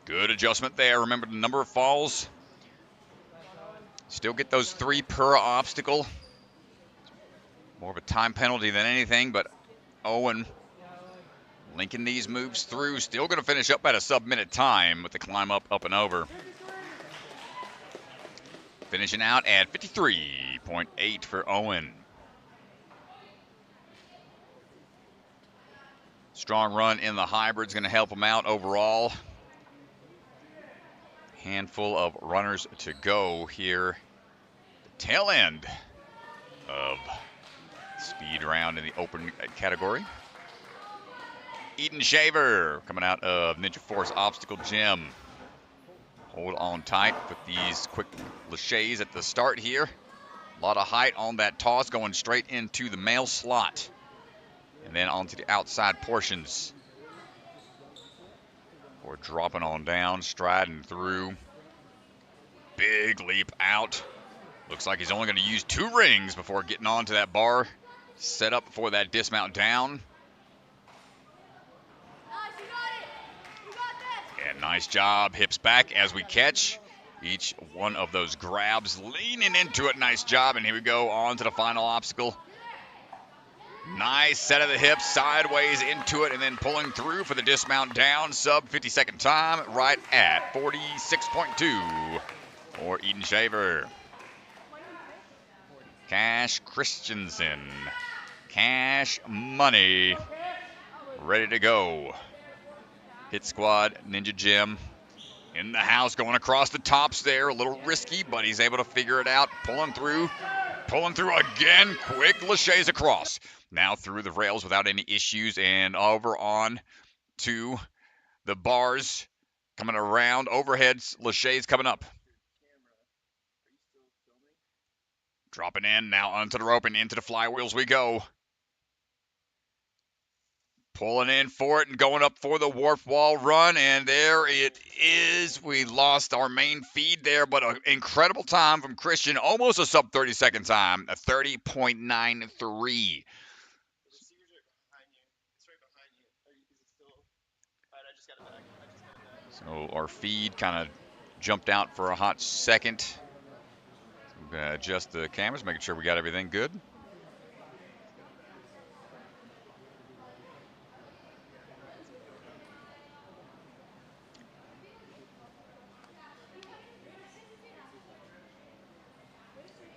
Good adjustment there. Remember the number of falls. Still get those 3 per obstacle. More of a time penalty than anything, but Owen linking these moves through. Still going to finish up at a sub-minute time with the climb up and over. Finishing out at 53.8 for Owen. Strong run in the hybrid's going to help him out overall. Handful of runners to go here. The tail end of speed round in the open category. Eden Shaver coming out of Ninja Force Obstacle Gym. Hold on tight with these quick laches at the start here. A lot of height on that toss, going straight into the male slot. And then onto the outside portions. Or dropping on down, striding through. Big leap out. Looks like he's only going to use 2 rings before getting onto that bar. Set up for that dismount down. And nice job. Hips back as we catch. Each one of those grabs, leaning into it. Nice job. And here we go on to the final obstacle. Nice set of the hips, sideways into it, and then pulling through for the dismount down. Sub 50-second time, right at 46.2 for Eden Shaver. Kash Christianson. Cash money. Ready to go. Hit Squad Ninja Gym in the house, going across the tops there. A little risky, but he's able to figure it out. Pulling through again. Quick laches across. Now through the rails without any issues and over on to the bars. Coming around, overheads, laches coming up. Dropping in, now onto the rope and into the flywheels we go. Pulling in for it and going up for the warp wall run, and there it is. We lost our main feed there, but an incredible time from Christian. Almost a sub 30-second time, a 30.93. So our feed kind of jumped out for a hot second. I'm going to adjust the cameras, making sure we got everything good.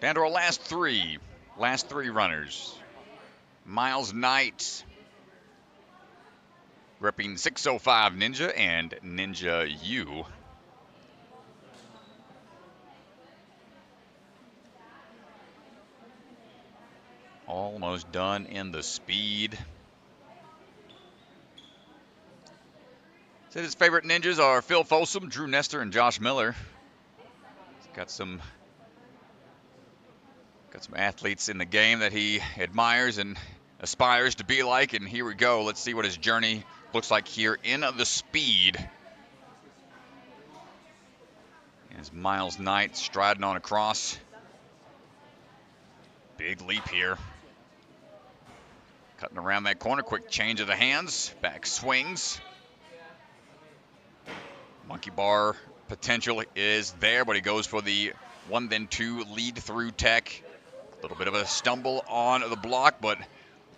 Down to our last three runners. Myles Knight, repping 605 Ninja and Ninja U. Almost done in the speed. Said his favorite ninjas are Phil Folsom, Drew Nestor, and Josh Miller. He's got some Got some athletes in the game that he admires and aspires to be like, and here we go. Let's see what his journey looks like here in the speed. As Myles Knight striding on across. Big leap here. Cutting around that corner, quick change of the hands, back swings. Monkey bar potential is there, but he goes for the 1 then 2 lead through tech. A little bit of a stumble on the block, but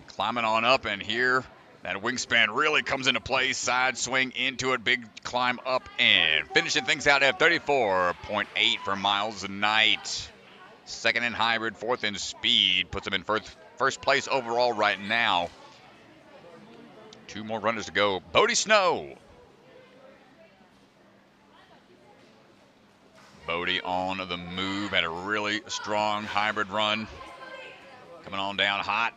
climbing on up, and here that wingspan really comes into play. Side swing into it, big climb up, and finishing things out at 34.8 for Myles Knight. Second in hybrid, fourth in speed, puts him in first place overall right now. 2 more runners to go. Bodie Snow. Bodie on the move, had a really strong hybrid run. Coming on down hot.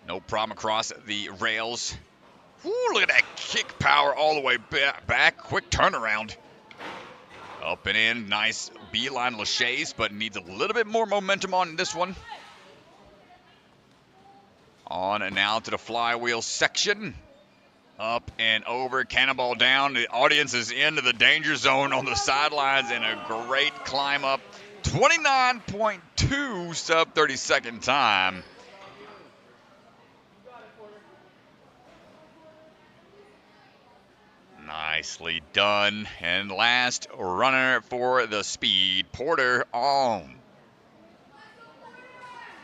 No problem across the rails. Woo, look at that kick power all the way back. Quick turnaround. Up and in, nice beeline Lachey's, but needs a little bit more momentum on this one. On and now to the flywheel section. Up and over, cannonball down. The audience is into the danger zone on the sidelines, and a great climb up. 29.2 sub 32nd time. Nicely done. And last runner for the speed, Porter on.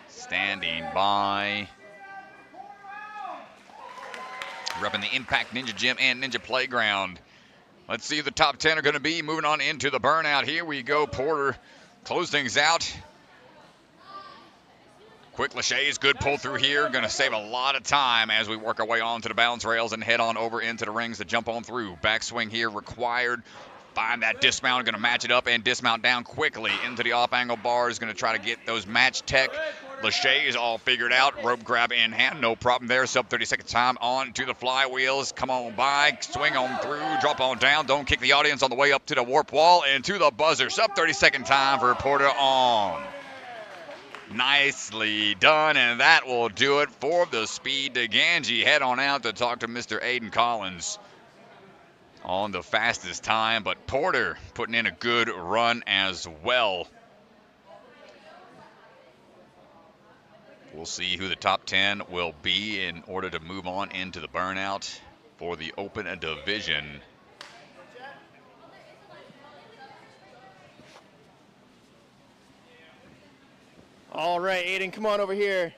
Standing by. Repping the Impact Ninja Gym and Ninja Playground. Let's see who the top 10 are going to be. Moving on into the burnout. Here we go. Porter close things out. Quick Lachey's good pull through here. Going to save a lot of time as we work our way onto the balance rails and head on over into the rings to jump on through. Backswing here required. Find that dismount. Going to match it up and dismount down quickly into the off-angle bars. Going to try to get those match tech. Lachey is all figured out. Rope grab in hand. No problem there. Sub 32nd time on to the flywheels. Come on by. Swing on through. Drop on down. Don't kick the audience on the way up to the warp wall and to the buzzer. Sub 32nd time for Porter on. Nicely done, and that will do it for the speed to Ganji. Head on out to talk to Mr. Aiden Collins on the fastest time, but Porter putting in a good run as well. We'll see who the top 10 will be in order to move on into the burnout for the open division. All right, Aiden, come on over here.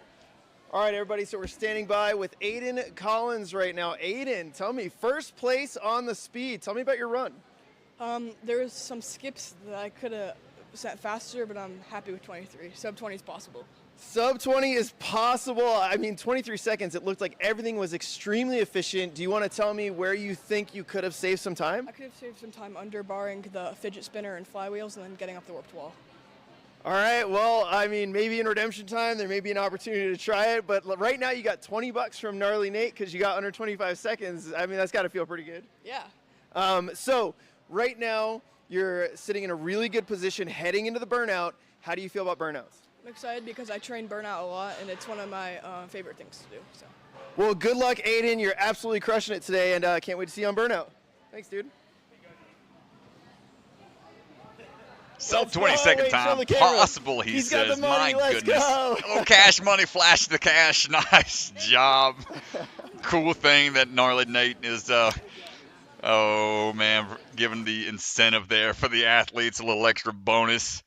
All right, everybody, so we're standing by with Aiden Collins right now. Aiden, tell me, first place on the speed. Tell me about your run. There was some skips that I could have set faster, but I'm happy with 23. Sub 20 is possible. Sub 20 is possible. I mean, 23 seconds, it looked like everything was extremely efficient. Do you want to tell me where you think you could have saved some time? I could have saved some time under barring the fidget spinner and flywheels and then getting up the warped wall. All right, well, I mean, maybe in redemption time, there may be an opportunity to try it, but right now you got $20 from Gnarly Nate because you got under 25 seconds. I mean, that's got to feel pretty good. Yeah. So right now, you're sitting in a really good position heading into the burnout. How do you feel about burnouts? I'm excited because I train burnout a lot, and it's one of my favorite things to do. So. Well, good luck, Aiden. You're absolutely crushing it today, and can't wait to see you on burnout. Thanks, dude. Sub 22nd time possible, he says. My goodness. Oh, cash money, flash the cash. Nice job. Cool thing that Gnarly Nate is, oh man, giving the incentive there for the athletes, a little extra bonus.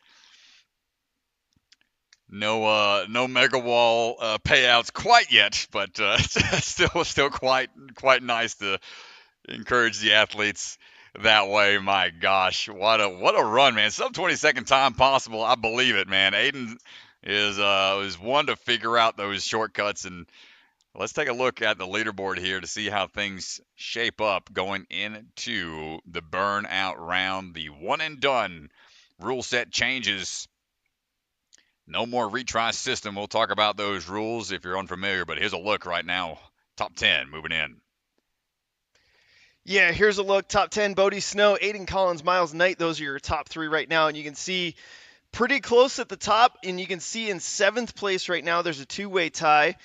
No mega wall payouts quite yet, but still quite nice to encourage the athletes that way. My gosh, what a run, man. Sub 22nd time possible. I believe it, man. Aiden is one to figure out those shortcuts, and let's take a look at the leaderboard here to see how things shape up going into the burnout round. The one and done rule set changes. No more retry system. We'll talk about those rules if you're unfamiliar, but here's a look right now. Top 10 moving in. Yeah, here's a look. Top 10, Bodie Snow, Aiden Collins, Myles Knight. Those are your top 3 right now. And you can see pretty close at the top, and you can see in 7th place right now there's a two-way tie.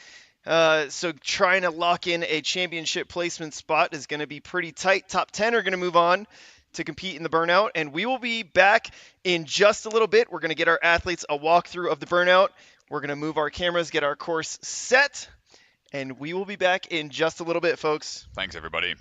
So trying to lock in a championship placement spot is going to be pretty tight. Top 10 are going to move on to compete in the burnout, and we will be back in just a little bit. We're going to get our athletes a walkthrough of the burnout. We're going to move our cameras, get our course set, and we will be back in just a little bit, folks. Thanks, everybody.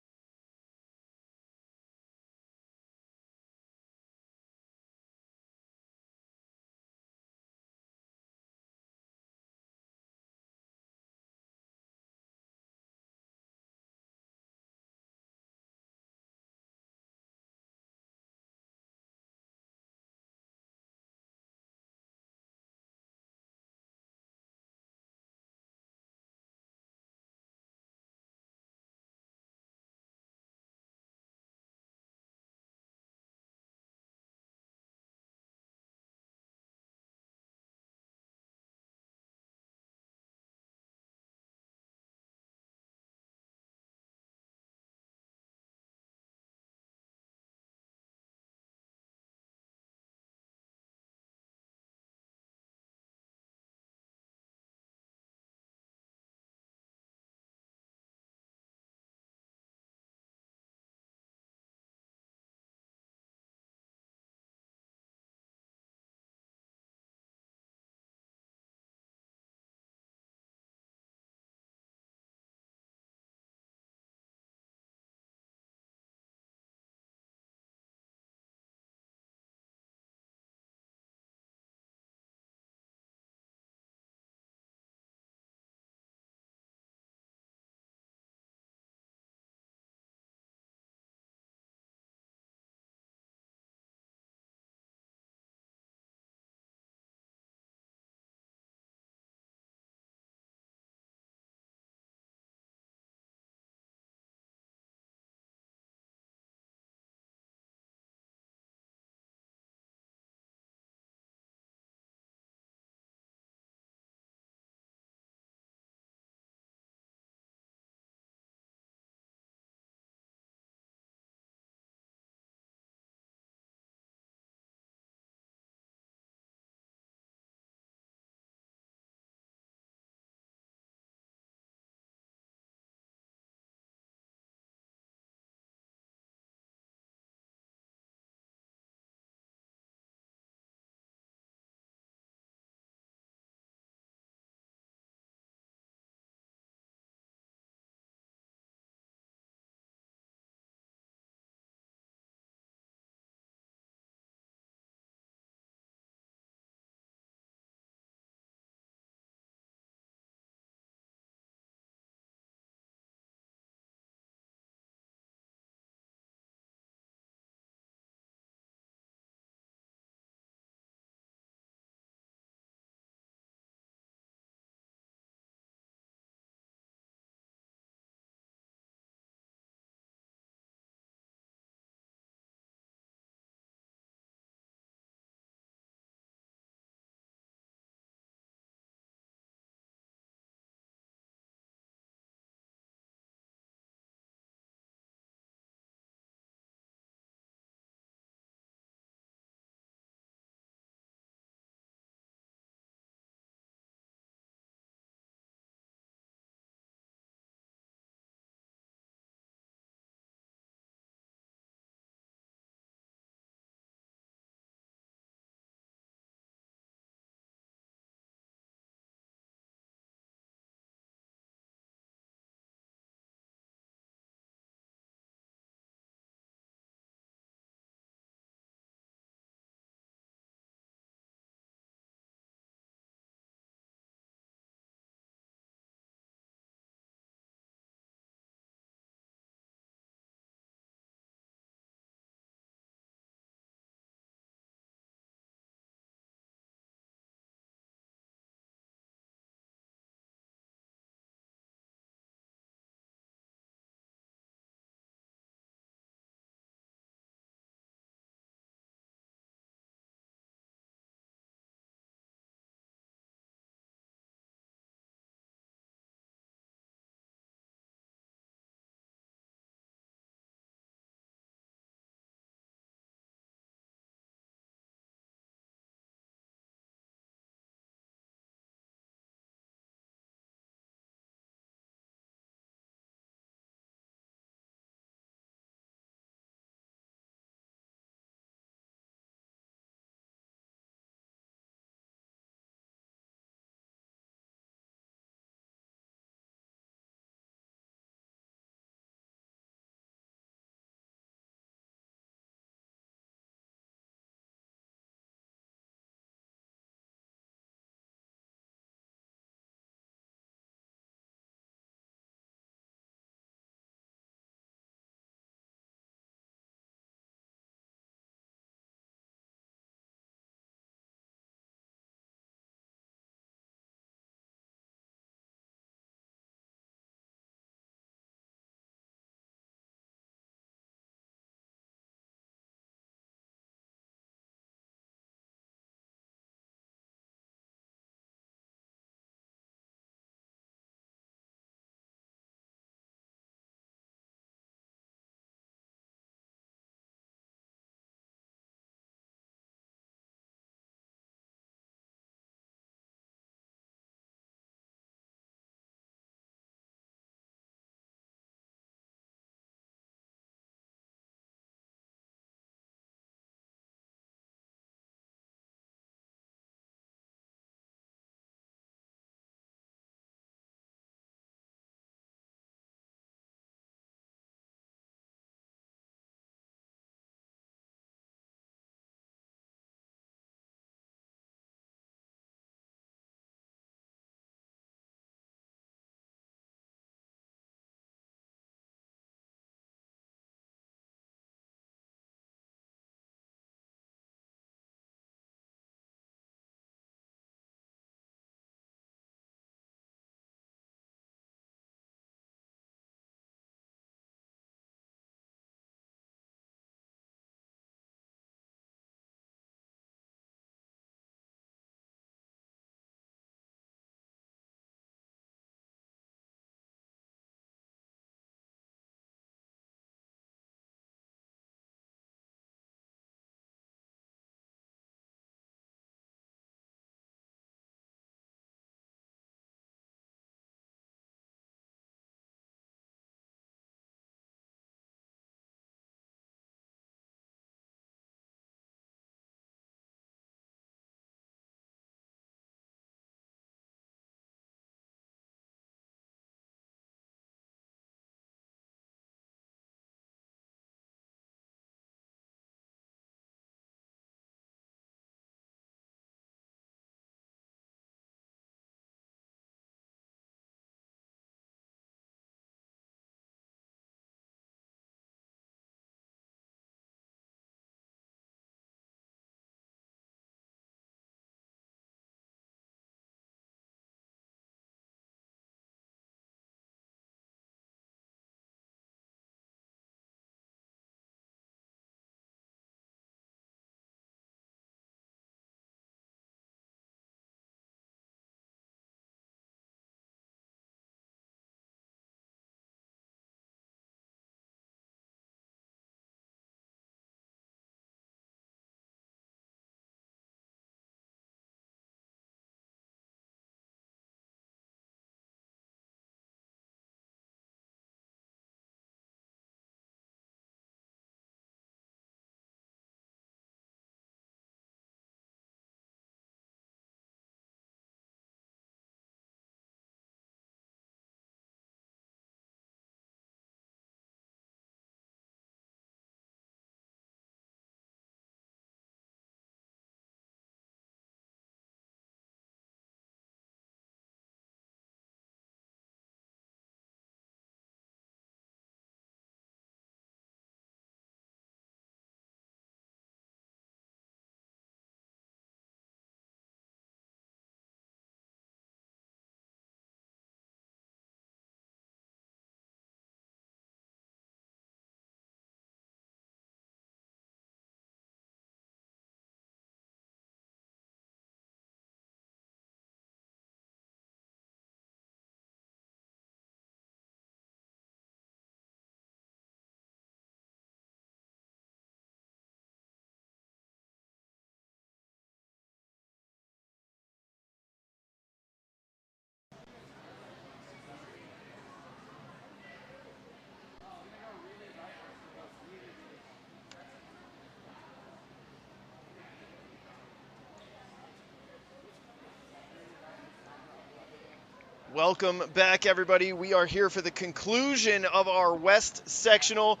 Welcome back, everybody. We are here for the conclusion of our West Sectional,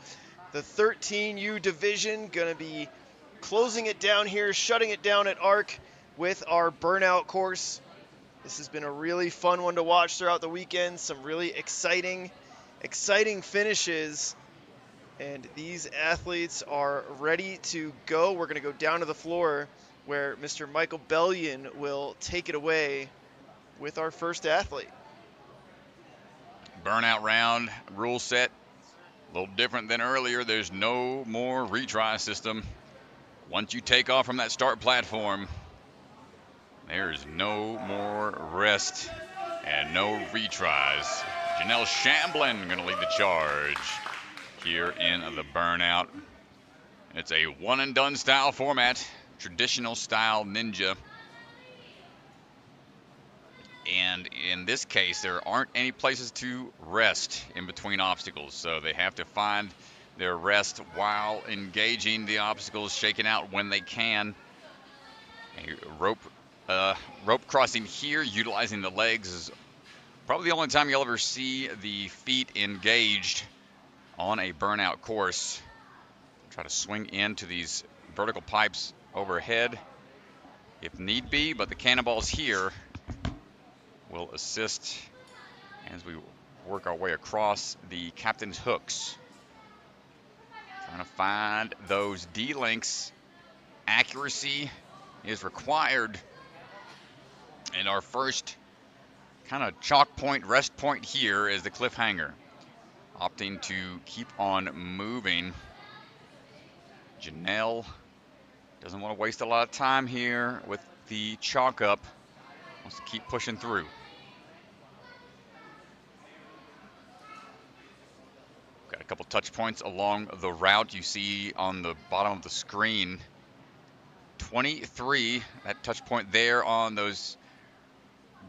the 13U division. Going to be closing it down here, shutting it down at ARC with our burnout course. This has been a really fun one to watch throughout the weekend. Some really exciting finishes. And these athletes are ready to go. We're going to go down to the floor where Mr. Michael Bellion will take it away with our first athlete. Burnout round, rule set, a little different than earlier. There's no more retry system. Once you take off from that start platform, there's no more rest and no retries. Janelle Shamblin going to lead the charge here in the burnout. It's a one and done style format, traditional style ninja. And in this case, there aren't any places to rest in between obstacles, so they have to find their rest while engaging the obstacles, shaking out when they can. A rope crossing here, utilizing the legs, is probably the only time you'll ever see the feet engaged on a burnout course. Try to swing into these vertical pipes overhead if need be, but the cannonballs here will assist as we work our way across the captain's hooks. Trying to find those D-links. Accuracy is required. And our first kind of chalk point, rest point here is the cliffhanger. Opting to keep on moving. Janelle doesn't want to waste a lot of time here with the chalk up. Wants to keep pushing through. Got a couple touch points along the route you see on the bottom of the screen. 23, that touch point there on those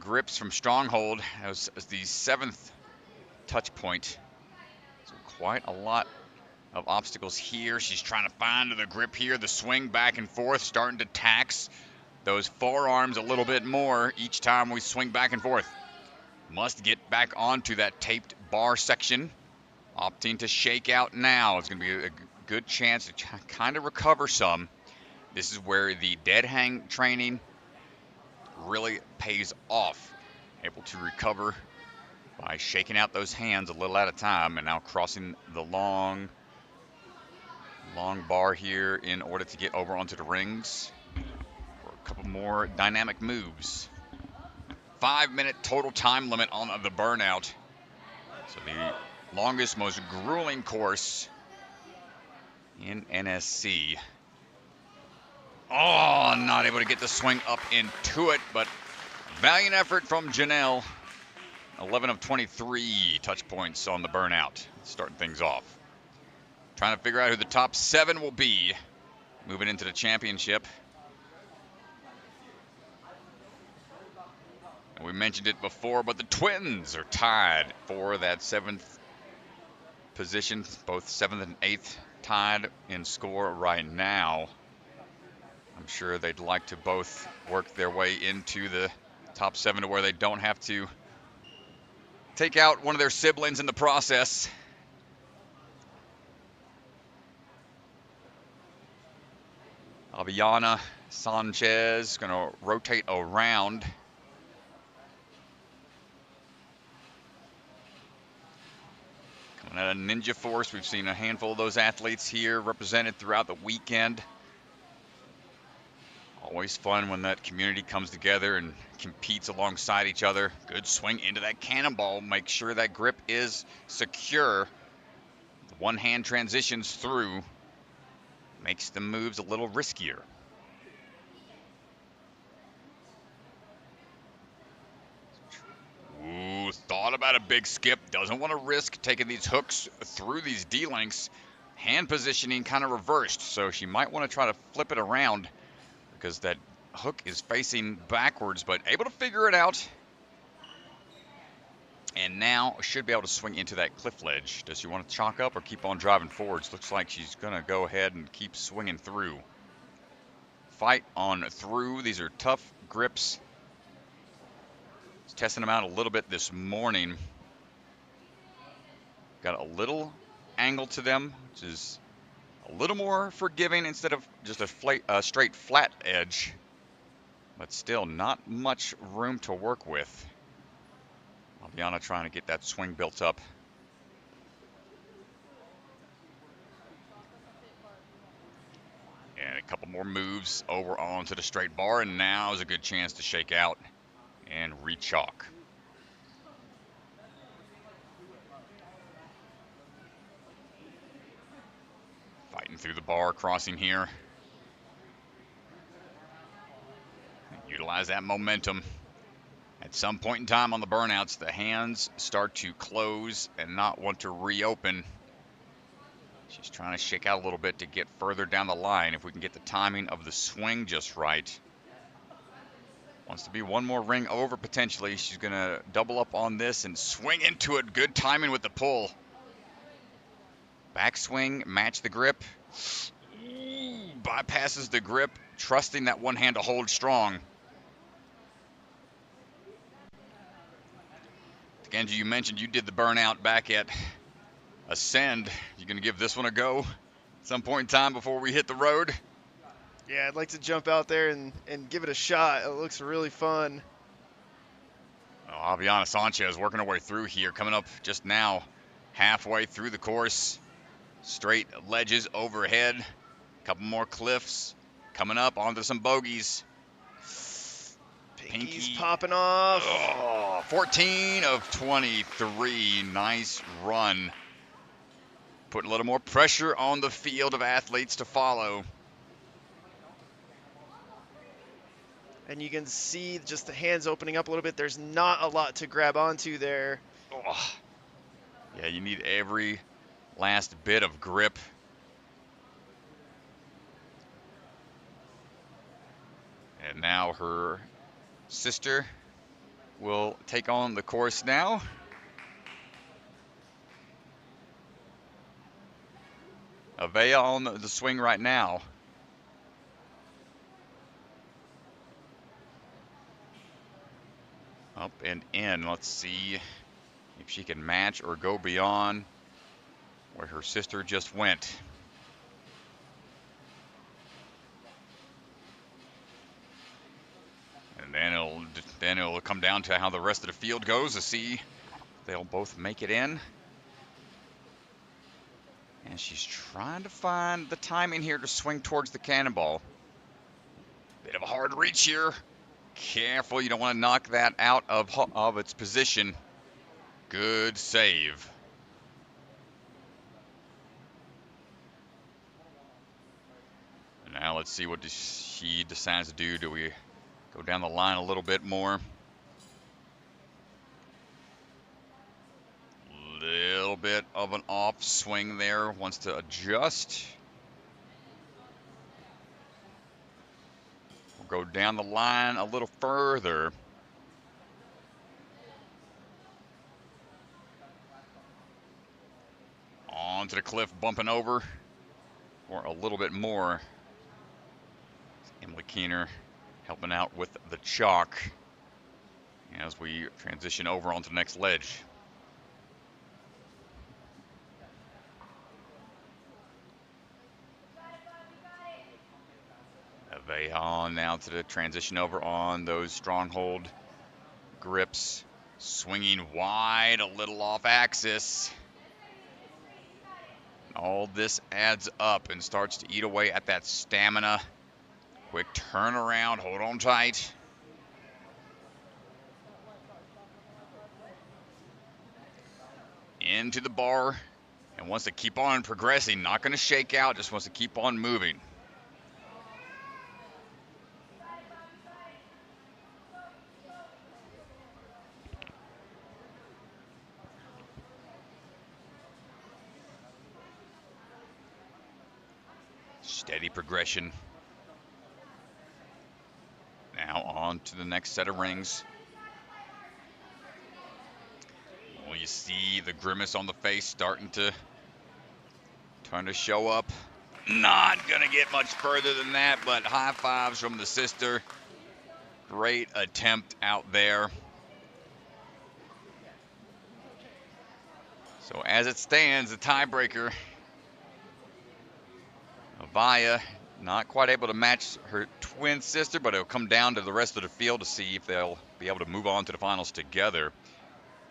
grips from Stronghold. That was the 7th touch point. So quite a lot of obstacles here. She's trying to find the grip here, the swing back and forth, starting to tax those forearms a little bit more each time we swing back and forth. Must get back onto that taped bar section. Opting to shake out now. It's going to be a good chance to kind of recover some. This is where the dead hang training really pays off. Able to recover by shaking out those hands a little at a time, and now crossing the long bar here in order to get over onto the rings for a couple more dynamic moves. 5-minute total time limit on the burnout. So the longest, most grueling course in NSC. Oh, not able to get the swing up into it, but valiant effort from Janelle. 11 of 23 touch points on the burnout, starting things off. Trying to figure out who the top 7 will be moving into the championship. And we mentioned it before, but the twins are tied for that 7th position. Both 7th and 8th tied in score right now. I'm sure they'd like to both work their way into the top 7 to where they don't have to take out one of their siblings in the process. Aviana Sanchez going to rotate around. Coming out of Ninja Force, we've seen a handful of those athletes here represented throughout the weekend. Always fun when that community comes together and competes alongside each other. Good swing into that cannonball. Make sure that grip is secure. The one hand transitions through. Makes the moves a little riskier. Ooh, thought about a big skip. Doesn't want to risk taking these hooks through these D-links. Hand positioning kind of reversed, so she might want to try to flip it around because that hook is facing backwards, but able to figure it out. And now should be able to swing into that cliff ledge. Does she want to chalk up or keep on driving forwards? Looks like she's going to go ahead and keep swinging through. Fight on through. These are tough grips. testing them out a little bit this morning. Got a little angle to them, which is a little more forgiving instead of just a straight flat edge, but still not much room to work with. Aviana trying to get that swing built up. And a couple more moves over onto the straight bar, and now is a good chance to shake out and re-chalk. Fighting through the bar, crossing here. Utilize that momentum. At some point in time on the burnouts, the hands start to close and not want to reopen. She's trying to shake out a little bit to get further down the line. If we can get the timing of the swing just right. Wants to be one more ring over potentially. She's going to double up on this and swing into it. Good timing with the pull. Backswing, match the grip. Ooh, bypasses the grip, trusting that one hand to hold strong. Genji, you mentioned you did the burnout back at Ascend. You going to give this one a go at some point in time before we hit the road? Yeah, I'd like to jump out there and give it a shot. It looks really fun. Well, Aviana Sanchez working her way through here, coming up just now, halfway through the course. Straight ledges overhead, a couple more cliffs, coming up onto some bogeys. Pinky's popping off. Oh, 14 of 23, nice run. Putting a little more pressure on the field of athletes to follow. And you can see just the hands opening up a little bit. There's not a lot to grab onto there. Oh. Yeah, you need every last bit of grip. And now her sister will take on the course now. Avaya on the swing right now. Up and in. Let's see if she can match or go beyond where her sister just went. And then it'll come down to how the rest of the field goes to see if they'll both make it in. And she's trying to find the timing here to swing towards the cannonball. Bit of a hard reach here. Careful, you don't want to knock that out of its position. Good save. And now let's see what she decides to do. Do we go down the line a little bit more? Little bit of an off swing there. Wants to adjust. We'll go down the line a little further. Onto the cliff, bumping over for a little bit more. Emily Keener helping out with the chalk as we transition over onto the next ledge. On now to the transition over on those stronghold grips. Swinging wide, a little off axis. All this adds up and starts to eat away at that stamina. Quick turnaround, hold on tight. Into the bar and wants to keep on progressing. Not going to shake out, just wants to keep on moving. Steady progression. Now on to the next set of rings. Well, you see the grimace on the face starting to show up. Not gonna get much further than that, but high fives from the sister. Great attempt out there. So as it stands, the tiebreaker, Avaya, not quite able to match her twin sister, but it'll come down to the rest of the field to see if they'll be able to move on to the finals together.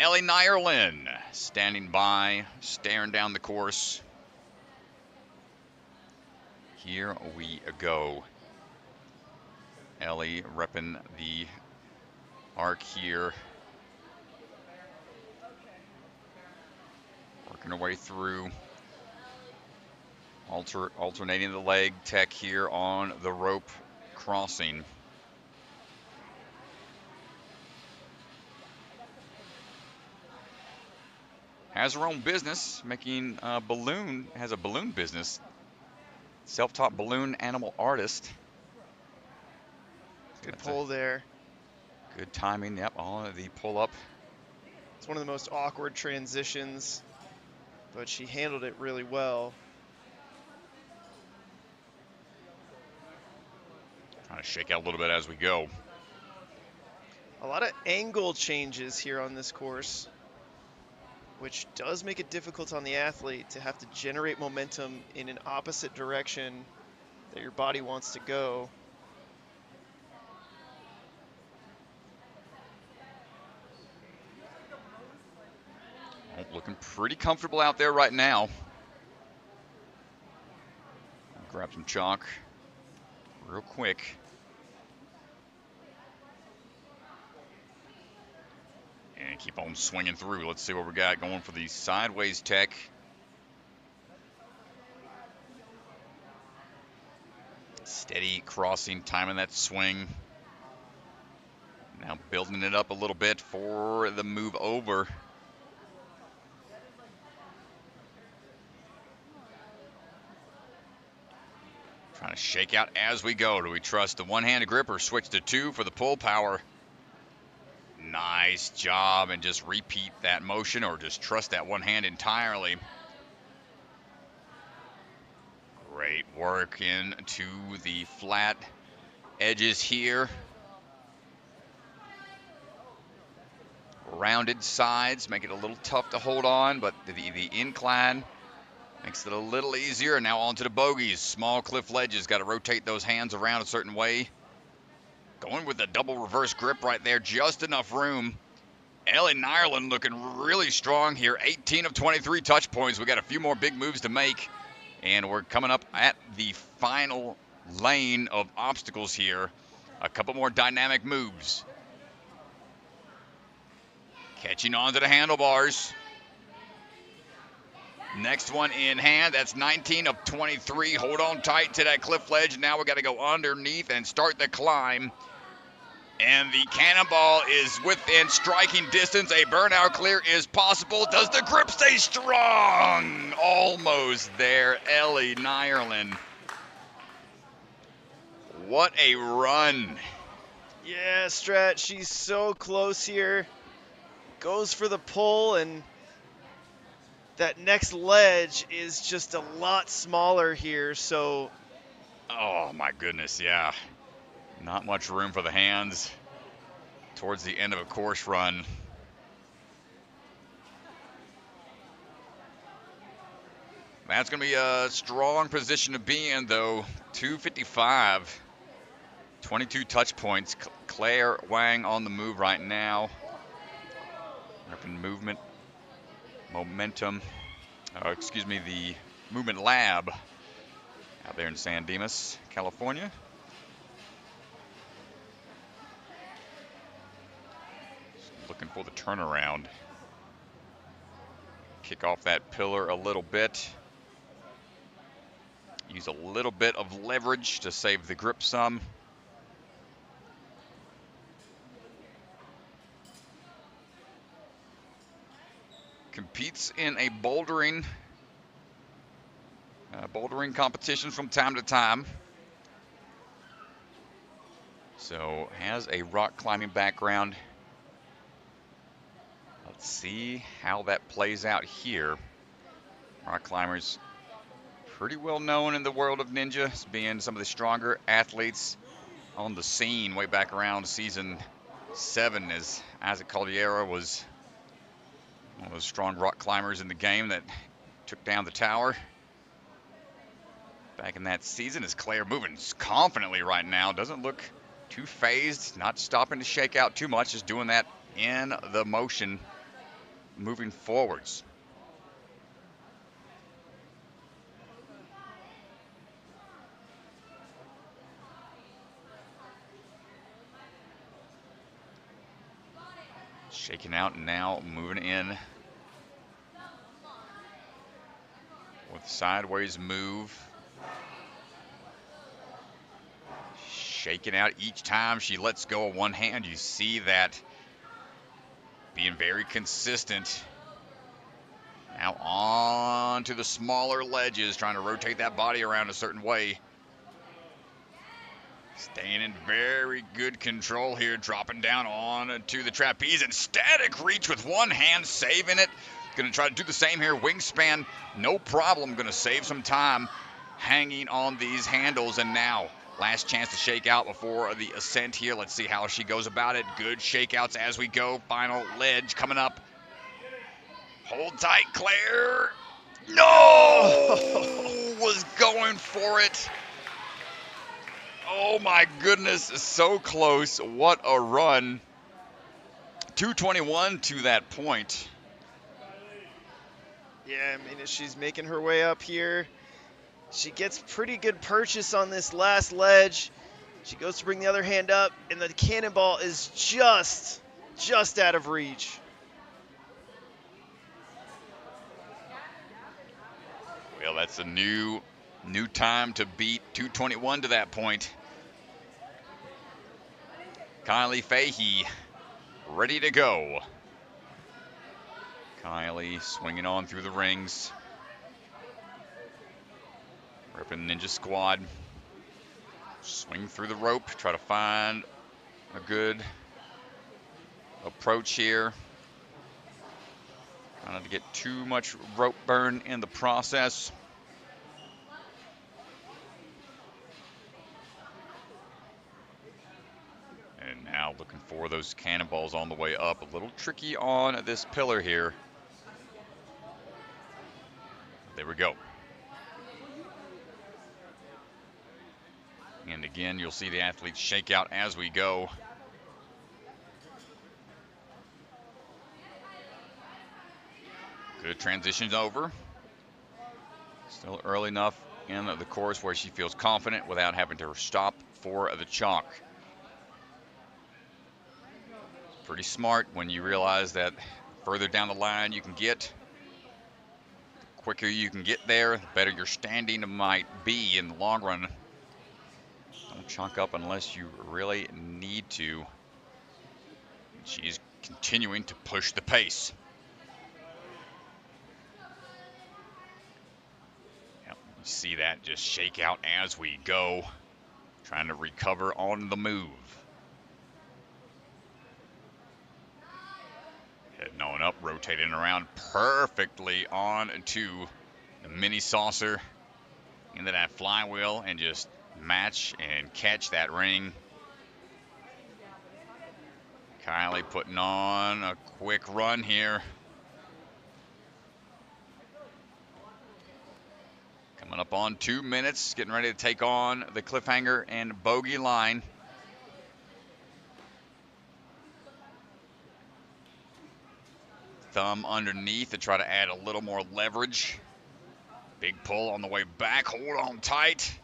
Ellie Neyerlin standing by, staring down the course. Here we go. Ellie repping the arc here. Working her way through. Alternating the leg tech here on the rope crossing. Has her own business, making a balloon, has a balloon business. Self-taught balloon animal artist. Good pull there. Good timing, yep, on the pull-up. It's one of the most awkward transitions, but she handled it really well. Trying to shake out a little bit as we go. A lot of angle changes here on this course, which does make it difficult on the athlete to have to generate momentum in an opposite direction that your body wants to go. Looking pretty comfortable out there right now. Grab some chalk real quick. And keep on swinging through. Let's see what we got going for the sideways tech. Steady crossing, timing that swing. Now building it up a little bit for the move over. Trying to shake out as we go. Do we trust the one-handed grip or switch to two for the pull power? Nice job, and just repeat that motion or just trust that one hand entirely. Great work into the flat edges here. Rounded sides make it a little tough to hold on, but the incline makes it a little easier. Now onto the bogeys. Small cliff ledges, got to rotate those hands around a certain way. Going with the double reverse grip right there, just enough room. Ellie Neyerlin looking really strong here. 18 of 23 touch points. We got a few more big moves to make, and we're coming up at the final lane of obstacles here. A couple more dynamic moves. Catching on to the handlebars. Next one in hand. That's 19 of 23. Hold on tight to that cliff ledge. Now we got to go underneath and start the climb. And the cannonball is within striking distance. A burnout clear is possible. Does the grip stay strong? Almost there, Ellie Neyerlin. What a run. Yeah, Strat, she's so close here. Goes for the pull, and that next ledge is just a lot smaller here, so. Oh my goodness, yeah. Not much room for the hands towards the end of a course run. That's going to be a strong position to be in, though. 255, 22 touch points. Claire Wang on the move right now. Repping movement, momentum. The Movement Lab out there in San Dimas, California. Looking for the turnaround. Kick off that pillar a little bit. Use a little bit of leverage to save the grip some. Competes in a bouldering competition from time to time. So has a rock climbing background. Let's see how that plays out here. Rock climbers pretty well known in the world of ninja as being some of the stronger athletes on the scene way back around season 7 as Isaac Caldeira was One of those strong rock climbers in the game that took down the tower back in that season. Is Claire moving confidently right now? Doesn't look too phased, not stopping to shake out too much, just doing that in the motion, moving forwards. Shaking out and now moving in with sideways move. Shaking out each time she lets go of one hand. You see that being very consistent. Now on to the smaller ledges, trying to rotate that body around a certain way. Staying in very good control here, dropping down on to the trapeze and static reach with one hand, saving it. Going to try to do the same here. Wingspan, no problem. Going to save some time hanging on these handles. And now, last chance to shake out before the ascent here. Let's see how she goes about it. Good shakeouts as we go. Final ledge coming up. Hold tight, Claire. No! Was going for it. Oh my goodness, so close. What a run. 2:21 to that point. Yeah, I mean, she's making her way up here. She gets pretty good purchase on this last ledge. She goes to bring the other hand up, and the cannonball is just out of reach. Well, that's a new time to beat. 2:21 to that point. Kylie Fahey ready to go. Kylie swinging on through the rings. Griffin Ninja Squad. Swing through the rope. Try to find a good approach here. Trying not to get too much rope burn in the process. And now looking for those cannonballs on the way up. A little tricky on this pillar here. There we go. And again, you'll see the athletes shake out as we go. Good transitions over. Still early enough in the course where she feels confident without having to stop for the chalk. Pretty smart when you realize that further down the line you can get, the quicker you can get there, the better your standing might be in the long run. Don't chalk up unless you really need to. She's continuing to push the pace. Yep, you see that just shake out as we go, trying to recover on the move. Heading on up, rotating around perfectly on to the mini saucer into that flywheel and just match and catch that ring. Kylie putting on a quick run here. Coming up on 2 minutes, getting ready to take on the cliffhanger and bogey line. Thumb underneath to try to add a little more leverage. Big pull on the way back. Hold on tight.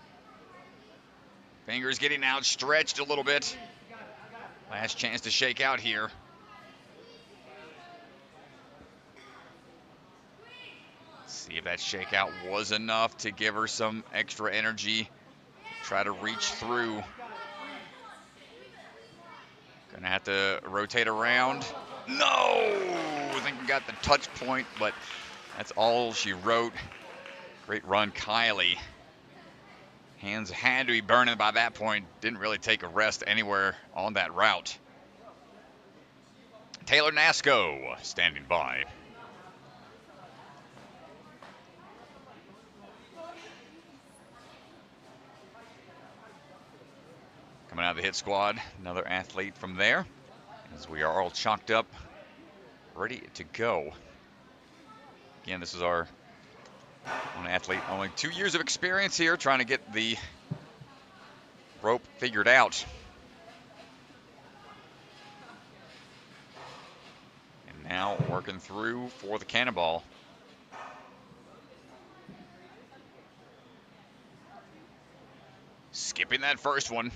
Fingers getting outstretched a little bit. Last chance to shake out here. See if that shakeout was enough to give her some extra energy. Try to reach through. Gonna have to rotate around. No! I think we got the touch point, but that's all she wrote. Great run, Kylie. Hands had to be burning by that point. Didn't really take a rest anywhere on that route. Taylor Nasco standing by. Coming out of the hit squad, another athlete from there. As we are all chalked up, ready to go. Again, this is our one athlete, only 2 years of experience here, trying to get the rope figured out. And now working through for the cannonball. Skipping that first one.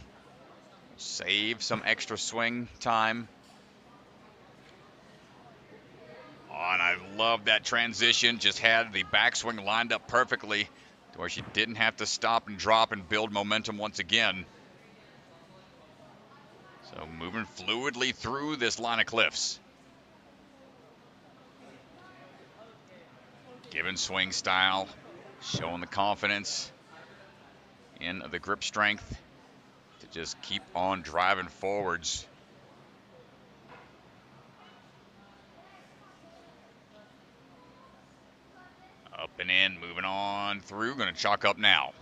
Save some extra swing time. Oh, and I love that transition. Just had the backswing lined up perfectly to where she didn't have to stop and drop and build momentum once again. So moving fluidly through this line of cliffs. Given swing style, showing the confidence in the grip strength to just keep on driving forwards. Up and in, moving on through, gonna chalk up now.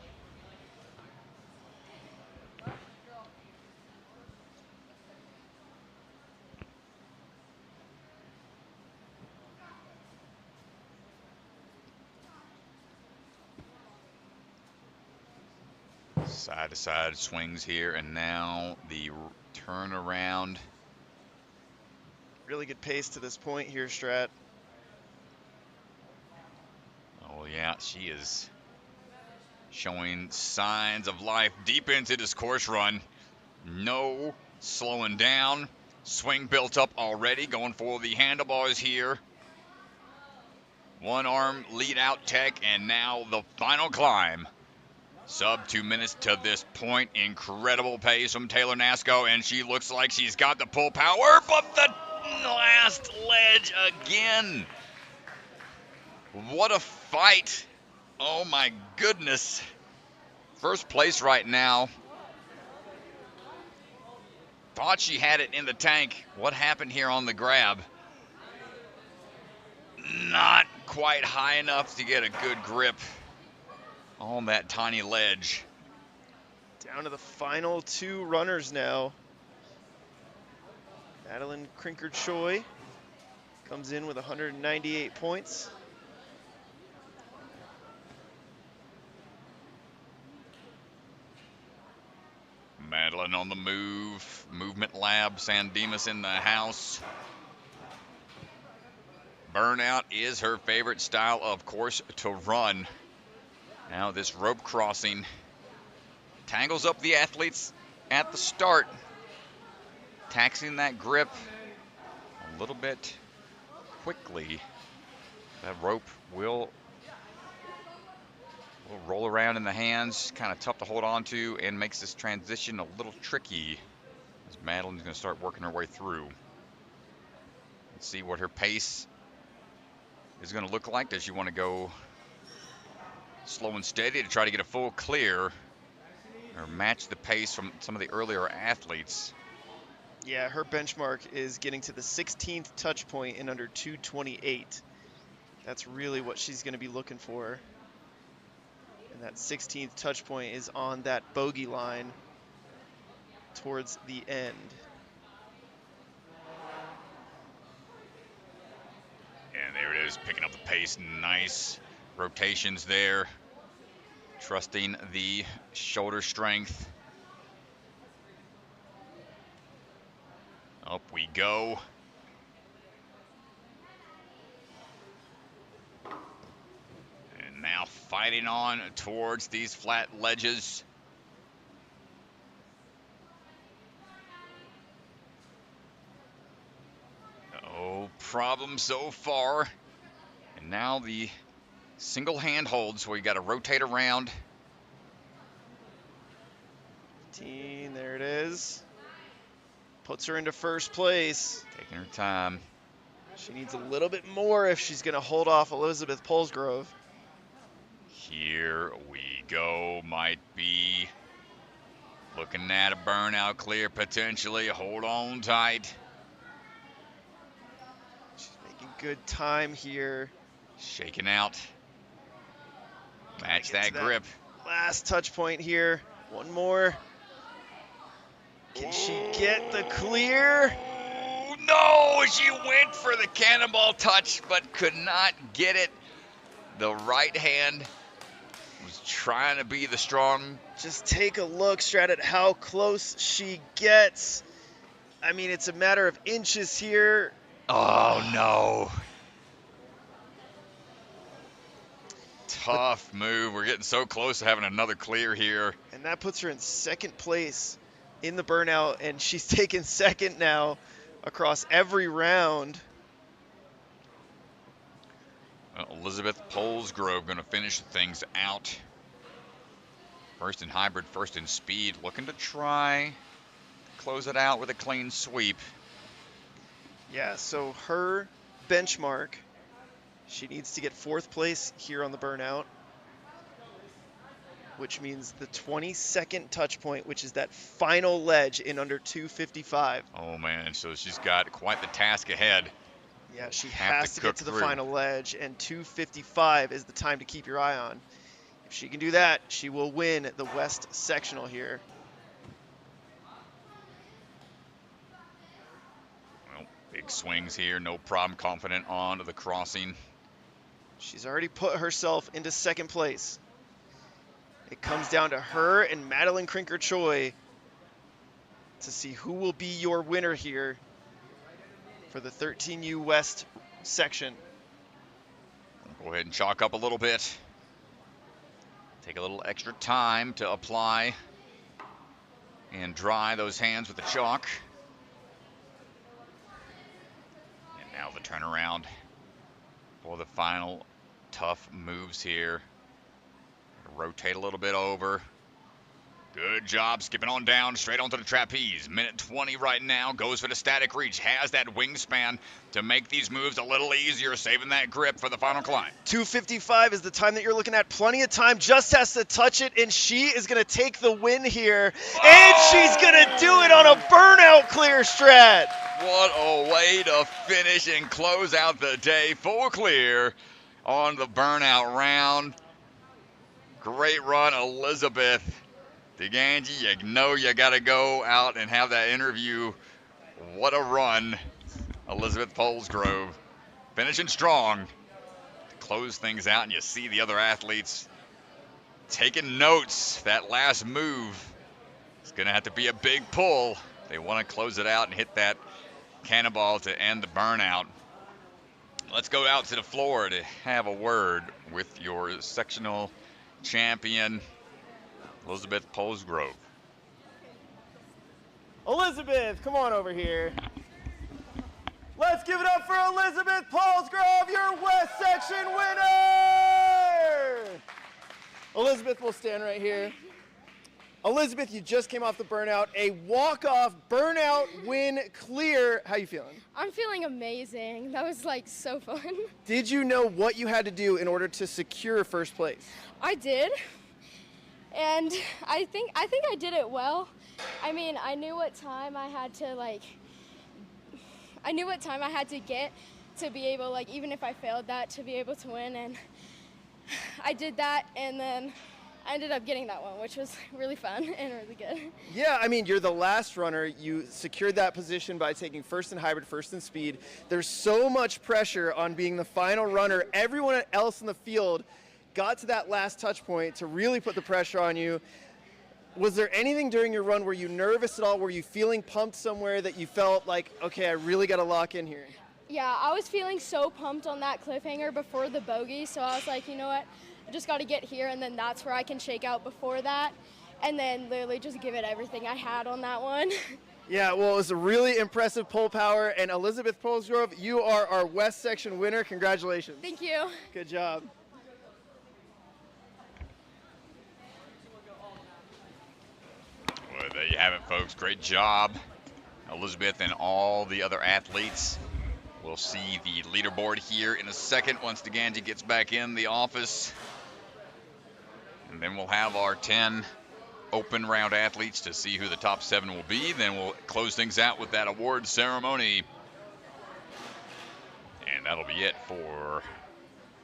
Side to side swings here, and now the turnaround. Really good pace to this point here, Strat. Oh yeah, she is showing signs of life deep into this course run. No slowing down. Swing built up already, going for the handlebars here. One arm lead out tech, and now the final climb. Sub 2 minutes to this point. Incredible pace from Taylor Nasco, and she looks like she's got the pull power, but the last ledge again. What a fight. Oh my goodness. First place right now. Thought she had it in the tank. What happened here on the grab? Not quite high enough to get a good grip on that tiny ledge. Down to the final two runners now. Madelyn Krinker-choi comes in with 198 points. Madeline on the move. Movement Lab, San Dimas in the house. Burnout is her favorite style of course to run. Now this rope crossing tangles up the athletes at the start, taxing that grip a little bit quickly. That rope will roll around in the hands, kind of tough to hold on to, and makes this transition a little tricky as Madelin's going to start working her way through. Let's see what her pace is going to look like. Does she want to go slow and steady to try to get a full clear or match the pace from some of the earlier athletes? Yeah, her benchmark is getting to the 16th touch point in under 2:28. That's really what she's going to be looking for. And that 16th touch point is on that bogey line towards the end. And there it is, picking up the pace. Nice rotations there. Trusting the shoulder strength. Up we go. And now fighting on towards these flat ledges. No problem so far. And now the single hand holds where you got to rotate around. 15, there it is. Puts her into first place. Taking her time. She needs a little bit more if she's going to hold off Elizabeth Polsgrove. Here we go. Might be looking at a burnout clear potentially. Hold on tight. She's making good time here. Shaking out. Match that grip. Last touch point here. One more. Can she get the clear? No, she went for the cannonball touch, but could not get it. The right hand was trying to be the strong. Just take a look, Strat, at how close she gets. I mean, it's a matter of inches here. Oh, no. Tough move. We're getting so close to having another clear here. And that puts her in second place in the burnout, and she's taken second now across every round. Well, Elizabeth Polsgrove going to finish things out. First in hybrid, first in speed. Looking to try close it out with a clean sweep. Yeah, so her benchmark, she needs to get fourth place here on the burnout, which means the 22nd touch point, which is that final ledge in under 2:55. Oh, man, so she's got quite the task ahead. Yeah, she has to get to the final ledge, and 2:55 is the time to keep your eye on. If she can do that, she will win the West Sectional here. Well, big swings here, no problem, confident onto the crossing. She's already put herself into second place. It comes down to her and Madelyn Krinker-choi to see who will be your winner here for the 13U West section. Go ahead and chalk up a little bit. Take a little extra time to apply and dry those hands with the chalk. And now the turnaround for the final tough moves here. Rotate a little bit over. Good job skipping on down straight onto the trapeze. Minute 20 right now. Goes for the static reach. Has that wingspan to make these moves a little easier, saving that grip for the final climb. 2:55 is the time that you're looking at. Plenty of time. Just has to touch it, and she is going to take the win here. Oh! And she's going to do it on a burnout clear, Strat. What a way to finish and close out the day. Full clear on the burnout round. Great run, Elizabeth. DeGangi, you know you got to go out and have that interview. What a run, Elizabeth Polsgrove. Finishing strong to close things out, and you see the other athletes taking notes. That last move is going to have to be a big pull. They want to close it out and hit that cannonball to end the burnout. Let's go out to the floor to have a word with your sectional champion, Elizabeth Polsgrove. Elizabeth, come on over here. Let's give it up for Elizabeth Polsgrove, your West Section winner! Elizabeth will stand right here. Elizabeth, you just came off the burnout, a walk-off burnout win clear. How you feeling? I'm feeling amazing. That was like so fun. Did you know what you had to do in order to secure first place? I did. And I think I did it well. I mean, I knew what time I had to get to be able, like, even if I failed that, to be able to win. And I did that, and then I ended up getting that one, which was really fun and really good. Yeah, I mean, you're the last runner. You secured that position by taking first in hybrid, first in speed. There's so much pressure on being the final runner. Everyone else in the field got to that last touch point to really put the pressure on you. Was there anything during your run, were you nervous at all? Were you feeling pumped somewhere that you felt like, okay, I really got to lock in here? Yeah, I was feeling so pumped on that cliffhanger before the bogey, so I was like, you know what, I just got to get here, and then that's where I can shake out before that, and then literally just give it everything I had on that one. Yeah, well, it was a really impressive pull power, and Elizabeth Polsgrove, you are our West Section winner. Congratulations. Thank you. Good job. Well, there you have it, folks. Great job, Elizabeth and all the other athletes. We'll see the leaderboard here in a second once DeGangi gets back in the office. And then we'll have our 10 open round athletes to see who the top 7 will be. Then we'll close things out with that award ceremony. And that'll be it for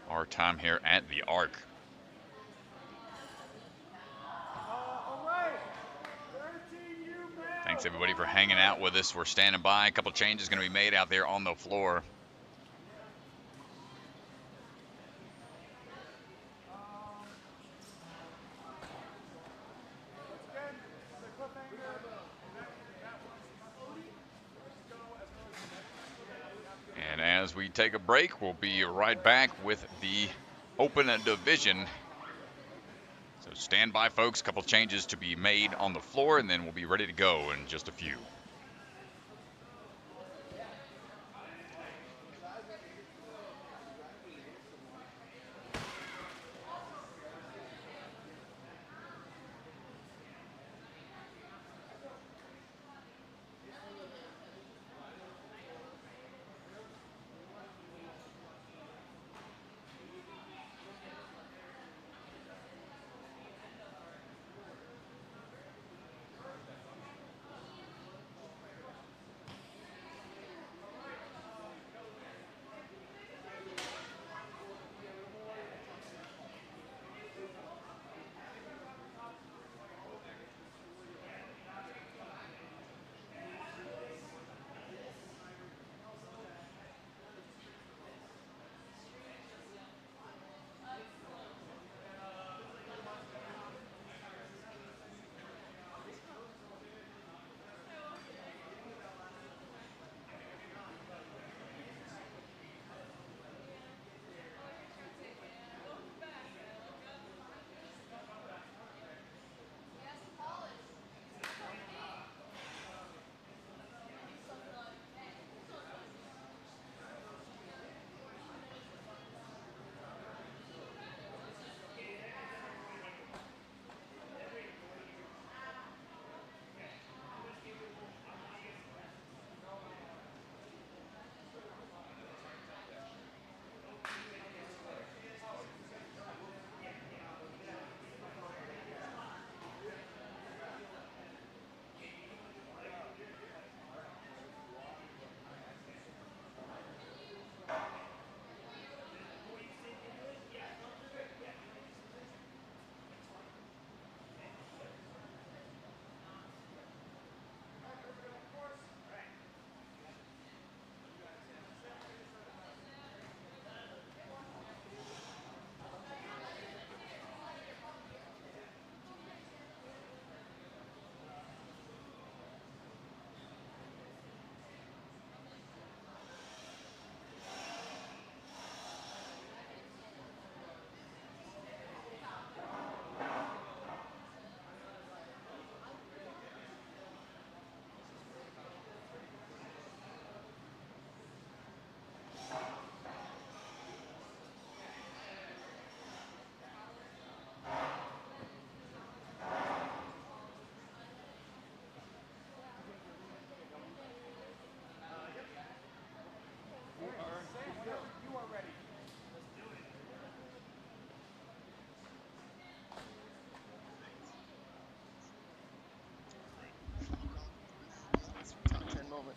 our time here at the Arc. Thanks, everybody, for hanging out with us. We're standing by. A couple changes going to be made out there on the floor. as we take a break, we'll be right back with the open division. So stand by, folks. A couple changes to be made on the floor, and then we'll be ready to go in just a few.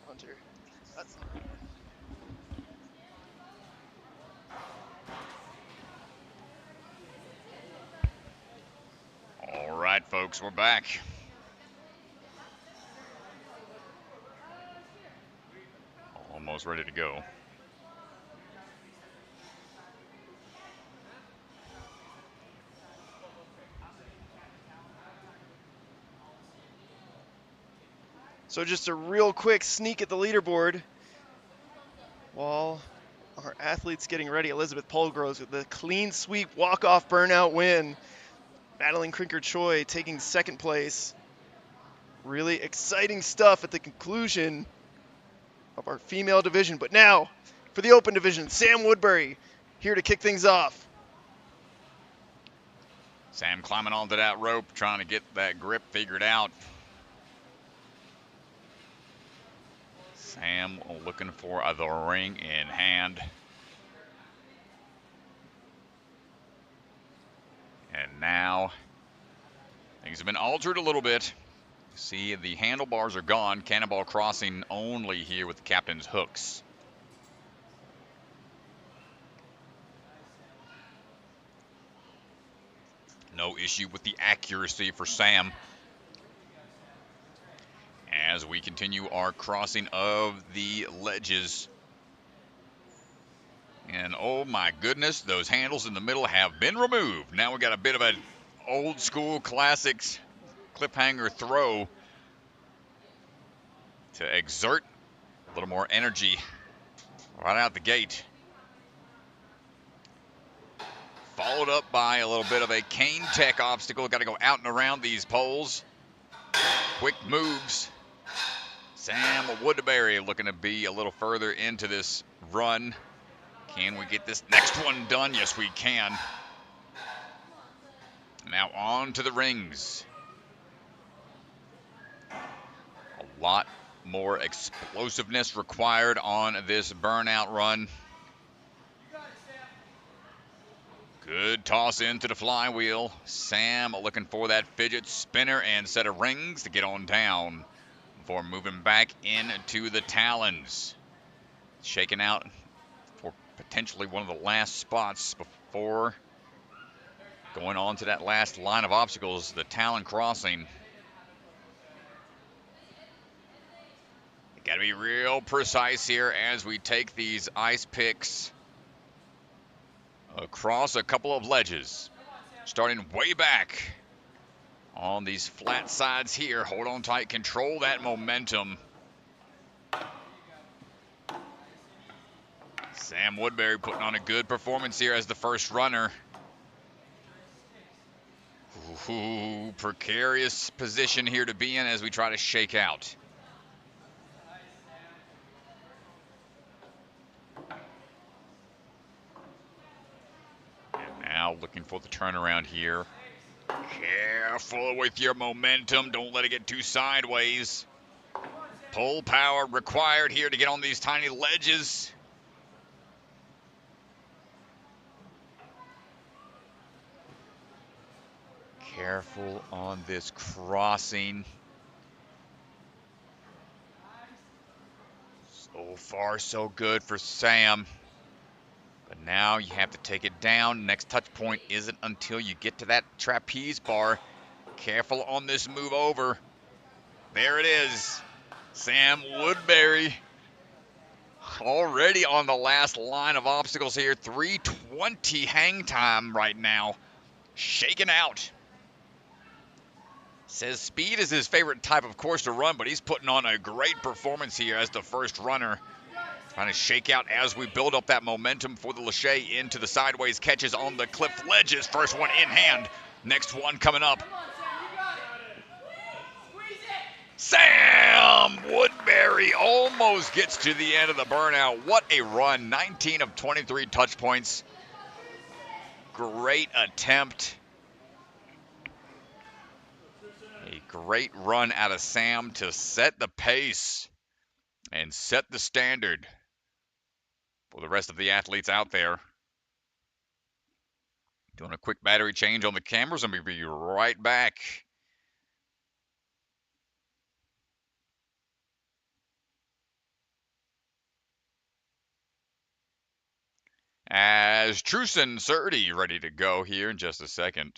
Hunter. That's all right, folks, we're back. Almost ready to go. So just a real quick sneak at the leaderboard while our athletes getting ready. Elizabeth Polsgrove with the clean sweep walk-off burnout win. Madelyn Krinker-choi taking second place. Really exciting stuff at the conclusion of our female division. But now for the open division, Sam Woodbury here to kick things off. Sam climbing onto that rope, trying to get that grip figured out. Sam looking for the ring in hand. And now things have been altered a little bit. See, the handlebars are gone. Cannonball crossing only here with the captain's hooks. No issue with the accuracy for Sam. As we continue our crossing of the ledges. And oh my goodness, those handles in the middle have been removed. Now we got a bit of an old school classics cliffhanger throw to exert a little more energy right out the gate. Followed up by a little bit of a cane tech obstacle. Got to go out and around these poles. Quick moves. Sam Woodbury looking to be a little further into this run. Can we get this next one done? Yes, we can. Now on to the rings. A lot more explosiveness required on this burnout run. Good toss into the flywheel. Sam looking for that fidget spinner and set of rings to get on down before moving back into the talons. Shaking out for potentially one of the last spots before going on to that last line of obstacles, the talon crossing. Got to be real precise here as we take these ice picks across a couple of ledges. Starting way back on these flat sides here. Hold on tight, control that momentum. Sam Woodbury putting on a good performance here as the first runner. Ooh, precarious position here to be in as we try to shake out. And now looking for the turnaround here. Careful with your momentum. Don't let it get too sideways. Pull power required here to get on these tiny ledges. Careful on this crossing. So far, so good for Sam. But now you have to take it down. Next touch point isn't until you get to that trapeze bar. Careful on this move over. There it is. Sam Woodbury already on the last line of obstacles here. 3:20 hang time right now. Shaking out. Says speed is his favorite type of course to run, but he's putting on a great performance here as the first runner. Trying to shake out as we build up that momentum for the Lachey into the sideways catches on the cliff ledges. First one in hand. Next one coming up. Sam Woodbury almost gets to the end of the burnout. What a run. 19 of 23 touch points. Great attempt. A great run out of Sam to set the pace and set the standard for the rest of the athletes out there. Doing a quick battery change on the cameras, and we'll be right back. As Truson Surdi ready to go here in just a second.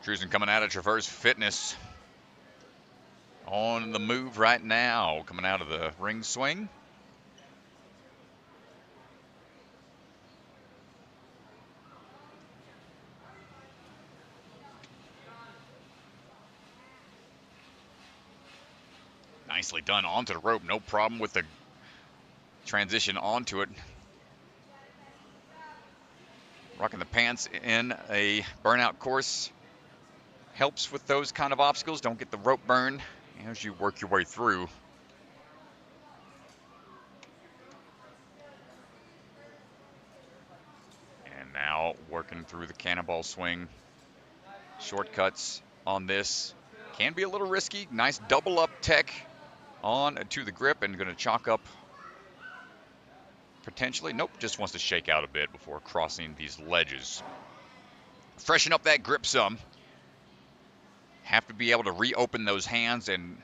Truson coming out of Traverse Fitness. On the move right now, coming out of the ring swing. Nicely done onto the rope. No problem with the transition onto it. Rocking the pants in a burnout course helps with those kind of obstacles. Don't get the rope burn as you work your way through. And now working through the cannonball swing. Shortcuts on this can be a little risky. Nice double up tech on to the grip, and going to chalk up potentially. Nope, just wants to shake out a bit before crossing these ledges. Freshen up that grip some. Have to be able to reopen those hands and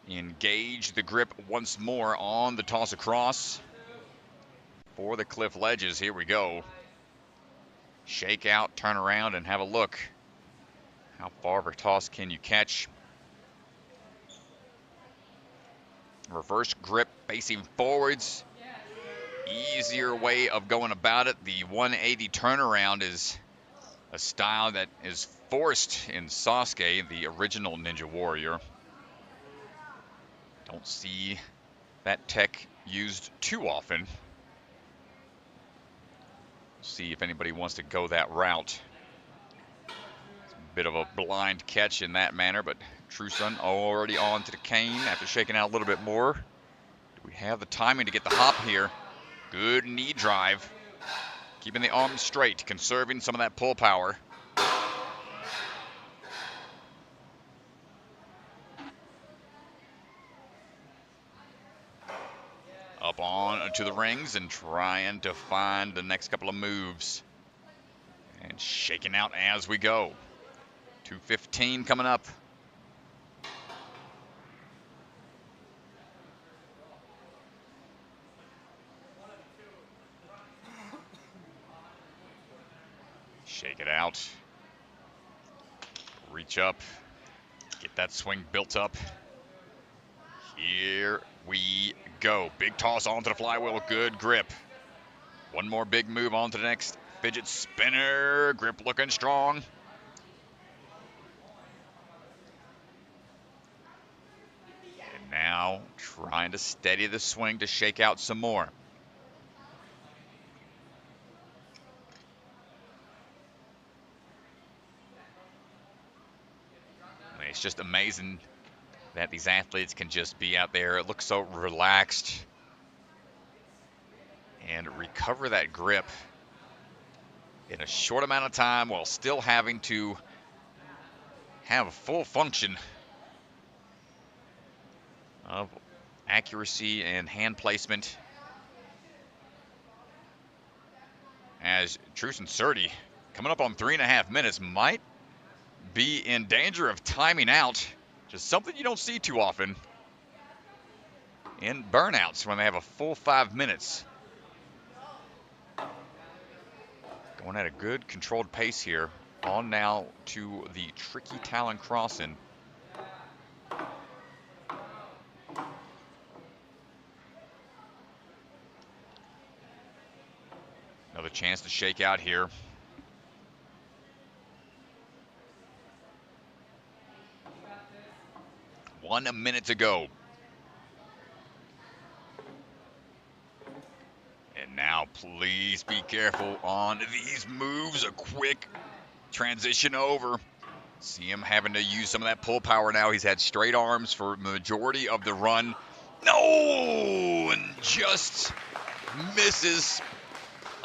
engage the grip once more on the toss across for the cliff ledges. Here we go. Shake out, turn around, and have a look. How far of a toss can you catch? Reverse grip facing forwards. Easier way of going about it. The 180 turnaround is a style that is forced in Sasuke, the original Ninja Warrior. Don't see that tech used too often. See if anybody wants to go that route. It's a bit of a blind catch in that manner, but Truson already on to the cane after shaking out a little bit more. Do we have the timing to get the hop here? Good knee drive. Keeping the arms straight, conserving some of that pull power. Up on to the rings and trying to find the next couple of moves. And shaking out as we go. 2:15 coming up. Shake it out. Reach up. Get that swing built up. Here we go. Big toss onto the flywheel. Good grip. One more big move onto the next fidget spinner. Grip looking strong. And now trying to steady the swing to shake out some more. It's just amazing that these athletes can just be out there. It looks so relaxed and recover that grip in a short amount of time while still having to have a full function of accuracy and hand placement. As Truson Surdy, coming up on 3.5 minutes, might be in danger of timing out. Just something you don't see too often in burnouts when they have a full 5 minutes. Going at a good controlled pace here. On now to the tricky talon crossing. Another chance to shake out here. One minute to go. And now please be careful on these moves. A quick transition over. See him having to use some of that pull power now. He's had straight arms for the majority of the run. No! And just misses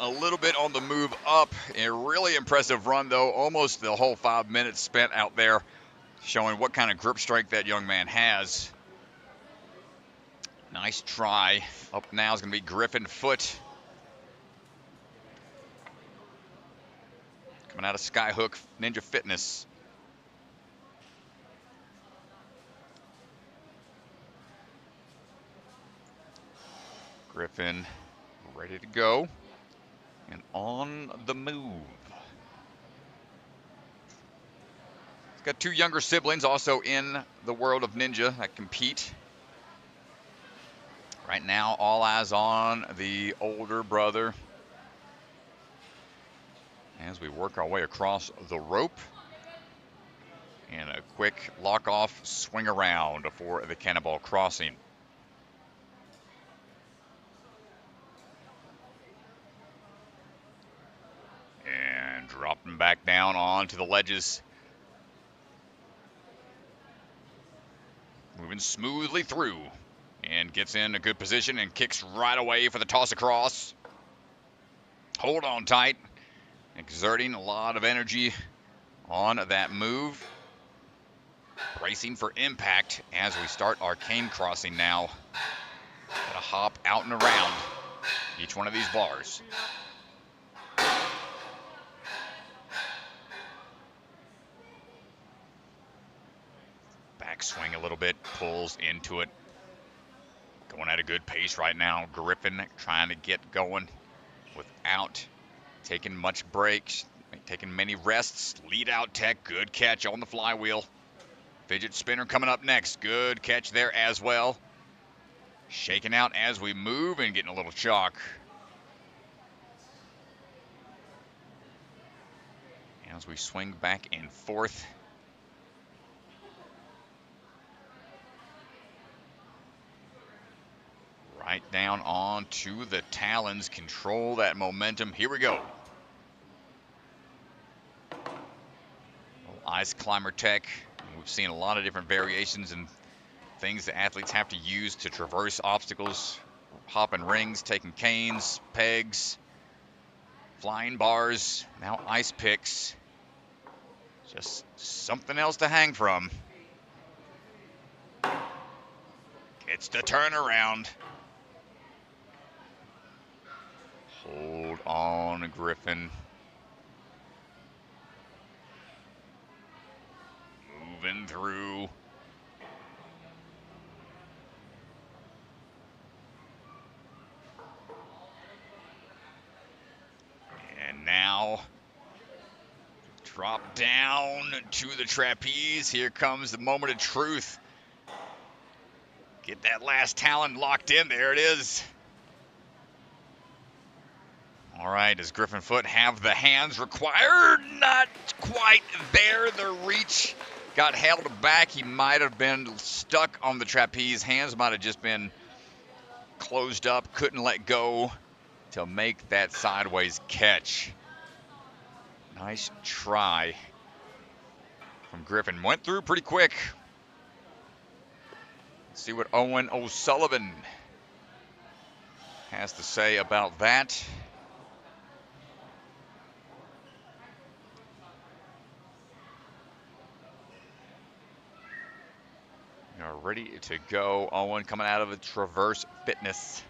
a little bit on the move up. A really impressive run, though. Almost the whole 5 minutes spent out there, showing what kind of grip strength that young man has. Nice try. Up now is going to be Griffin Foott. Coming out of Skyhook Ninja Fitness. Griffin ready to go and on the move. He's got two younger siblings also in the world of ninja that compete. Right now, all eyes on the older brother as we work our way across the rope. And a quick lock-off swing around for the cannonball crossing. And dropping back down onto the ledges. Moving smoothly through. And gets in a good position and kicks right away for the toss across. Hold on tight. Exerting a lot of energy on that move. Bracing for impact as we start our cane crossing now. Gotta hop out and around each one of these bars. Backswing a little bit, pulls into it. Going at a good pace right now. Griffin trying to get going without taking much breaks, taking many rests. Lead out tech, good catch on the flywheel. Fidget spinner coming up next. Good catch there as well. Shaking out as we move and getting a little chalk. As we swing back and forth. Right down onto the talons. Control that momentum. Here we go. Ice climber tech. We've seen a lot of different variations and things that athletes have to use to traverse obstacles. Hopping rings, taking canes, pegs, flying bars, now ice picks. Just something else to hang from. It's the turnaround. Hold on, Griffin. Moving through. And now, drop down to the trapeze. Here comes the moment of truth. Get that last talon locked in. There it is. All right, does Griffin Foott have the hands required? Not quite there. The reach got held back. He might have been stuck on the trapeze. Hands might have just been closed up. Couldn't let go to make that sideways catch. Nice try from Griffin. Went through pretty quick. Let's see what Owen O'Sullivan has to say about that. You're ready to go. Owen coming out of a Traverse Fitness.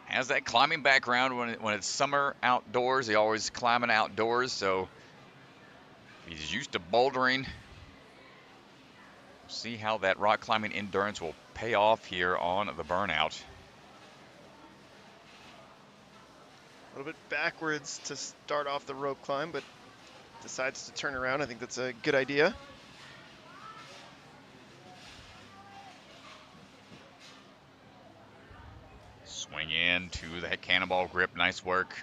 Has that climbing background. When it's summer outdoors, he always climbing outdoors, so he's used to bouldering. See how that rock climbing endurance will pay off here on the burnout. A little bit backwards to start off the rope climb, but decides to turn around. I think that's a good idea. Swing into that cannonball grip. Nice work.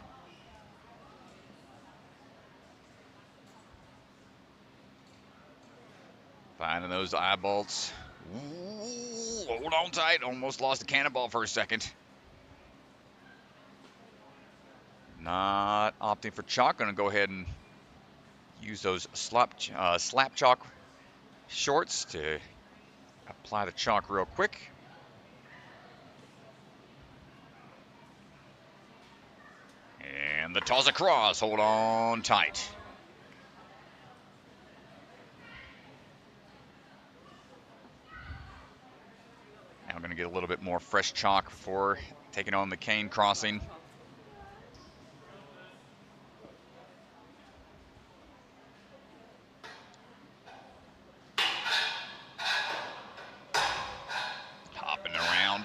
Finding those eye bolts. Ooh, hold on tight. Almost lost the cannonball for a second. Not opting for chalk. Going to go ahead and use those slap chalk shorts to apply the chalk real quick. And the toss across. Hold on tight. Now we're going to get a little bit more fresh chalk before taking on the cane crossing. Hopping around.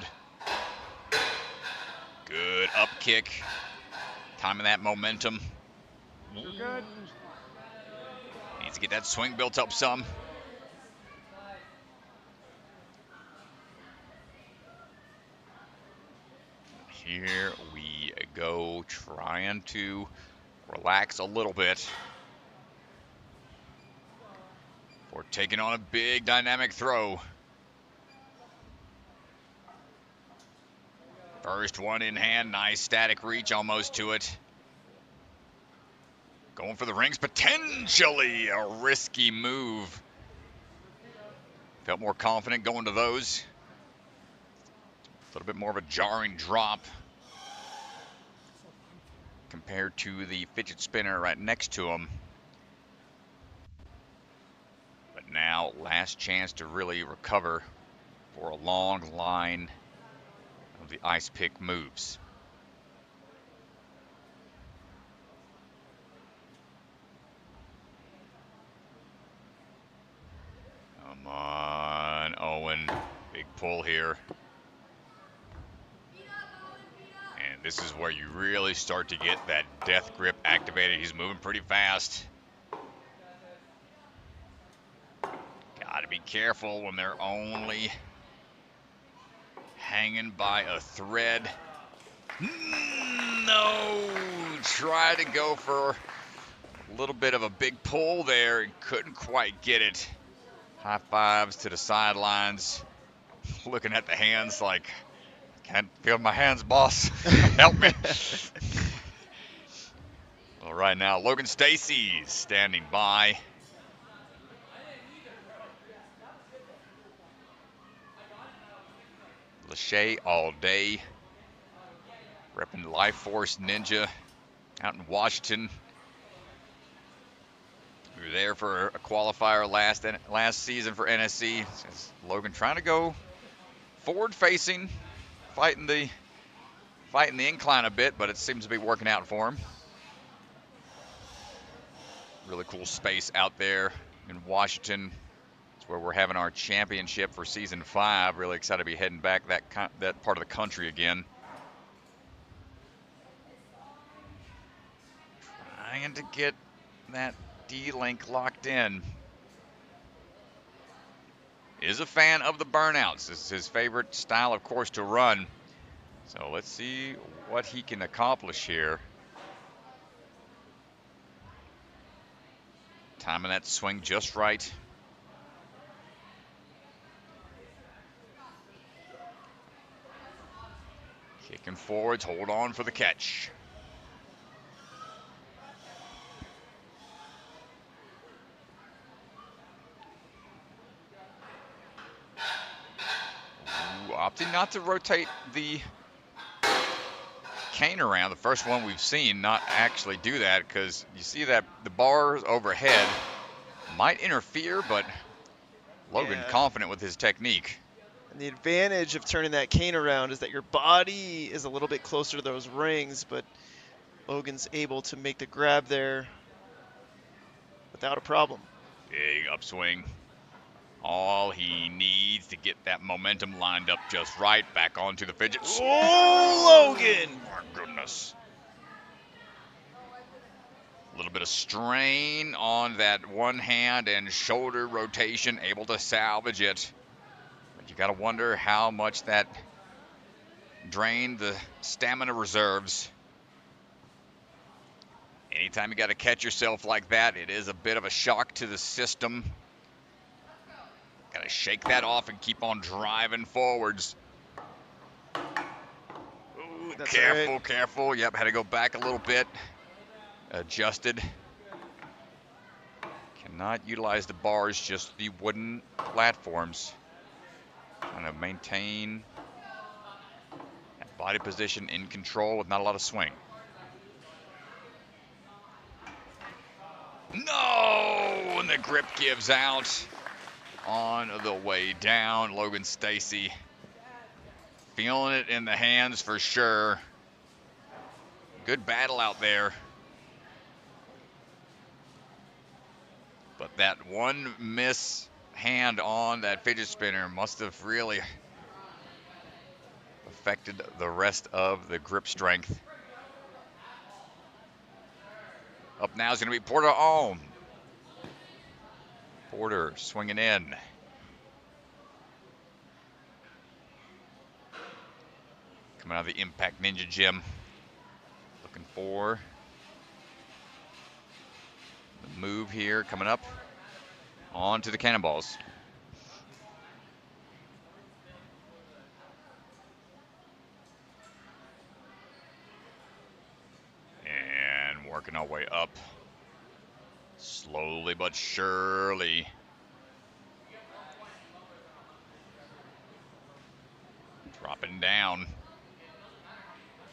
Good up kick. Timing that momentum. You're good. Needs to get that swing built up some. Here we go, trying to relax a little bit. We're taking on a big dynamic throw. First one in hand, nice static reach, almost to it. Going for the rings, potentially a risky move. Felt more confident going to those. A little bit more of a jarring drop compared to the fidget spinner right next to him. But now, last chance to really recover for a long line of the ice pick moves. Come on, Owen. Big pull here. And this is where you really start to get that death grip activated. He's moving pretty fast. Gotta be careful when they're only hanging by a thread. No! Try to go for a little bit of a big pull there and couldn't quite get it. High fives to the sidelines. Looking at the hands like, can't feel my hands, boss. Help me. Well, right now, Logan Stacey standing by. Lachey all day. Repping Life Force Ninja out in Washington. We were there for a qualifier last season for NSC. Logan trying to go forward-facing, fighting the incline a bit, but it seems to be working out for him. Really cool space out there in Washington. It's where we're having our championship for season 5. Really excited to be heading back that part of the country again. Trying to get that D-link locked in. Is a fan of the burnouts. This is his favorite style, of course, to run. So let's see what he can accomplish here. Timing that swing just right. Kicking forwards, hold on for the catch. Ooh, opting not to rotate the cane around. The first one we've seen not actually do that, because you see that the bars overhead might interfere, but Logan confident with his technique. And the advantage of turning that cane around is that your body is a little bit closer to those rings, but Logan's able to make the grab there without a problem. Big upswing. All he needs to get that momentum lined up just right. Back onto the fidget. Oh, Logan! My goodness. A little bit of strain on that one hand and shoulder rotation, able to salvage it. But you got to wonder how much that drained the stamina reserves. Anytime you got to catch yourself like that, it is a bit of a shock to the system. Got to shake that off and keep on driving forwards. Ooh, careful, right. Careful. Yep, had to go back a little bit. Adjusted. Cannot utilize the bars, just the wooden platforms. Trying to maintain that body position in control with not a lot of swing. No! And the grip gives out. On the way down, Logan Stacey feeling it in the hands for sure. Good battle out there. But that one miss hand on that fidget spinner must have really affected the rest of the grip strength. Up now is going to be Porter Ohm. Porter swinging in. Coming out of the Impact Ninja Gym. Looking for the move here coming up. On to the cannonballs. And working our way up. Slowly but surely. Dropping down.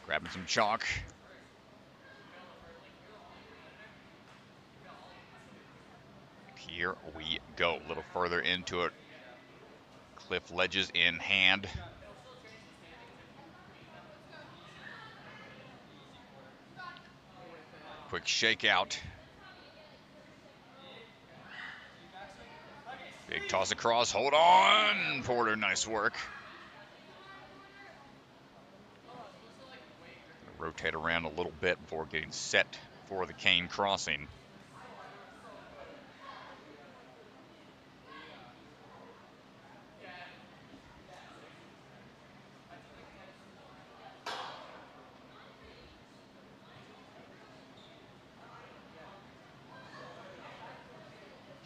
Grabbing some chalk. Here we go. A little further into it. Cliff ledges in hand. Quick shakeout. Big toss across, hold on, Porter, nice work. Rotate around a little bit before getting set for the cane crossing.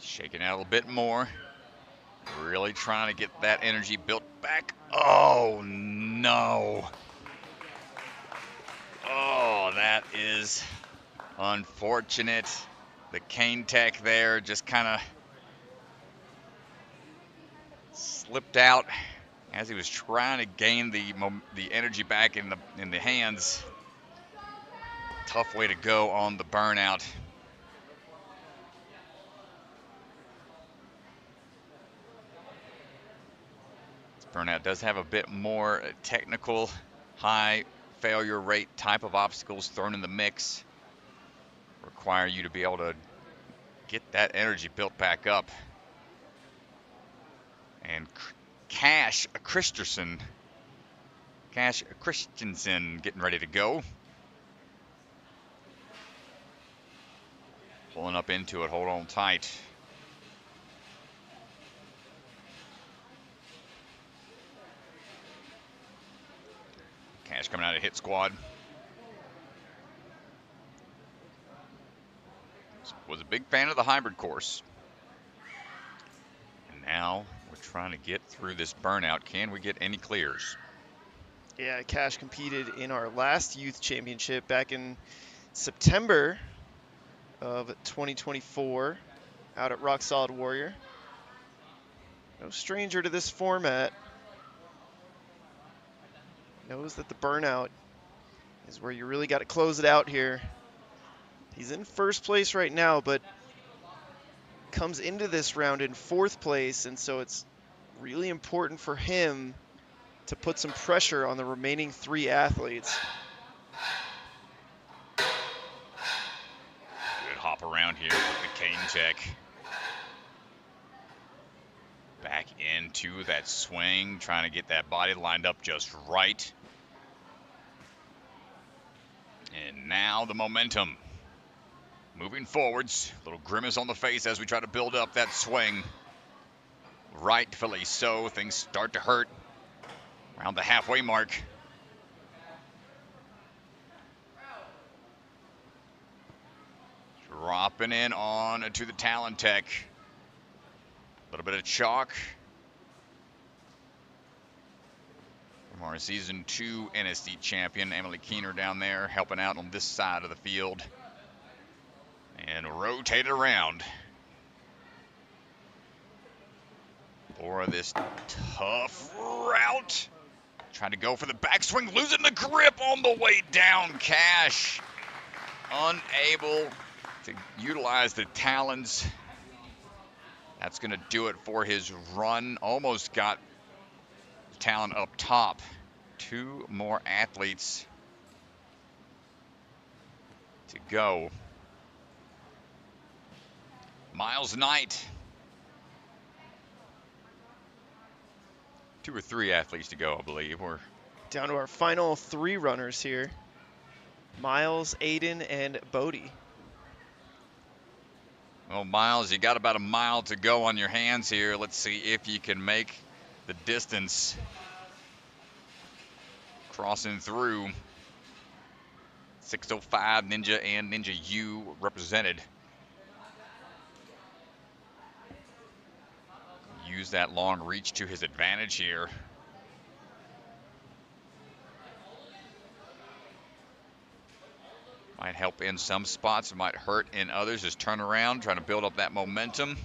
Shaking out a little bit more. Really trying to get that energy built back. Oh, no. Oh, that is unfortunate. The cane tech there just kind of slipped out as he was trying to gain the energy back in the hands. Tough way to go on the burnout. This burnout does have a bit more technical, high failure rate type of obstacles thrown in the mix. Require you to be able to get that energy built back up. And Kash Christianson getting ready to go. Pulling up into it, hold on tight. Kash coming out of hit squad. Was a big fan of the hybrid course. And now we're trying to get through this burnout. Can we get any clears? Yeah, Kash competed in our last youth championship back in September of 2024 out at Rock Solid Warrior. No stranger to this format. Knows that the burnout is where you really got to close it out here. He's in first place right now, but comes into this round in fourth place, and so it's really important for him to put some pressure on the remaining 3 athletes. Good hop around here with the cane check. Back into that swing, trying to get that body lined up just right. And now the momentum. Moving forwards, a little grimace on the face as we try to build up that swing. Rightfully so, things start to hurt around the halfway mark. Dropping in on to the talent tech. A little bit of chalk from our Season 2 NSC champion, Emily Keener, down there helping out on this side of the field. And rotate it around for this tough route. Trying to go for the backswing, losing the grip on the way down. Kash unable to utilize the talons. That's going to do it for his run. Almost got the talon up top. 2 more athletes to go. Myles Knight. 2 or 3 athletes to go, I believe. We're down to our final 3 runners here. Myles, Aiden, and Bodhi. Well, Myles, you got about a mile to go on your hands here. Let's see if you can make the distance. Crossing through. 605 Ninja and Ninja U represented. Use that long reach to his advantage here. Might help in some spots, might hurt in others. Just turn around, trying to build up that momentum.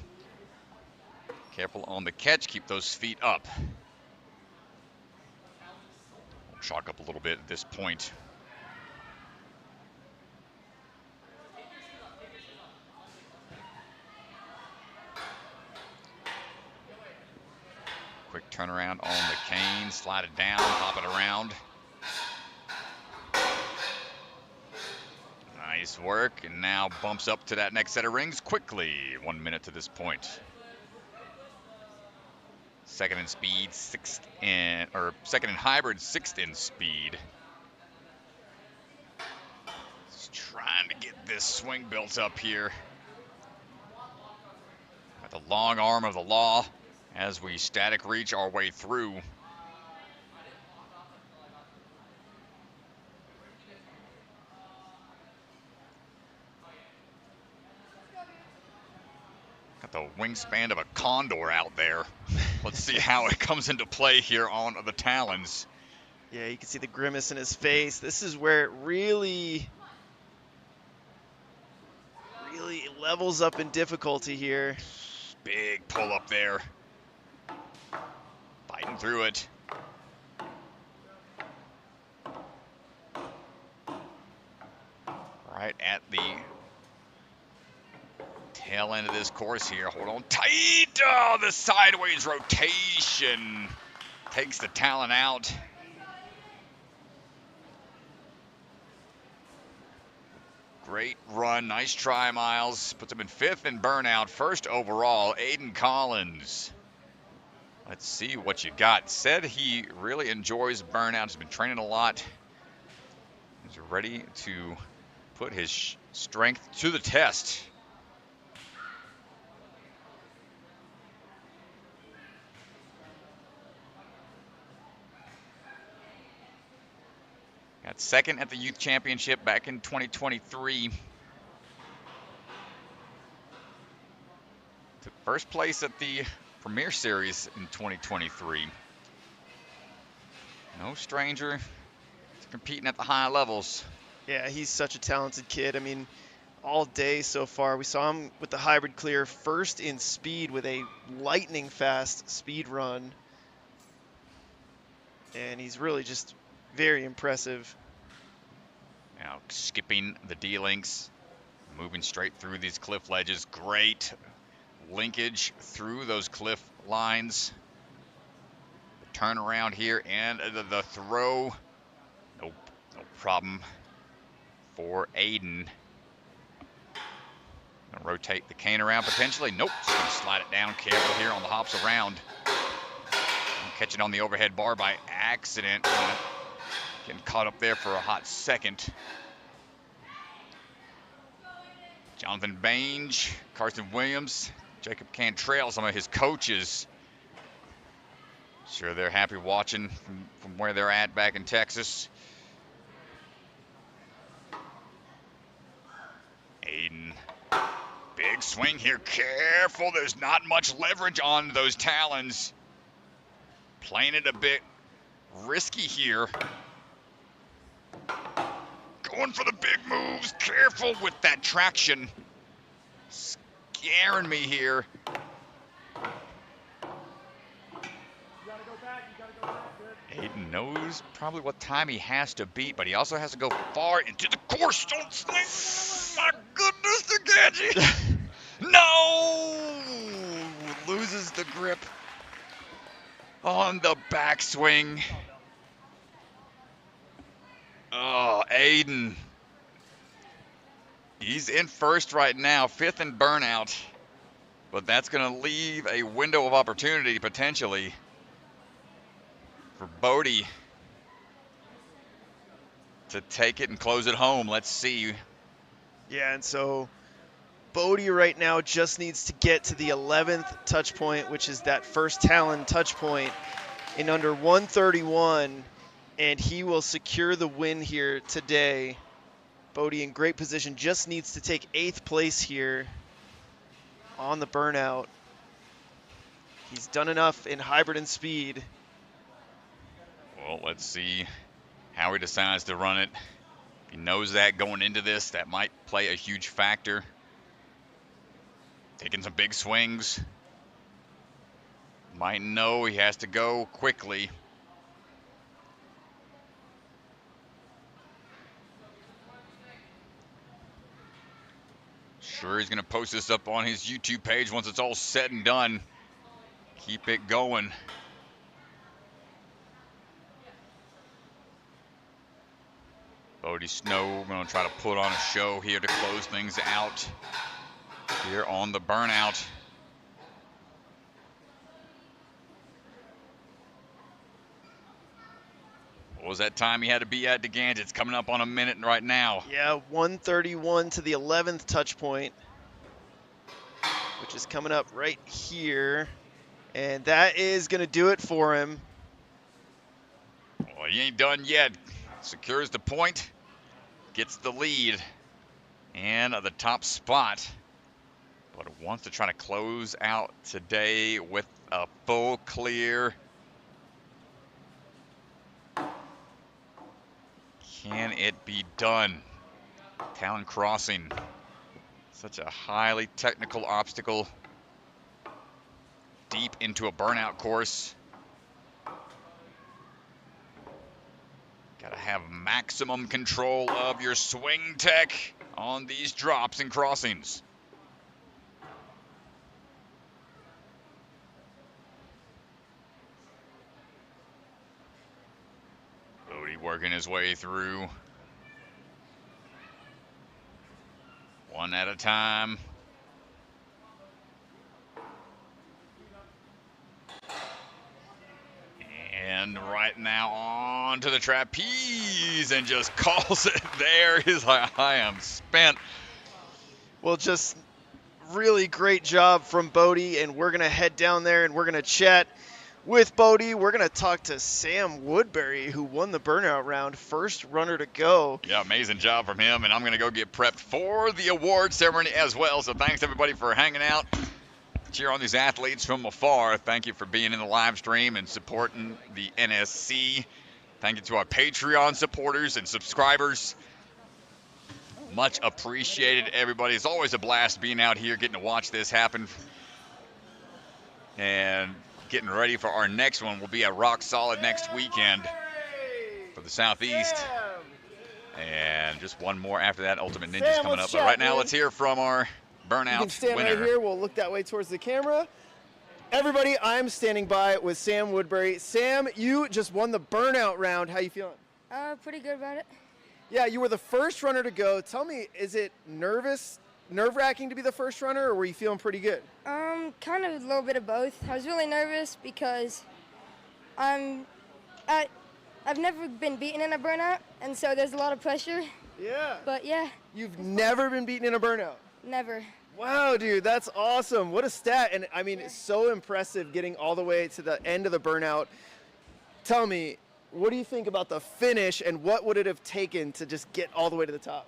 Careful on the catch, keep those feet up. Chalk up a little bit at this point. Quick turnaround on the cane, slide it down, hop it around. Nice work, and now bumps up to that next set of rings quickly. 1 minute to this point. Second in speed, second in hybrid, 6th in speed. Just trying to get this swing built up here. Got the long arm of the law as we static reach our way through. Got the wingspan of a condor out there. Let's see how it comes into play here on the talons. Yeah, you can see the grimace in his face. This is where it really levels up in difficulty here. Big pull up there. Fighting through it. Right at the tail end of this course here. Hold on tight. Oh, the sideways rotation takes the talon out. Great run. Nice try, Myles. Puts him in 5th in burnout. 1st overall, Aiden Collins. Let's see what you got. Said he really enjoys burnout. He's been training a lot. He's ready to put his strength to the test. Got 2nd at the Youth Championship back in 2023. Took 1st place at the Premier Series in 2023. No stranger to competing at the high levels. Yeah, he's such a talented kid. I mean, all day so far, we saw him with the hybrid clear, 1st in speed with a lightning fast speed run. And he's really just very impressive. Now skipping the D-links, moving straight through these cliff ledges. Great linkage through those cliff lines. The turnaround here and the throw. Nope, no problem for Aiden. Gonna rotate the cane around potentially. Nope, just gonna slide it down. Careful here on the hops around. Catch it on the overhead bar by accident. Getting caught up there for a hot second. Jonathan Bange, Carson Williams, Jacob Cantrell, some of his coaches. Sure they're happy watching from where they're at back in Texas. Aiden, big swing here. Careful, there's not much leverage on those talons. Playing it a bit risky here. Going for the big moves. Careful with that traction. Scaring me here. Aiden knows probably what time he has to beat, but he also has to go far into the course. Don't swing. My goodness, the Ganji. No! Loses the grip on the backswing. Oh, Aiden. He's in 1st right now, 5th in burnout. But that's going to leave a window of opportunity potentially for Bodie to take it and close it home. Let's see. Yeah, and so Bodie right now just needs to get to the 11th touch point, which is that 1st talon touch point, in under 131, and he will secure the win here today. Bodie in great position, just needs to take 8th place here on the burnout. He's done enough in hybrid and speed. Well, let's see how he decides to run it. If he knows that going into this, that might play a huge factor. Taking some big swings. Might know he has to go quickly. Sure, he's going to post this up on his YouTube page once it's all said and done. Keep it going. Bodie Snow going to try to put on a show here to close things out here on the burnout. What was that time he had to be at DeGant? It's coming up on a minute right now. Yeah, 131 to the 11th touch point, which is coming up right here. And that is going to do it for him. Well, he ain't done yet. Secures the point, gets the lead, and the top spot. But wants to try to close out today with a full clear. Can it be done? Talon crossing. Such a highly technical obstacle. Deep into a burnout course. Gotta have maximum control of your swing tech on these drops and crossings. Bodhi working his way through. One at a time. And right now on to the trapeze and just calls it there. He's like, I am spent. Well, just really great job from Bodhi, and we're going to head down there and we're going to chat with Bodhi. We're going to talk to Sam Woodbury, who won the burnout round, first runner to go. Yeah, amazing job from him, and I'm going to go get prepped for the award ceremony as well. So thanks, everybody, for hanging out. Cheer on these athletes from afar. Thank you for being in the live stream and supporting the NSC. Thank you to our Patreon supporters and subscribers. Much appreciated, everybody. It's always a blast being out here, getting to watch this happen. And getting ready for our next one. We'll be at Rock Solid next weekend for the Southeast. And just one more after that. Ultimate Ninja's Sam, coming up. let's But chat, right now, man. let's hear from our burnout You can stand winner. right here. We'll look that way towards the camera. Everybody, I'm standing by with Sam Woodbury. Sam, you just won the burnout round. How you feeling? Pretty good about it. Yeah, you were the first runner to go. Tell me, is it nerve-wracking to be the first runner, or were you feeling pretty good? Kind of a little bit of both. I was really nervous because I've never been beaten in a burnout, and so there's a lot of pressure. Yeah. But yeah. You've never been beaten in a burnout? Never. Wow, dude, that's awesome. What a stat. And I mean, it's so impressive getting all the way to the end of the burnout. Tell me, what do you think about the finish, and what would it have taken to just get all the way to the top?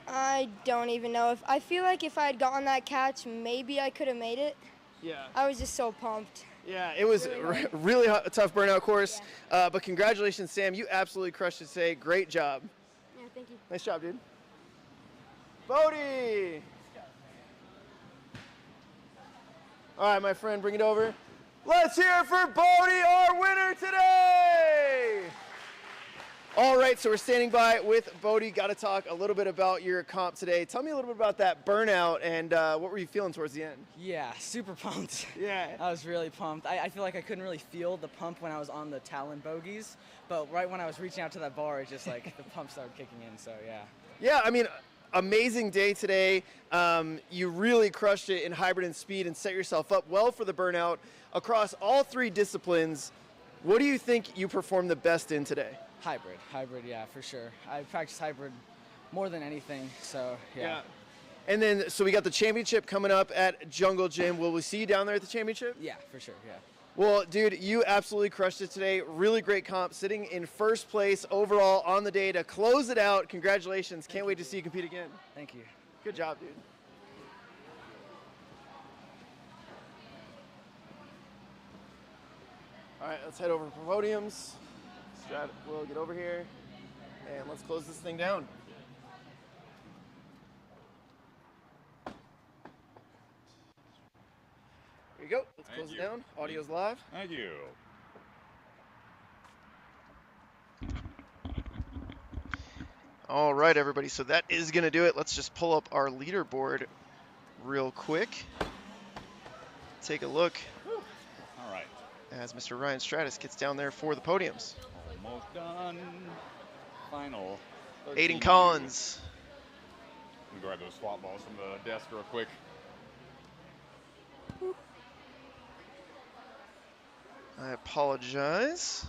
I don't even know. I feel like if I had gotten that catch, maybe I could have made it. Yeah. I was just so pumped. Yeah, it was really a tough burnout course. But congratulations, Sam. You absolutely crushed it today. Great job. Yeah, thank you. Nice job, dude. Bodhi! All right, my friend, bring it over. Let's hear it for Bodhi, our winner today! All right, so we're standing by with Bodhi. Got to talk a little bit about your comp today. Tell me a little bit about that burnout, and what were you feeling towards the end? Yeah, super pumped. Yeah. I was really pumped. I feel like I couldn't really feel the pump when I was on the Talon bogies, but right when I was reaching out to that bar, it just like the pump started kicking in, so yeah. Yeah, I mean, amazing day today. You really crushed it in hybrid and speed and set yourself up well for the burnout across all three disciplines. What do you think you performed the best in today? Hybrid, yeah, for sure. I practice hybrid more than anything, so yeah. And then, so we got the championship coming up at Jungle Gym. Will we see you down there at the championship? Yeah, for sure, yeah. Well, dude, you absolutely crushed it today. Really great comp, sitting in first place overall on the day to close it out. Congratulations. Can't wait to see you compete again. Thank you. Good job, dude. All right, let's head over for podiums. We'll get over here, and let's close this thing down. Here you go. Let's close it down. Audio's live. Thank you. All right, everybody. So that is going to do it. Let's just pull up our leaderboard real quick. Take a look. All right. As Mr. Ryan Stratus gets down there for the podiums. Almost done. Final. Aiden Collins. Let me grab those swap balls from the desk real quick. I apologize.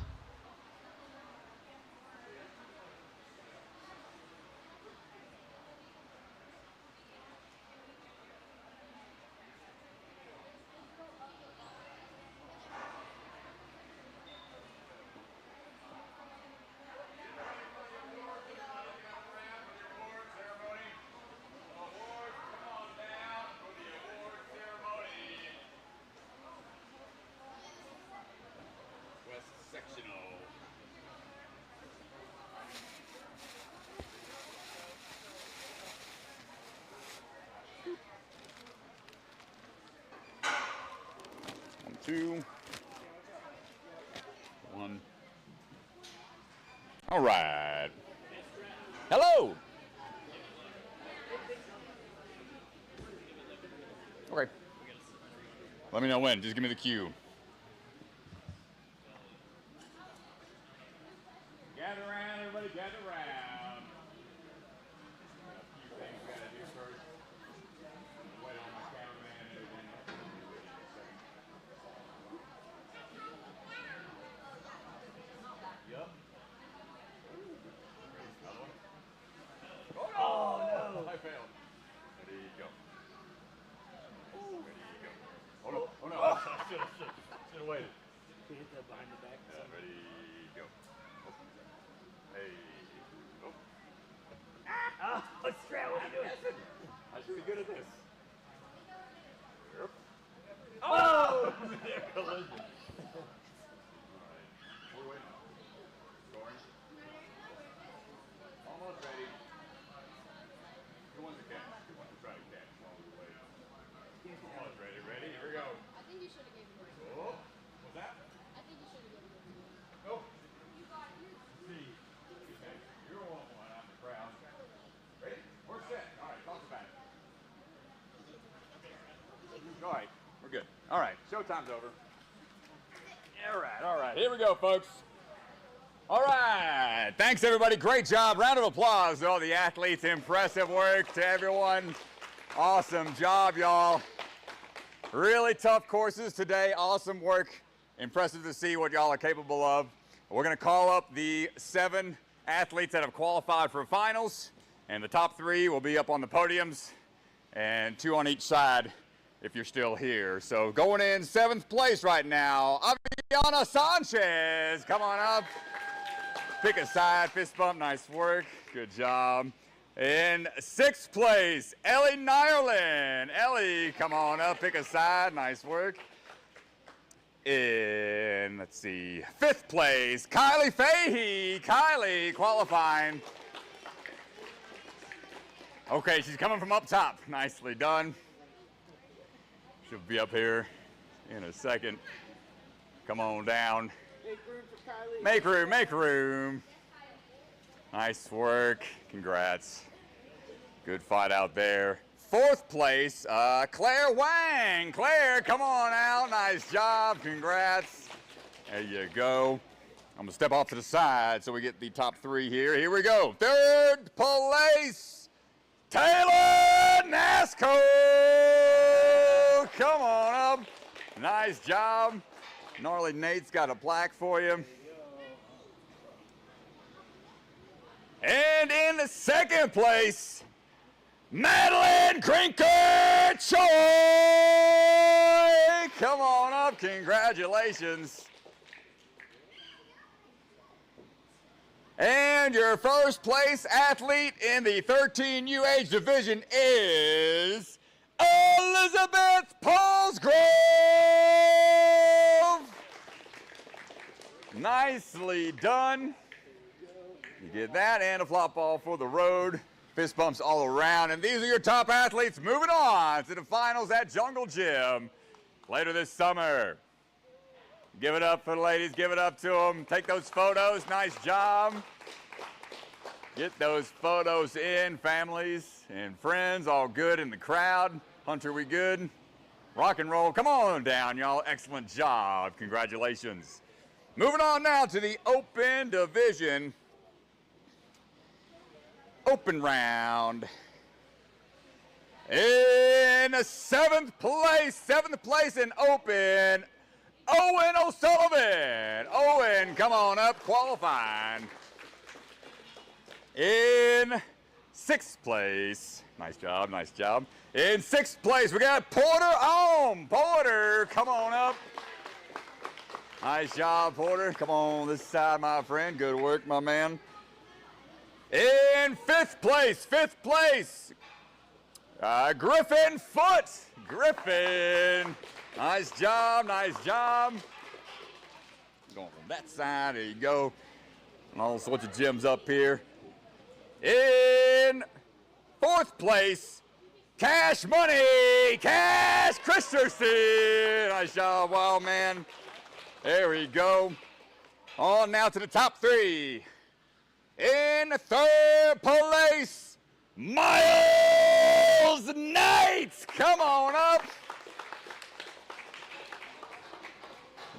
2, 1. All right. Hello. Okay. Let me know when. Just give me the cue. Gather around, everybody. Gather around. Got a few things we gotta do first. Wait on my cameraman and everything. Yup. Oh no! I failed. Ready, go. Ready, go. Oh no! Oh no! I should have waited. Can you hit that behind the back? Ready, go. Hey. Oh. Oh, Strat, what are you doing? I should be good at this. Yep. Oh! Collision. We're waiting. Scoring. Almost ready. Who wants to catch? Who wants to try to catch while we wait? Almost ready. Ready? Here we go. I think you should have given it. Oh. What's that? I think you should have given it. Go. See. Okay. You're the one out in the crowd. Ready? We're set. All right. Talk about it. All right. We're good. All right. Showtime's over. All right. All right. Here we go, folks. All right. Thanks, everybody. Great job. Round of applause to all the athletes. Impressive work to everyone. Awesome job, y'all. Really tough courses today. Awesome work. Impressive to see what y'all are capable of. We're going to call up the 7 athletes that have qualified for finals, and the top 3 will be up on the podiums, and 2 on each side if you're still here. So going in 7th place right now, Aviana Sanchez. Come on up. Pick a side, fist bump, nice work. Good job. In 6th place, Ellie Neyerlin. Ellie, come on up, pick a side, nice work. In, let's see, 5th place, Kylie Fahey. Kylie qualifying. Okay, she's coming from up top. Nicely done. She'll be up here in a second. Come on down. Make room for Kylie. Make room, make room. Nice work. Congrats. Good fight out there. 4th place, Claire Wang. Claire, come on out. Nice job. Congrats. There you go. I'm going to step off to the side so we get the top 3 here. Here we go. 3rd place, Taylor Nasco. Come on up. Nice job. Gnarly Nate's got a plaque for you. And in the 2nd place, Madelyn Krinker-choi. Come on up, congratulations. And your 1st place athlete in the 13U age division is Elizabeth Polsgrove. Nicely done. You get that and a flop ball for the road. Fist bumps all around. And these are your top athletes moving on to the finals at Jungle Gym later this summer. Give it up for the ladies. Give it up to them. Take those photos. Nice job. Get those photos in, families and friends. All good in the crowd. Hunter, we good? Rock and roll. Come on down, y'all. Excellent job. Congratulations. Moving on now to the open division. Open round. In 7th place in open, Owen O'Sullivan. Owen, come on up, qualifying. In 6th place, nice job, nice job. In 6th place, we got Porter Ohm. Porter, come on up. Nice job, Porter. Come on this side, my friend. Good work, my man. In 5th place, Griffin Foott. Griffin, nice job, nice job. Going from that side, there you go. And all sorts of gems up here. In 4th place, Cash Money, Kash Christianson. Nice job, wild man. There we go. On now to the top 3. In 3rd place, Myles Knight. Come on up.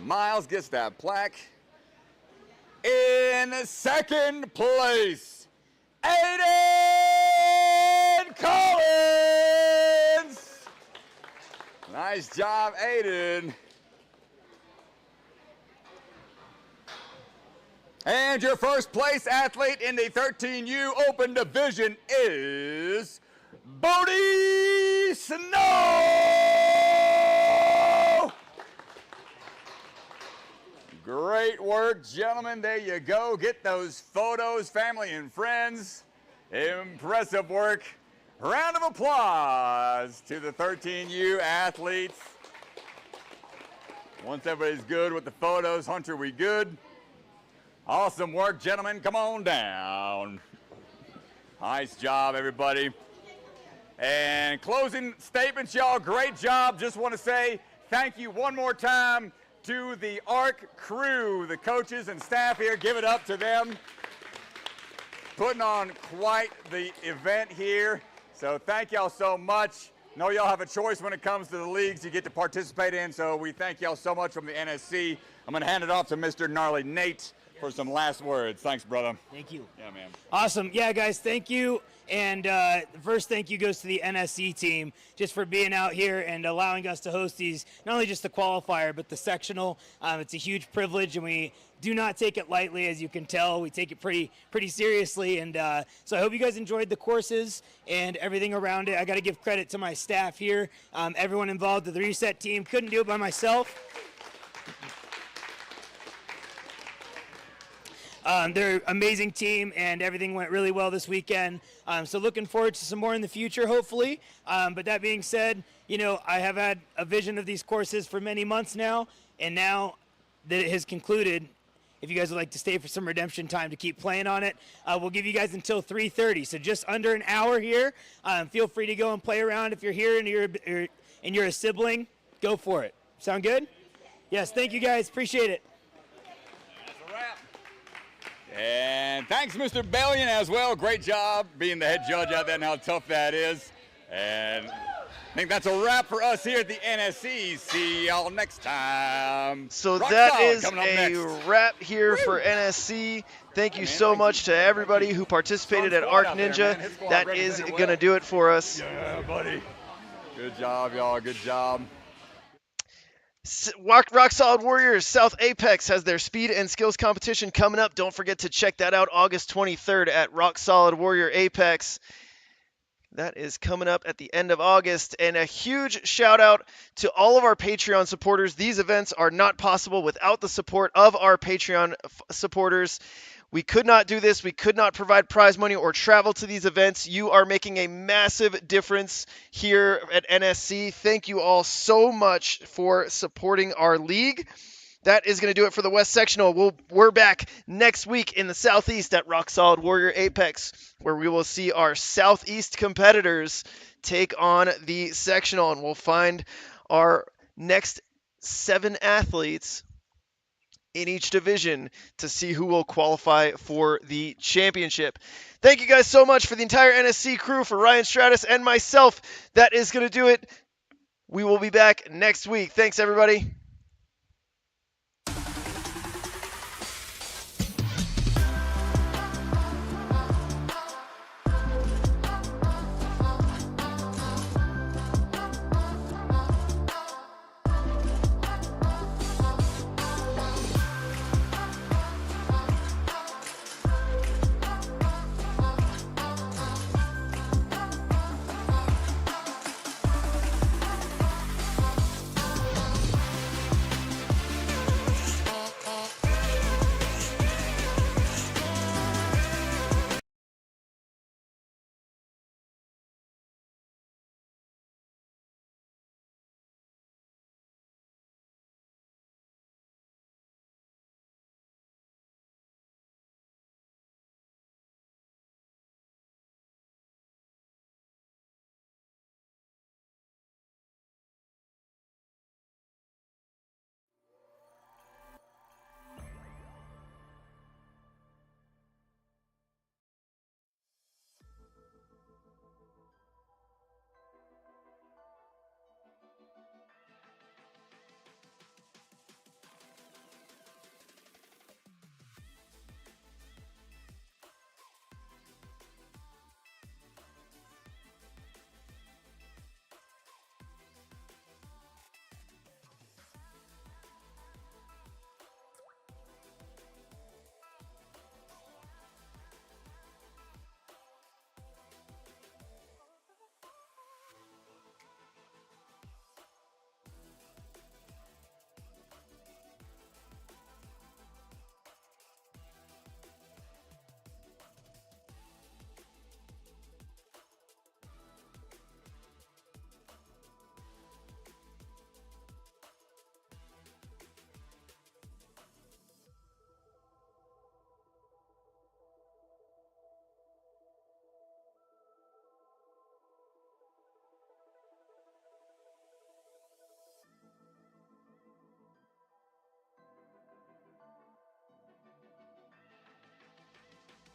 Myles gets that plaque. In 2nd place, Aidan Collins. Nice job, Aiden. And your first place athlete in the 13U Open Division is Bodie Snow. Great work, gentlemen. There you go. Get those photos, family and friends. Impressive work. Round of applause to the 13U athletes. Once everybody's good with the photos, Hunter, we good? Awesome work, gentlemen. Come on down. Nice job, everybody. And closing statements, y'all. Great job. Just want to say thank you one more time to the ARC crew, the coaches and staff here. Give it up to them. Putting on quite the event here. So thank y'all so much. Know y'all have a choice when it comes to the leagues you get to participate in. So we thank y'all so much from the NSC. I'm going to hand it off to Mr. Gnarly Nate for some last words. Thanks, brother. Thank you. Yeah, man. Awesome. Yeah, guys, thank you. And the first thank you goes to the NSC team just for being out here and allowing us to host these, not only just the qualifier, but the sectional. It's a huge privilege, and we do not take it lightly, as you can tell. We take it pretty seriously. And so I hope you guys enjoyed the courses and everything around it. I got to give credit to my staff here. Everyone involved, the reset team. Couldn't do it by myself. They're an amazing team, and everything went really well this weekend. So looking forward to some more in the future, hopefully. But that being said, you know, I have had a vision of these courses for many months now, and now that it has concluded, if you guys would like to stay for some redemption time to keep playing on it, we'll give you guys until 3:30. So just under an hour here. Feel free to go and play around. If you're here and you're a sibling, go for it. Sound good? Yes, thank you guys. Appreciate it. And thanks, Mr. Bellion, as well. Great job being the head judge out there and how tough that is. And I think that's a wrap for us here at the NSC. See y'all next time. So Rock that Solid is coming up a next. wrap here for NSC. Thank you so much to everybody who participated at Arc Ninja. That is going to do it for us. Yeah, buddy. Good job, y'all. Good job. Rock Solid Warriors South Apex has their speed and skills competition coming up. Don't forget to check that out August 23rd at Rock Solid Warrior Apex. That is coming up at the end of August. And a huge shout out to all of our Patreon supporters. These events are not possible without the support of our Patreon supporters. We could not do this. We could not provide prize money or travel to these events. You are making a massive difference here at NSC. Thank you all so much for supporting our league. That is going to do it for the West Sectional. We're back next week in the Southeast at Rock Solid Warrior Apex, where we will see our Southeast competitors take on the Sectional, and we'll find our next 7 athletes in each division to see who will qualify for the championship. Thank you guys so much for the entire NSC crew, for Ryan Stratus and myself. That is going to do it. We will be back next week. Thanks, everybody.